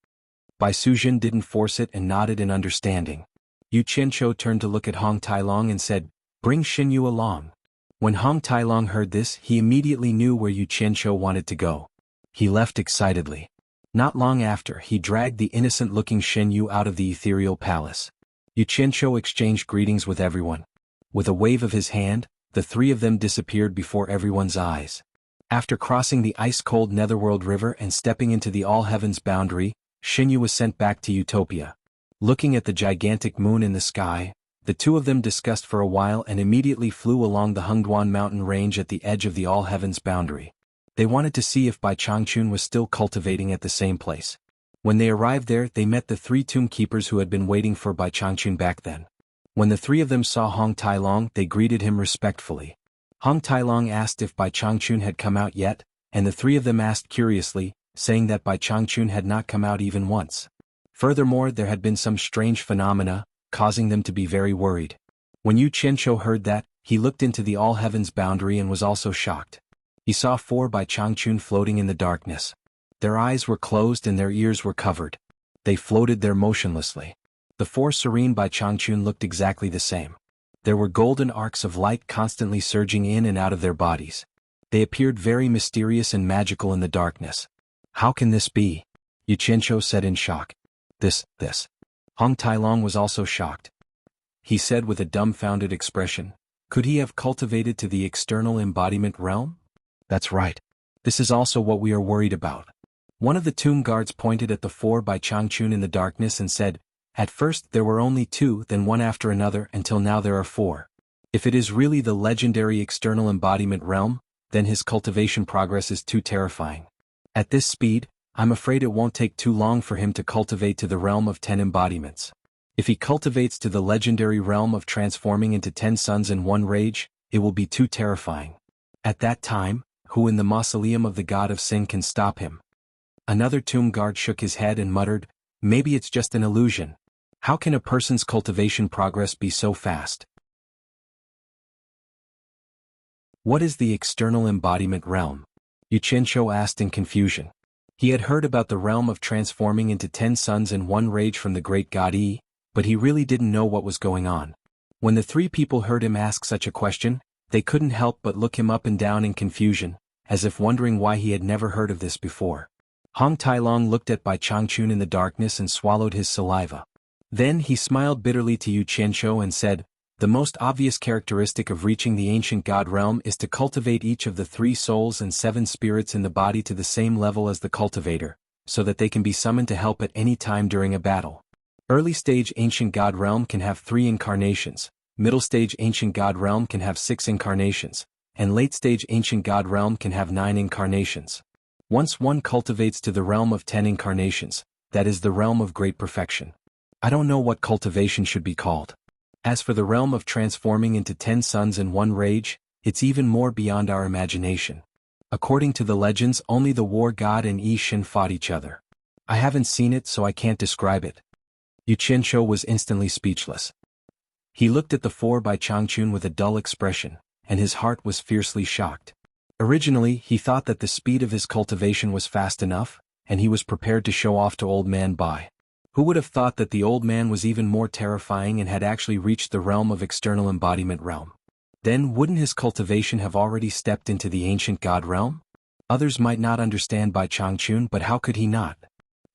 Speaker 1: Bai Sujin didn't force it and nodded in understanding. Yu Qianshou turned to look at Hong Tailong and said, "Bring Xinyu along." When Hong Tailong heard this, he immediately knew where Yu Qianshou wanted to go. He left excitedly. Not long after, he dragged the innocent-looking Xinyu out of the Ethereal Palace. Yu Qianshou exchanged greetings with everyone. With a wave of his hand, the three of them disappeared before everyone's eyes. After crossing the ice-cold Netherworld River and stepping into the All-Heavens boundary, Xinyu was sent back to Utopia. Looking at the gigantic moon in the sky, the two of them discussed for a while and immediately flew along the Hengduan mountain range at the edge of the All-Heavens boundary. They wanted to see if Bai Changchun was still cultivating at the same place. When they arrived there, they met the three tomb keepers who had been waiting for Bai Changchun back then. When the three of them saw Hong Tailong, they greeted him respectfully. Hong Tailong asked if Bai Changchun had come out yet, and the three of them asked curiously, saying that Bai Changchun had not come out even once. Furthermore, there had been some strange phenomena, causing them to be very worried. When Yu Qianshou heard that, he looked into the All-Heavens boundary and was also shocked. He saw four Bai Changchun floating in the darkness. Their eyes were closed and their ears were covered. They floated there motionlessly. The four serene Bai Changchun looked exactly the same. There were golden arcs of light constantly surging in and out of their bodies. They appeared very mysterious and magical in the darkness. "How can this be?" Yu Qianshou said in shock. This. Hong Tailong was also shocked. He said with a dumbfounded expression, "Could he have cultivated to the external embodiment realm?" "That's right. This is also what we are worried about." One of the tomb guards pointed at the four Bai Changchun in the darkness and said, "At first there were only two, then one after another, until now there are four. If it is really the legendary external embodiment realm, then his cultivation progress is too terrifying. At this speed, I'm afraid it won't take too long for him to cultivate to the realm of 10 embodiments. If he cultivates to the legendary realm of transforming into 10 suns in one rage, it will be too terrifying. At that time, who in the mausoleum of the god of sin can stop him?" Another tomb guard shook his head and muttered, "Maybe it's just an illusion. How can a person's cultivation progress be so fast?" "What is the external embodiment realm?" Yu Qianshou asked in confusion. He had heard about the realm of transforming into 10 suns in one rage from the great god Yi, but he really didn't know what was going on. When the three people heard him ask such a question, they couldn't help but look him up and down in confusion, as if wondering why he had never heard of this before. Hong Tailong looked at Bai Changchun in the darkness and swallowed his saliva. Then he smiled bitterly to Yu Qianqiu and said, "The most obvious characteristic of reaching the ancient god realm is to cultivate each of the 3 souls and 7 spirits in the body to the same level as the cultivator, so that they can be summoned to help at any time during a battle. Early stage ancient god realm can have 3 incarnations, middle stage ancient god realm can have 6 incarnations, and late stage ancient god realm can have 9 incarnations. Once one cultivates to the realm of 10 incarnations, that is the realm of great perfection. I don't know what cultivation should be called. As for the realm of transforming into 10 suns and 1 rage, it's even more beyond our imagination. According to the legends, only the war god and Yi Shin fought each other. I haven't seen it, so I can't describe it." Yu Qianqiu was instantly speechless. He looked at the 4 by Changchun with a dull expression, and his heart was fiercely shocked. Originally, he thought that the speed of his cultivation was fast enough, and he was prepared to show off to old man Bai. Who would have thought that the old man was even more terrifying and had actually reached the realm of external embodiment realm? Then wouldn't his cultivation have already stepped into the ancient god realm? Others might not understand Bai Changchun, but how could he not?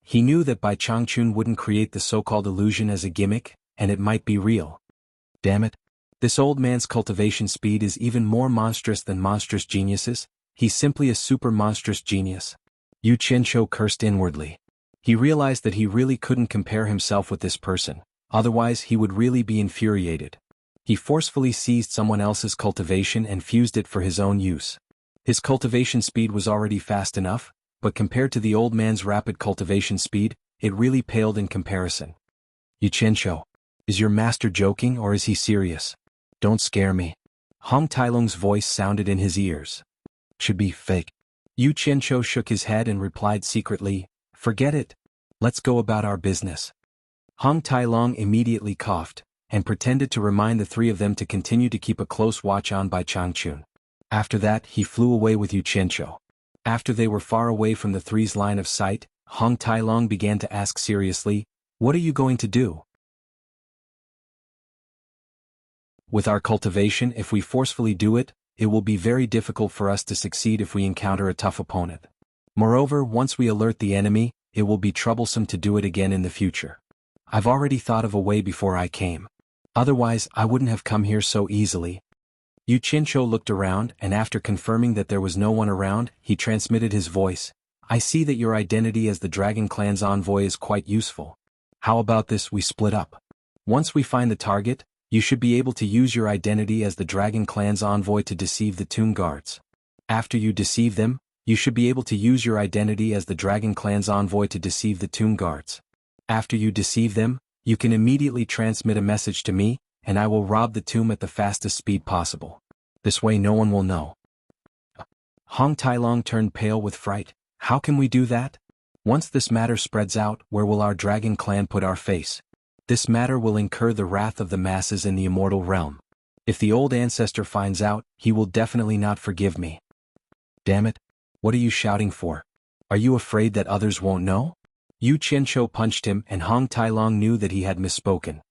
Speaker 1: He knew that Bai Changchun wouldn't create the so-called illusion as a gimmick, and it might be real. Damn it. This old man's cultivation speed is even more monstrous than monstrous geniuses. He's simply a super monstrous genius. Yu Qianqiu cursed inwardly. He realized that he really couldn't compare himself with this person, otherwise he would really be infuriated. He forcefully seized someone else's cultivation and fused it for his own use. His cultivation speed was already fast enough, but compared to the old man's rapid cultivation speed, it really paled in comparison. Yu Qianqiu, is your master joking or is he serious? Don't scare me. Hong Tailong's voice sounded in his ears. Should be fake. Yu Qianqiu shook his head and replied secretly, "Forget it. Let's go about our business." Hong Tailong immediately coughed, and pretended to remind the 3 of them to continue to keep a close watch on Bai Changchun. After that, he flew away with Yu Qianqiu. After they were far away from the 3's line of sight, Hong Tailong began to ask seriously, "What are you going to do?" "With our cultivation, if we forcefully do it, it will be very difficult for us to succeed if we encounter a tough opponent. Moreover, once we alert the enemy, it will be troublesome to do it again in the future. I've already thought of a way before I came. Otherwise, I wouldn't have come here so easily." Yu Qianqiu looked around, and after confirming that there was no one around, he transmitted his voice. "I see that your identity as the Dragon Clan's envoy is quite useful. How about this, we split up? Once we find the target, you should be able to use your identity as the Dragon Clan's envoy to deceive the tomb guards. After you deceive them, you should be able to use your identity as the Dragon Clan's envoy to deceive the tomb guards. After you deceive them, you can immediately transmit a message to me, and I will rob the tomb at the fastest speed possible. This way no one will know." Hong Tailong turned pale with fright. "How can we do that? Once this matter spreads out, where will our Dragon Clan put our face? This matter will incur the wrath of the masses in the immortal realm. If the old ancestor finds out, he will definitely not forgive me." "Damn it. What are you shouting for? Are you afraid that others won't know?" Yu Qianqiu punched him, and Hong Tailong knew that he had misspoken.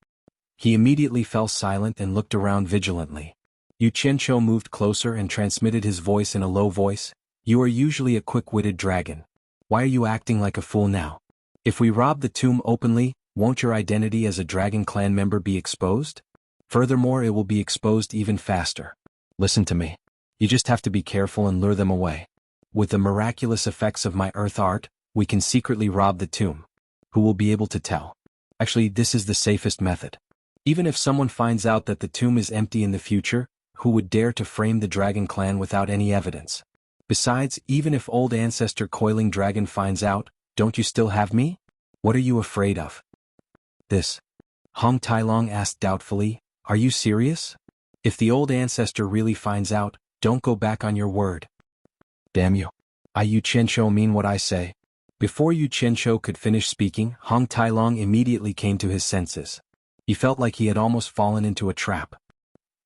Speaker 1: He immediately fell silent and looked around vigilantly. Yu Qianqiu moved closer and transmitted his voice in a low voice. "You are usually a quick-witted dragon. Why are you acting like a fool now? If we rob the tomb openly, won't your identity as a Dragon Clan member be exposed? Furthermore, it will be exposed even faster. Listen to me. You just have to be careful and lure them away. With the miraculous effects of my earth art, we can secretly rob the tomb. Who will be able to tell? Actually, this is the safest method. Even if someone finds out that the tomb is empty in the future, who would dare to frame the Dragon Clan without any evidence? Besides, even if old ancestor Coiling Dragon finds out, don't you still have me? What are you afraid of?" "This?" Hong Tailong asked doubtfully. "Are you serious? If the old ancestor really finds out, don't go back on your word." "Damn you. I Yu Qianqiu mean what I say." Before Yu Qianqiu could finish speaking, Hong Tailong immediately came to his senses. He felt like he had almost fallen into a trap.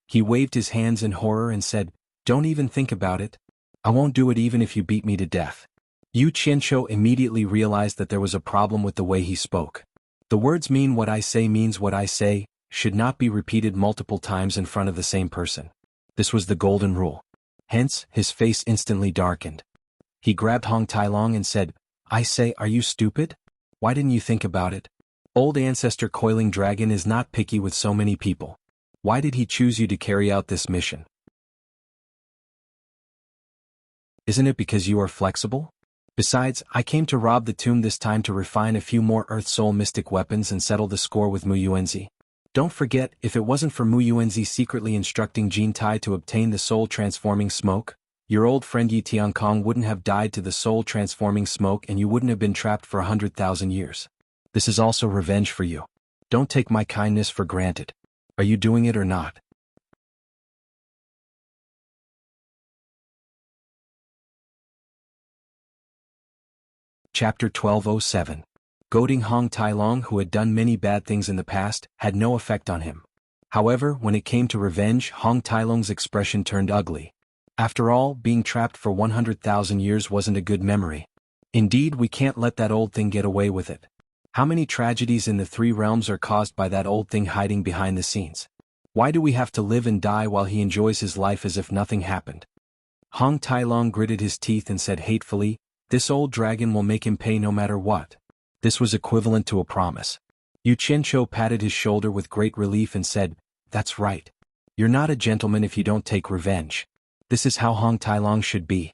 Speaker 1: He waved his hands in horror and said, "Don't even think about it. I won't do it even if you beat me to death." Yu Qianqiu immediately realized that there was a problem with the way he spoke. The words "mean what I say" means what I say, should not be repeated multiple times in front of the same person. This was the golden rule. Hence, his face instantly darkened. He grabbed Hong Tai-long and said, "I say, are you stupid? Why didn't you think about it? Old ancestor Coiling Dragon is not picky with so many people. Why did he choose you to carry out this mission? Isn't it because you are flexible? Besides, I came to rob the tomb this time to refine a few more Earth Soul mystic weapons and settle the score with Mu Yuanzi. Don't forget, if it wasn't for Mu Yuanzi secretly instructing Jin Tai to obtain the soul-transforming smoke, your old friend Yi Tiankong wouldn't have died to the soul-transforming smoke and you wouldn't have been trapped for 100,000 years. This is also revenge for you. Don't take my kindness for granted. Are you doing it or not?" Chapter 1207. Goading Hong Tai-long, who had done many bad things in the past, had no effect on him. However, when it came to revenge, Hong Tai-long's expression turned ugly. After all, being trapped for 100,000 years wasn't a good memory. Indeed, we can't let that old thing get away with it. How many tragedies in the three realms are caused by that old thing hiding behind the scenes? Why do we have to live and die while he enjoys his life as if nothing happened? Hong Tai-long gritted his teeth and said hatefully, "This old dragon will make him pay no matter what." This was equivalent to a promise. Yu Qianqiu patted his shoulder with great relief and said, "That's right. You're not a gentleman if you don't take revenge. This is how Hong Tai-long should be."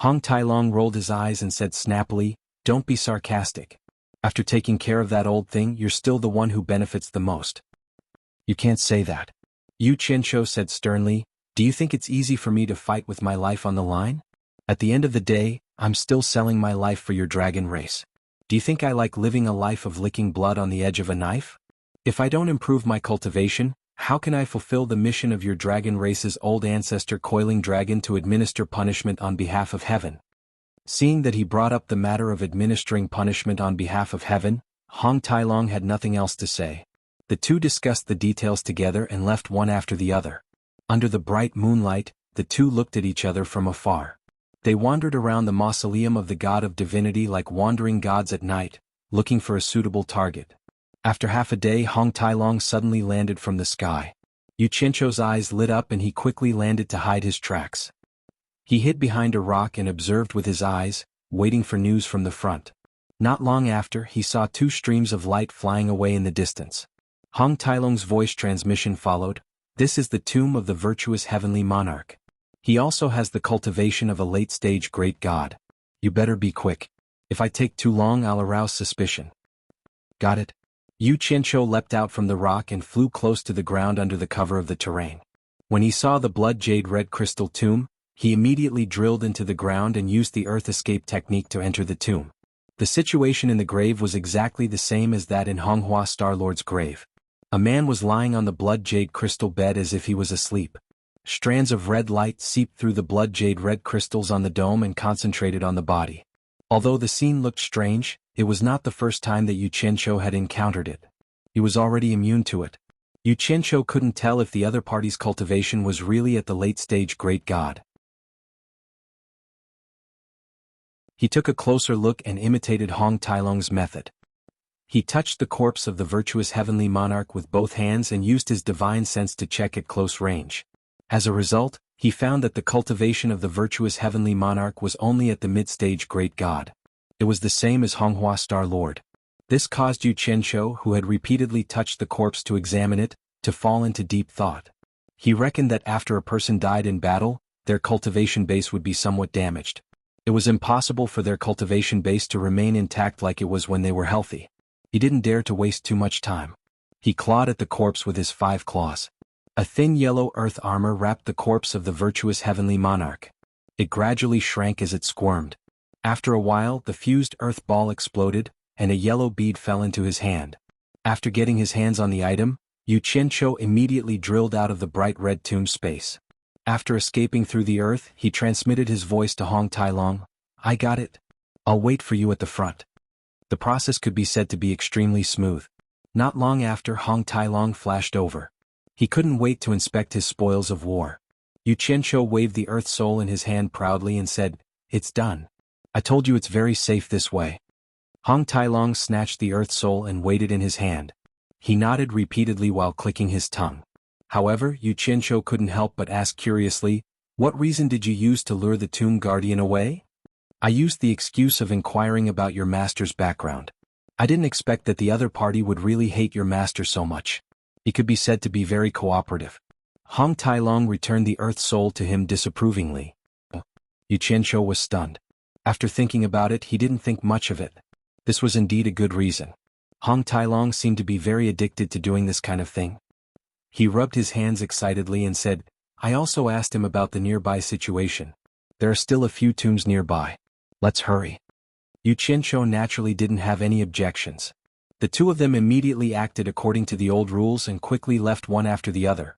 Speaker 1: Hong Tai-long rolled his eyes and said snappily, "Don't be sarcastic. After taking care of that old thing, you're still the one who benefits the most." "You can't say that." Yu Qianqiu said sternly, "Do you think it's easy for me to fight with my life on the line? At the end of the day, I'm still selling my life for your dragon race. Do you think I like living a life of licking blood on the edge of a knife? If I don't improve my cultivation, how can I fulfill the mission of your dragon race's old ancestor Coiling Dragon to administer punishment on behalf of heaven?" Seeing that he brought up the matter of administering punishment on behalf of heaven, Hong Tai-long had nothing else to say. The two discussed the details together and left one after the other. Under the bright moonlight, the two looked at each other from afar. They wandered around the mausoleum of the god of divinity like wandering gods at night, looking for a suitable target. After half a day, Hong Tai-long suddenly landed from the sky. Yu Qianqiu's eyes lit up and he quickly landed to hide his tracks. He hid behind a rock and observed with his eyes, waiting for news from the front. Not long after, he saw two streams of light flying away in the distance. Hong Tai-long's voice transmission followed. "This is the tomb of the virtuous heavenly monarch. He also has the cultivation of a late-stage great god. You better be quick. If I take too long, I'll arouse suspicion." "Got it." Yu Qianqiu leapt out from the rock and flew close to the ground under the cover of the terrain. When he saw the blood jade red crystal tomb, he immediately drilled into the ground and used the earth escape technique to enter the tomb. The situation in the grave was exactly the same as that in Honghua Star-Lord's grave. A man was lying on the blood jade crystal bed as if he was asleep. Strands of red light seeped through the blood jade red crystals on the dome and concentrated on the body. Although the scene looked strange, it was not the first time that Yu Qianqiu had encountered it. He was already immune to it. Yu Qianqiu couldn't tell if the other party's cultivation was really at the late-stage great god. He took a closer look and imitated Hong Tai-long's method. He touched the corpse of the virtuous heavenly monarch with both hands and used his divine sense to check at close range. As a result, he found that the cultivation of the virtuous heavenly monarch was only at the mid-stage great god. It was the same as Honghua Star-Lord. This caused Yu Qianqiu, who had repeatedly touched the corpse to examine it, to fall into deep thought. He reckoned that after a person died in battle, their cultivation base would be somewhat damaged. It was impossible for their cultivation base to remain intact like it was when they were healthy. He didn't dare to waste too much time. He clawed at the corpse with his 5 claws. A thin yellow earth armor wrapped the corpse of the virtuous heavenly monarch. It gradually shrank as it squirmed. After a while, the fused earth ball exploded, and a yellow bead fell into his hand. After getting his hands on the item, Yu Qianqiu immediately drilled out of the bright red tomb space. After escaping through the earth, he transmitted his voice to Hong Tai-long. "I got it. I'll wait for you at the front." The process could be said to be extremely smooth. Not long after, Hong Tai-long flashed over. He couldn't wait to inspect his spoils of war. Yu Qianqiu waved the earth soul in his hand proudly and said, "It's done. I told you it's very safe this way." Hong Tai-long snatched the earth soul and weighed it in his hand. He nodded repeatedly while clicking his tongue. However, Yu Qianqiu couldn't help but ask curiously, "What reason did you use to lure the tomb guardian away?" "I used the excuse of inquiring about your master's background. I didn't expect that the other party would really hate your master so much. He could be said to be very cooperative." Hong Tailong returned the earth soul to him disapprovingly. Yu Qianqiu was stunned. After thinking about it, he didn't think much of it. This was indeed a good reason. Hong Tailong seemed to be very addicted to doing this kind of thing. He rubbed his hands excitedly and said, "I also asked him about the nearby situation. There are still a few tombs nearby. Let's hurry." Yu Qianqiu naturally didn't have any objections. The two of them immediately acted according to the old rules and quickly left one after the other.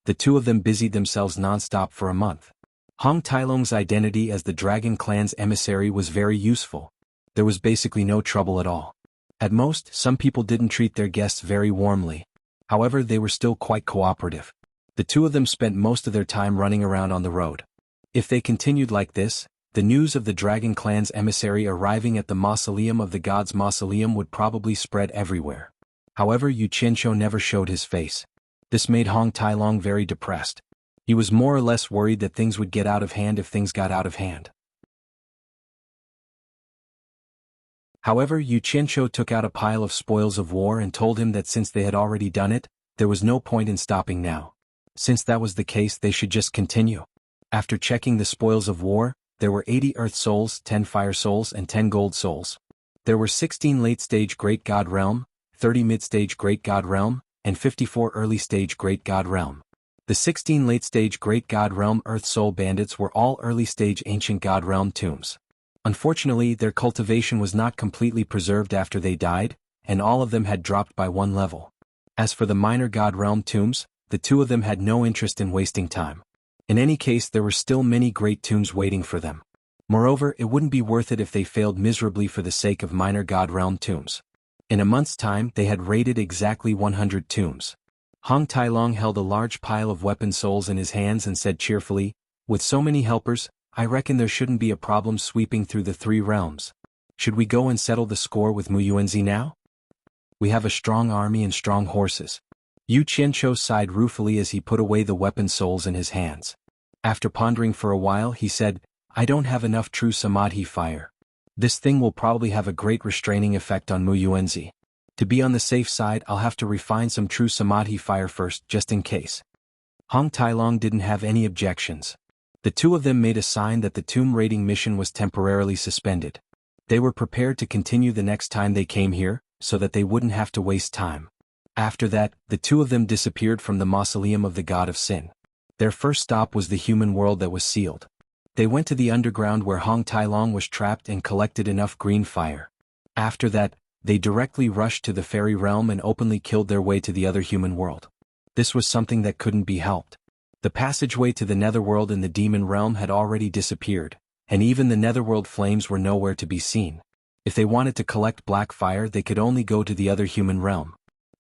Speaker 1: The two of them busied themselves non-stop for a month. Hong Tailong's identity as the Dragon Clan's emissary was very useful. There was basically no trouble at all. At most, some people didn't treat their guests very warmly. However, they were still quite cooperative. The two of them spent most of their time running around on the road. If they continued like this, the news of the Dragon Clan's emissary arriving at the Mausoleum of the Gods Mausoleum would probably spread everywhere. However, Yu Qianqiu never showed his face. This made Hong Tailong very depressed. He was more or less worried that things would get out of hand if things got out of hand. However, Yu Qianqiu took out a pile of spoils of war and told him that since they had already done it, there was no point in stopping now. Since that was the case, they should just continue. After checking the spoils of war, there were 80 earth souls, 10 fire souls and 10 gold souls. There were 16 late-stage Great God Realm, 30 mid-stage Great God Realm, and 54 early-stage Great God Realm. The 16 late-stage Great God Realm Earth Soul Bandits were all early-stage Ancient God Realm tombs. Unfortunately, their cultivation was not completely preserved after they died, and all of them had dropped by one level. As for the minor God Realm tombs, the two of them had no interest in wasting time. In any case, there were still many great tombs waiting for them. Moreover, it wouldn't be worth it if they failed miserably for the sake of minor God Realm tombs. In a month's time, they had raided exactly 100 tombs. Hong Tailong held a large pile of weapon souls in his hands and said cheerfully, "With so many helpers, I reckon there shouldn't be a problem sweeping through the 3 realms. Should we go and settle the score with Mu Yuanzi now? We have a strong army and strong horses." Yu Qianqiu sighed ruefully as he put away the weapon souls in his hands. After pondering for a while, he said, "I don't have enough true Samadhi fire. This thing will probably have a great restraining effect on Mu Yuanzi. To be on the safe side, I'll have to refine some true Samadhi fire first, just in case." Hong Tailong didn't have any objections. The two of them made a sign that the tomb raiding mission was temporarily suspended. They were prepared to continue the next time they came here, so that they wouldn't have to waste time. After that, the two of them disappeared from the mausoleum of the God of Sin. Their first stop was the human world that was sealed. They went to the underground where Hong Tailong was trapped and collected enough green fire. After that, they directly rushed to the fairy realm and openly killed their way to the other human world. This was something that couldn't be helped. The passageway to the netherworld in the demon realm had already disappeared, and even the netherworld flames were nowhere to be seen. If they wanted to collect black fire, they could only go to the other human realm.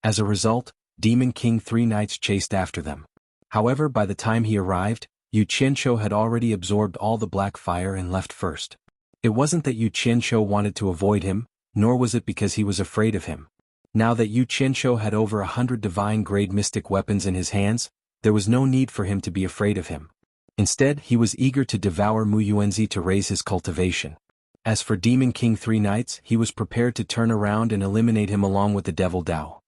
Speaker 1: As a result, Demon King 3 knights chased after them. However, by the time he arrived, Yu Qianqiu had already absorbed all the black fire and left first. It wasn't that Yu Qianqiu wanted to avoid him, nor was it because he was afraid of him. Now that Yu Qianqiu had over 100 divine-grade mystic weapons in his hands, there was no need for him to be afraid of him. Instead, he was eager to devour Mu Yuanzi to raise his cultivation. As for Demon King 3 knights, he was prepared to turn around and eliminate him along with the Devil Dao.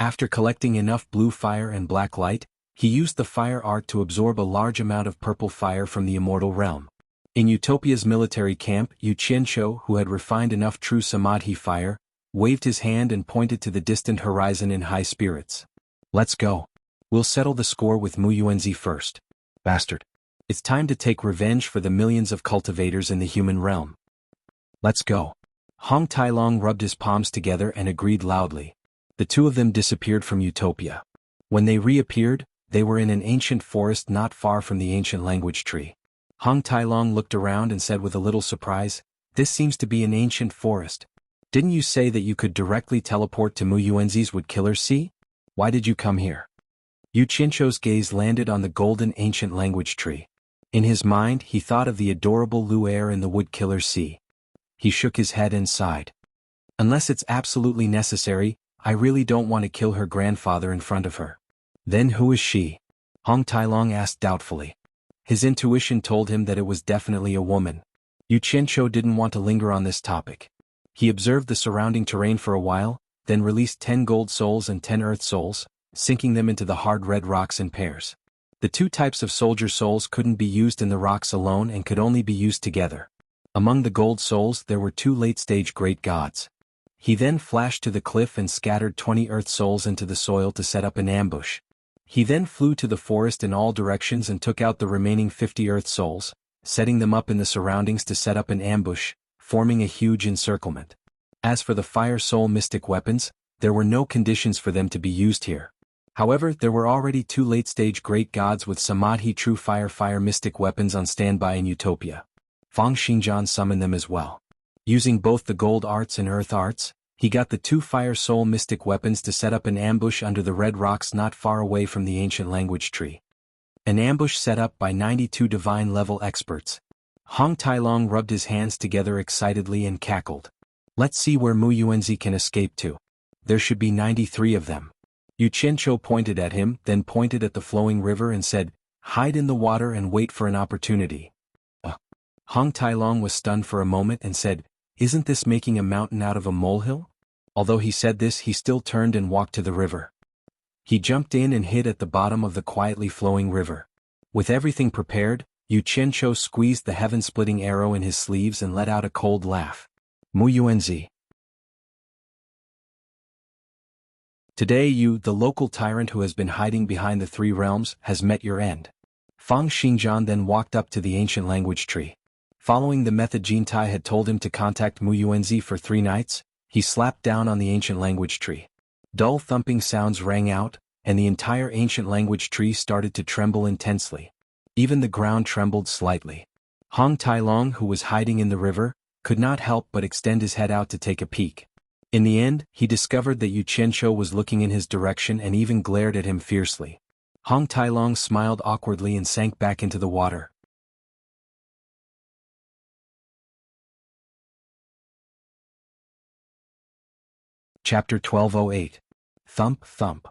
Speaker 1: After collecting enough blue fire and black light, he used the fire art to absorb a large amount of purple fire from the immortal realm. In Utopia's military camp, Yu Qianqiu, who had refined enough true Samadhi fire, waved his hand and pointed to the distant horizon in high spirits. "Let's go. We'll settle the score with Mu Yuanzi first. Bastard. It's time to take revenge for the millions of cultivators in the human realm. Let's go." Hong Tailong rubbed his palms together and agreed loudly. The two of them disappeared from Utopia. When they reappeared, they were in an ancient forest not far from the ancient language tree. Hong Tailong looked around and said with a little surprise, "This seems to be an ancient forest. Didn't you say that you could directly teleport to Mu Yuanzi's Wood Killer Sea? Why did you come here?" Yu Qianqiu's gaze landed on the golden ancient language tree. In his mind, he thought of the adorable Lu'er in the Wood Killer Sea. He shook his head and sighed. Unless it's absolutely necessary, I really don't want to kill her grandfather in front of her. Then who is she? Hong Tailong asked doubtfully. His intuition told him that it was definitely a woman. Yu Qianqiu didn't want to linger on this topic. He observed the surrounding terrain for a while, then released 10 gold souls and 10 earth souls, sinking them into the hard red rocks in pairs. The two types of soldier souls couldn't be used in the rocks alone and could only be used together. Among the gold souls there were 2 late-stage great gods. He then flashed to the cliff and scattered 20 earth souls into the soil to set up an ambush. He then flew to the forest in all directions and took out the remaining 50 earth souls, setting them up in the surroundings to set up an ambush, forming a huge encirclement. As for the fire soul mystic weapons, there were no conditions for them to be used here. However, there were already 2 late-stage great gods with Samadhi true fire mystic weapons on standby in Utopia. Fang Xingjian summoned them as well. Using both the gold arts and earth arts, he got the 2 fire soul mystic weapons to set up an ambush under the red rocks not far away from the ancient language tree. An ambush set up by 92 divine-level experts. Hong Tailong rubbed his hands together excitedly and cackled. Let's see where Mu Yuanzi can escape to. There should be 93 of them. Yu Qianqiu pointed at him, then pointed at the flowing river and said, "Hide in the water and wait for an opportunity." Hong Tailong was stunned for a moment and said, "Isn't this making a mountain out of a molehill?" Although he said this, he still turned and walked to the river. He jumped in and hid at the bottom of the quietly flowing river. With everything prepared, Yu Qianqiu squeezed the heaven-splitting arrow in his sleeves and let out a cold laugh. Mu Yuanzi. Today you, the local tyrant who has been hiding behind the 3 realms, has met your end. Fang Xingjian then walked up to the ancient language tree. Following the method Jintai had told him to contact Mu Yuanzi for 3 nights, he slapped down on the ancient language tree. Dull thumping sounds rang out, and the entire ancient language tree started to tremble intensely. Even the ground trembled slightly. Hong Tailong, who was hiding in the river, could not help but extend his head out to take a peek. In the end, he discovered that Yu Qianqiu was looking in his direction and even glared at him fiercely. Hong Tailong smiled awkwardly and sank back into the water. Chapter 1208. Thump, thump.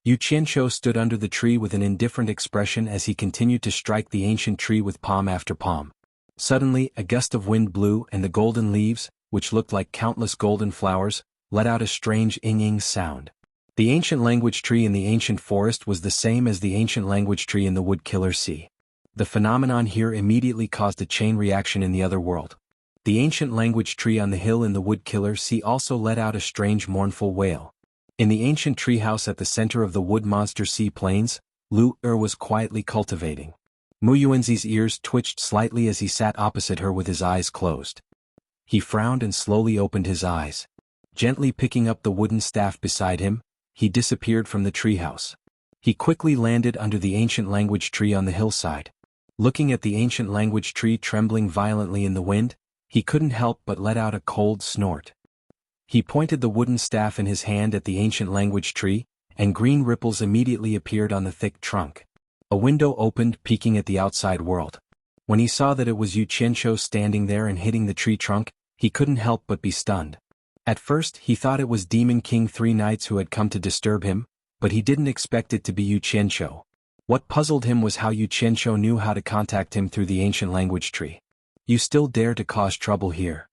Speaker 1: Yu Qianqiu stood under the tree with an indifferent expression as he continued to strike the ancient tree with palm after palm. Suddenly, a gust of wind blew and the golden leaves, which looked like countless golden flowers, let out a strange ing-ing sound. The ancient language tree in the ancient forest was the same as the ancient language tree in the Wood Killer Sea. The phenomenon here immediately caused a chain reaction in the other world. The ancient language tree on the hill in the Wood Killer Sea also let out a strange mournful wail. In the ancient treehouse at the center of the Wood Monster Sea Plains, Lu was quietly cultivating. Mu Yuanzi's ears twitched slightly as he sat opposite her with his eyes closed. He frowned and slowly opened his eyes. Gently picking up the wooden staff beside him, he disappeared from the treehouse. He quickly landed under the ancient language tree on the hillside. Looking at the ancient language tree trembling violently in the wind, he couldn't help but let out a cold snort. He pointed the wooden staff in his hand at the ancient language tree, and green ripples immediately appeared on the thick trunk. A window opened, peeking at the outside world. When he saw that it was Yu Qianqiu standing there and hitting the tree trunk, he couldn't help but be stunned. At first, he thought it was Demon King 3 Knights who had come to disturb him, but he didn't expect it to be Yu Qianqiu. What puzzled him was how Yu Qianqiu knew how to contact him through the ancient language tree. "You still dare to cause trouble here?"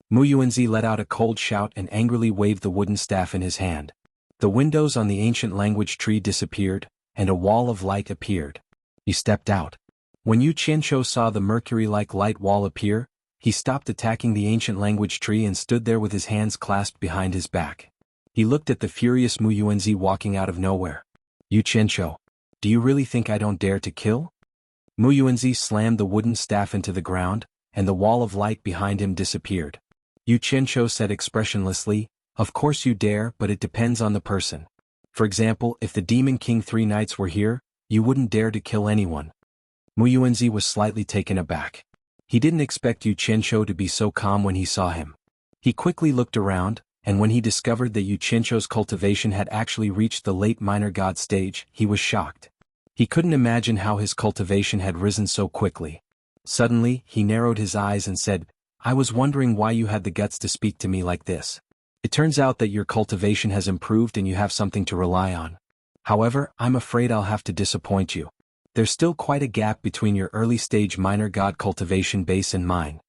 Speaker 1: Mu Yuanzi let out a cold shout and angrily waved the wooden staff in his hand. The windows on the ancient language tree disappeared, and a wall of light appeared. He stepped out. When Yu Qianqiu saw the mercury-like light wall appear, he stopped attacking the ancient language tree and stood there with his hands clasped behind his back. He looked at the furious Mu Yuanzi walking out of nowhere. "Yu Qianqiu, do you really think I don't dare to kill?" Mu Yuanzi slammed the wooden staff into the ground, and the wall of light behind him disappeared. Yu Qianqiu said expressionlessly, "Of course you dare, but it depends on the person. For example, if the Demon King 3 Knights were here, you wouldn't dare to kill anyone." Mu Yuanzi was slightly taken aback. He didn't expect Yu Qianqiu to be so calm when he saw him. He quickly looked around, and when he discovered that Yu Qianqiu's cultivation had actually reached the late minor god stage, he was shocked. He couldn't imagine how his cultivation had risen so quickly. Suddenly, he narrowed his eyes and said, "I was wondering why you had the guts to speak to me like this. It turns out that your cultivation has improved and you have something to rely on. However, I'm afraid I'll have to disappoint you. There's still quite a gap between your early-stage minor god cultivation base and mine.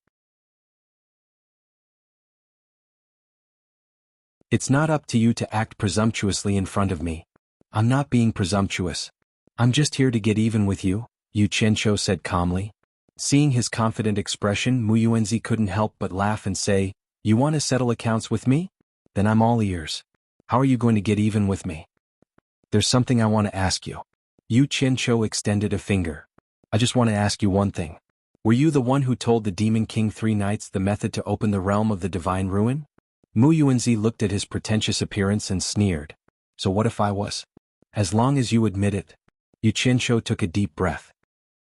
Speaker 1: It's not up to you to act presumptuously in front of me. I'm not being presumptuous. I'm just here to get even with you, Yu Qianqiu said calmly. Seeing his confident expression, Mu Yuanzi couldn't help but laugh and say, "You want to settle accounts with me? Then I'm all ears. How are you going to get even with me?" "There's something I want to ask you." Yu Qianqiu extended a finger. "I just want to ask you one thing. Were you the one who told the Demon King 3 nights the method to open the realm of the Divine Ruin?" Mu Yuanzi looked at his pretentious appearance and sneered. "So what if I was? As long as you admit it." Yu Qianqiu took a deep breath.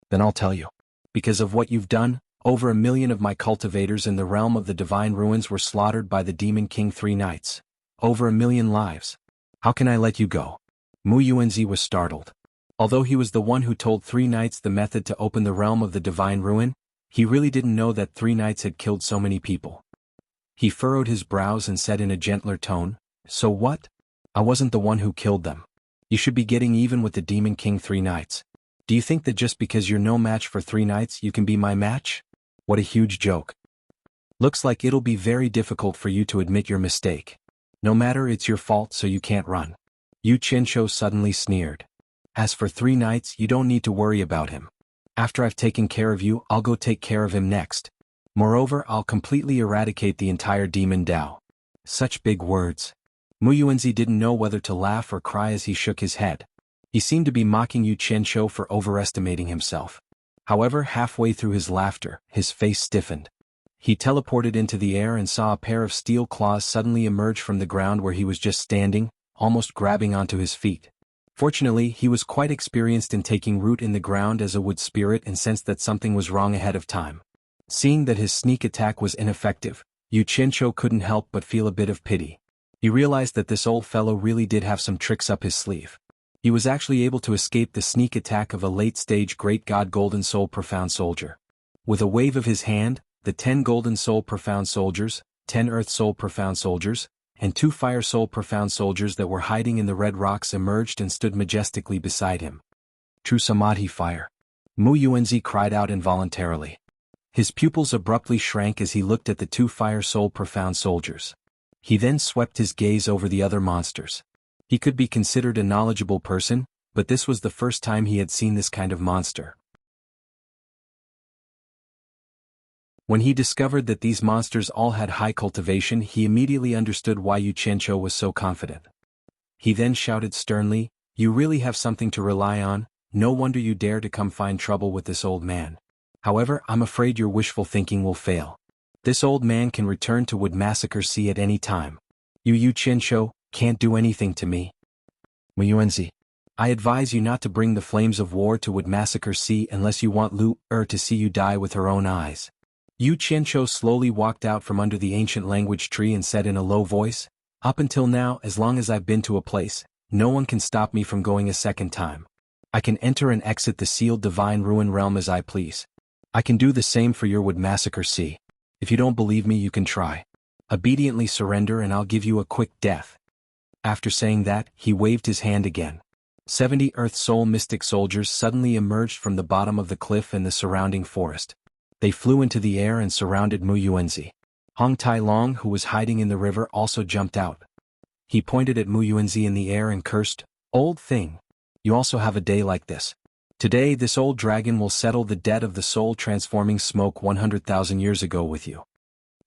Speaker 1: "Then I'll tell you. Because of what you've done, over 1 million of my cultivators in the realm of the Divine Ruins were slaughtered by the Demon King 3 nights. Over 1 million lives. How can I let you go?" Mu Yuanzi was startled. Although he was the one who told 3 nights the method to open the realm of the Divine Ruin, he really didn't know that 3 nights had killed so many people. He furrowed his brows and said in a gentler tone, "So what? I wasn't the one who killed them. You should be getting even with the Demon King 3 nights. Do you think that just because you're no match for 3 nights you can be my match? What a huge joke. Looks like it'll be very difficult for you to admit your mistake. No matter, it's your fault, so you can't run." Yu Qianqiu suddenly sneered. "As for 3 nights, you don't need to worry about him. After I've taken care of you, I'll go take care of him next. Moreover, I'll completely eradicate the entire demon Dao." Such big words. Mu Yuanzi didn't know whether to laugh or cry as he shook his head. He seemed to be mocking Yu Qianqiu for overestimating himself. However, halfway through his laughter, his face stiffened. He teleported into the air and saw a pair of steel claws suddenly emerge from the ground where he was just standing, almost grabbing onto his feet. Fortunately, he was quite experienced in taking root in the ground as a wood spirit and sensed that something was wrong ahead of time. Seeing that his sneak attack was ineffective, Yu Qianqiu couldn't help but feel a bit of pity. He realized that this old fellow really did have some tricks up his sleeve. He was actually able to escape the sneak attack of a late-stage Great God Golden Soul Profound Soldier. With a wave of his hand, the 10 Golden Soul Profound Soldiers, 10 Earth Soul Profound Soldiers, and 2 Fire Soul Profound Soldiers that were hiding in the red rocks emerged and stood majestically beside him. "True Samadhi fire." Mu Yuanzi cried out involuntarily. His pupils abruptly shrank as he looked at the 2 Fire Soul Profound Soldiers. He then swept his gaze over the other monsters. He could be considered a knowledgeable person, but this was the first time he had seen this kind of monster. When he discovered that these monsters all had high cultivation, he immediately understood why Yu Qianqiu was so confident. He then shouted sternly, "You really have something to rely on, no wonder you dare to come find trouble with this old man. However, I'm afraid your wishful thinking will fail. This old man can return to Wood Massacre Sea at any time. Yu Qianqiu can't do anything to me. Mu Yuanzi, I advise you not to bring the flames of war to Wood Massacre Sea unless you want Lu to see you die with her own eyes." Yu Qianqiu slowly walked out from under the ancient language tree and said in a low voice, "Up until now, as long as I've been to a place, no one can stop me from going a second time. I can enter and exit the sealed Divine Ruin realm as I please. I can do the same for your Wood Massacre Sea. If you don't believe me, you can try. Obediently surrender and I'll give you a quick death." After saying that, he waved his hand again. 70 Earth Soul Mystic Soldiers suddenly emerged from the bottom of the cliff and the surrounding forest. They flew into the air and surrounded Mu Yuanzi. Hong Tai Long, who was hiding in the river, also jumped out. He pointed at Mu Yuanzi in the air and cursed, "Old thing. You also have a day like this. Today this old dragon will settle the debt of the soul-transforming smoke 100,000 years ago with you."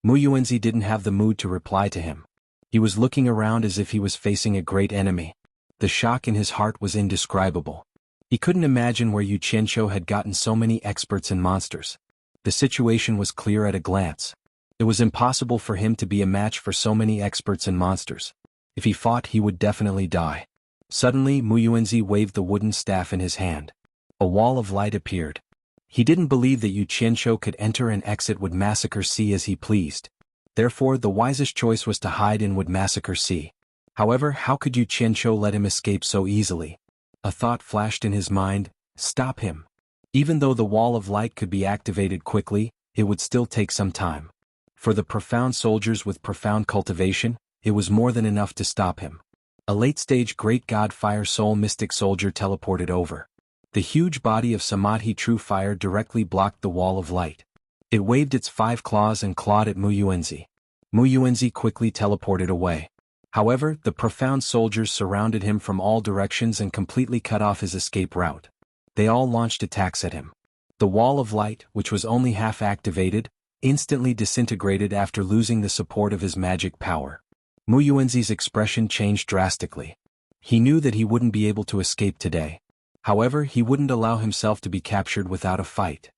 Speaker 1: Mu Yuanzi didn't have the mood to reply to him. He was looking around as if he was facing a great enemy. The shock in his heart was indescribable. He couldn't imagine where Yu Qianqiu had gotten so many experts in monsters. The situation was clear at a glance. It was impossible for him to be a match for so many experts in monsters. If he fought, he would definitely die. Suddenly, Mu Yuanzi waved the wooden staff in his hand. A wall of light appeared. He didn't believe that Yu Qianqiu could enter and exit Wood Massacre Sea as he pleased. Therefore, the wisest choice was to hide in Wood Massacre Sea. However, how could Yu Qianqiu let him escape so easily? A thought flashed in his mind, stop him. Even though the wall of light could be activated quickly, it would still take some time. For the profound soldiers with profound cultivation, it was more than enough to stop him. A late-stage Great God Fire Soul Mystic Soldier teleported over. The huge body of Samadhi True Fire directly blocked the wall of light. It waved its 5 claws and clawed at Mu Yuanzi. Mu Yuanzi quickly teleported away. However, the profound soldiers surrounded him from all directions and completely cut off his escape route. They all launched attacks at him. The wall of light, which was only half activated, instantly disintegrated after losing the support of his magic power. Mu Yuanzi's expression changed drastically. He knew that he wouldn't be able to escape today. However, he wouldn't allow himself to be captured without a fight.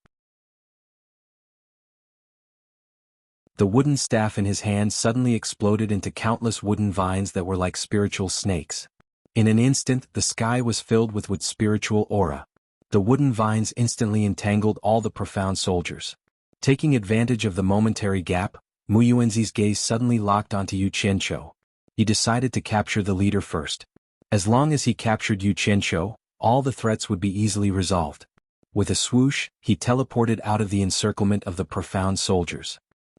Speaker 1: The wooden staff in his hand suddenly exploded into countless wooden vines that were like spiritual snakes. In an instant, the sky was filled with spiritual aura. The wooden vines instantly entangled all the profound soldiers. Taking advantage of the momentary gap, Mu Yuanzi's gaze suddenly locked onto Yu Qianqiu. He decided to capture the leader first. As long as he captured Yu Qianqiu, all the threats would be easily resolved. With a swoosh, he teleported out of the encirclement of the profound soldiers.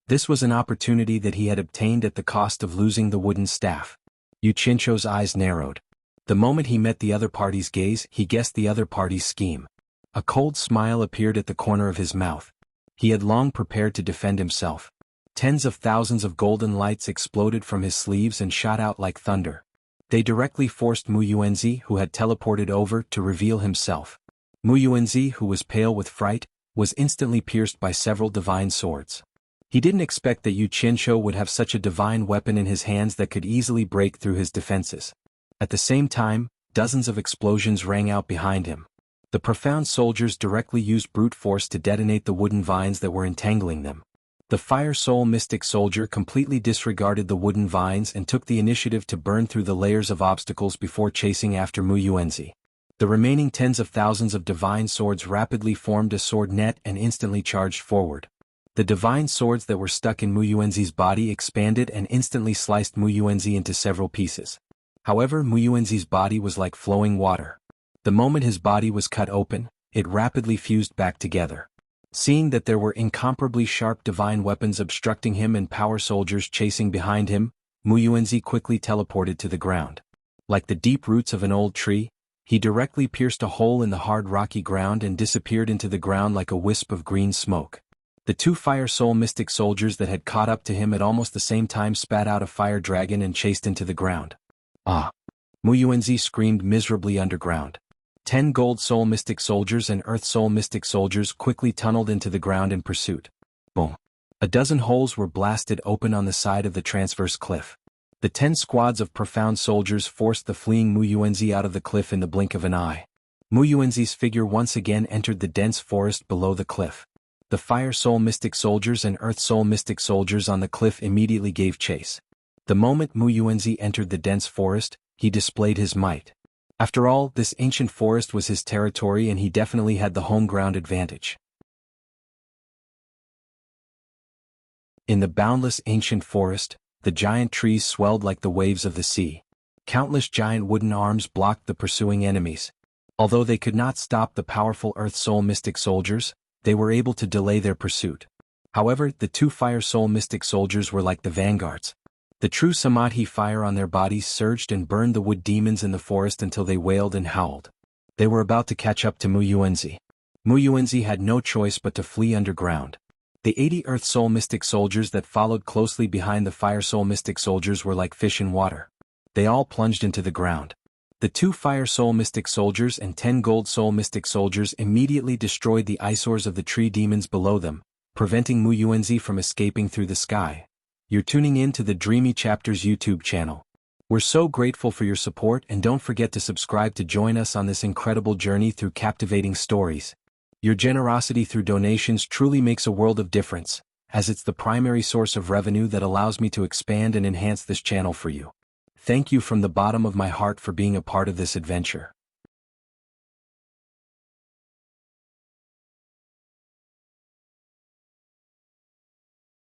Speaker 1: This was an opportunity that he had obtained at the cost of losing the wooden staff. Yu Qianqiu's eyes narrowed. The moment he met the other party's gaze, he guessed the other party's scheme. A cold smile appeared at the corner of his mouth. He had long prepared to defend himself. Tens of thousands of golden lights exploded from his sleeves and shot out like thunder. They directly forced Mu Yuanzi, who had teleported over, to reveal himself. Mu Yuanzi, who was pale with fright, was instantly pierced by several divine swords. He didn't expect that Yu Qianqiu would have such a divine weapon in his hands that could easily break through his defenses. At the same time, dozens of explosions rang out behind him. The profound soldiers directly used brute force to detonate the wooden vines that were entangling them. The Fire Soul Mystic Soldier completely disregarded the wooden vines and took the initiative to burn through the layers of obstacles before chasing after Mu Yuanzi. The remaining tens of thousands of divine swords rapidly formed a sword net and instantly charged forward. The divine swords that were stuck in Mu Yuanzi's body expanded and instantly sliced Mu Yuanzi into several pieces. However, Mu Yuanzi's body was like flowing water. The moment his body was cut open, it rapidly fused back together. Seeing that there were incomparably sharp divine weapons obstructing him and power soldiers chasing behind him, Mu Yuanzi quickly teleported to the ground. Like the deep roots of an old tree, he directly pierced a hole in the hard rocky ground and disappeared into the ground like a wisp of green smoke. The 2 Fire Soul Mystic Soldiers that had caught up to him at almost the same time spat out a fire dragon and chased into the ground. Ah! Mu Yuanzi screamed miserably underground. 10 Gold Soul Mystic Soldiers and Earth Soul Mystic Soldiers quickly tunneled into the ground in pursuit. Boom! A dozen holes were blasted open on the side of the transverse cliff. The 10 squads of profound soldiers forced the fleeing Mu Yuanzi out of the cliff in the blink of an eye. Mu Yuanzi's figure once again entered the dense forest below the cliff. The Fire Soul Mystic Soldiers and Earth Soul Mystic Soldiers on the cliff immediately gave chase. The moment Mu Yuanzi entered the dense forest, he displayed his might. After all, this ancient forest was his territory and he definitely had the home ground advantage. In the boundless ancient forest, the giant trees swelled like the waves of the sea. Countless giant wooden arms blocked the pursuing enemies. Although they could not stop the powerful Earth Soul Mystic Soldiers, they were able to delay their pursuit. However, the 2 Fire Soul Mystic Soldiers were like the vanguards. The true Samadhi fire on their bodies surged and burned the wood demons in the forest until they wailed and howled. They were about to catch up to Mu Yuanzi. Mu Yuanzi had no choice but to flee underground. The 80 Earth Soul Mystic Soldiers that followed closely behind the Fire Soul Mystic Soldiers were like fish in water. They all plunged into the ground. The 2 Fire Soul Mystic Soldiers and 10 Gold Soul Mystic Soldiers immediately destroyed the eyesores of the tree demons below them, preventing Mu Yuanzi from escaping through the sky. You're tuning in to the Dreamy Chapters YouTube channel. We're so grateful for your support and don't forget to subscribe to join us on this incredible journey through captivating stories. Your generosity through donations truly makes a world of difference, as it's the primary source of revenue that allows me to expand and enhance this channel for you. Thank you from the bottom of my heart for being a part of this adventure.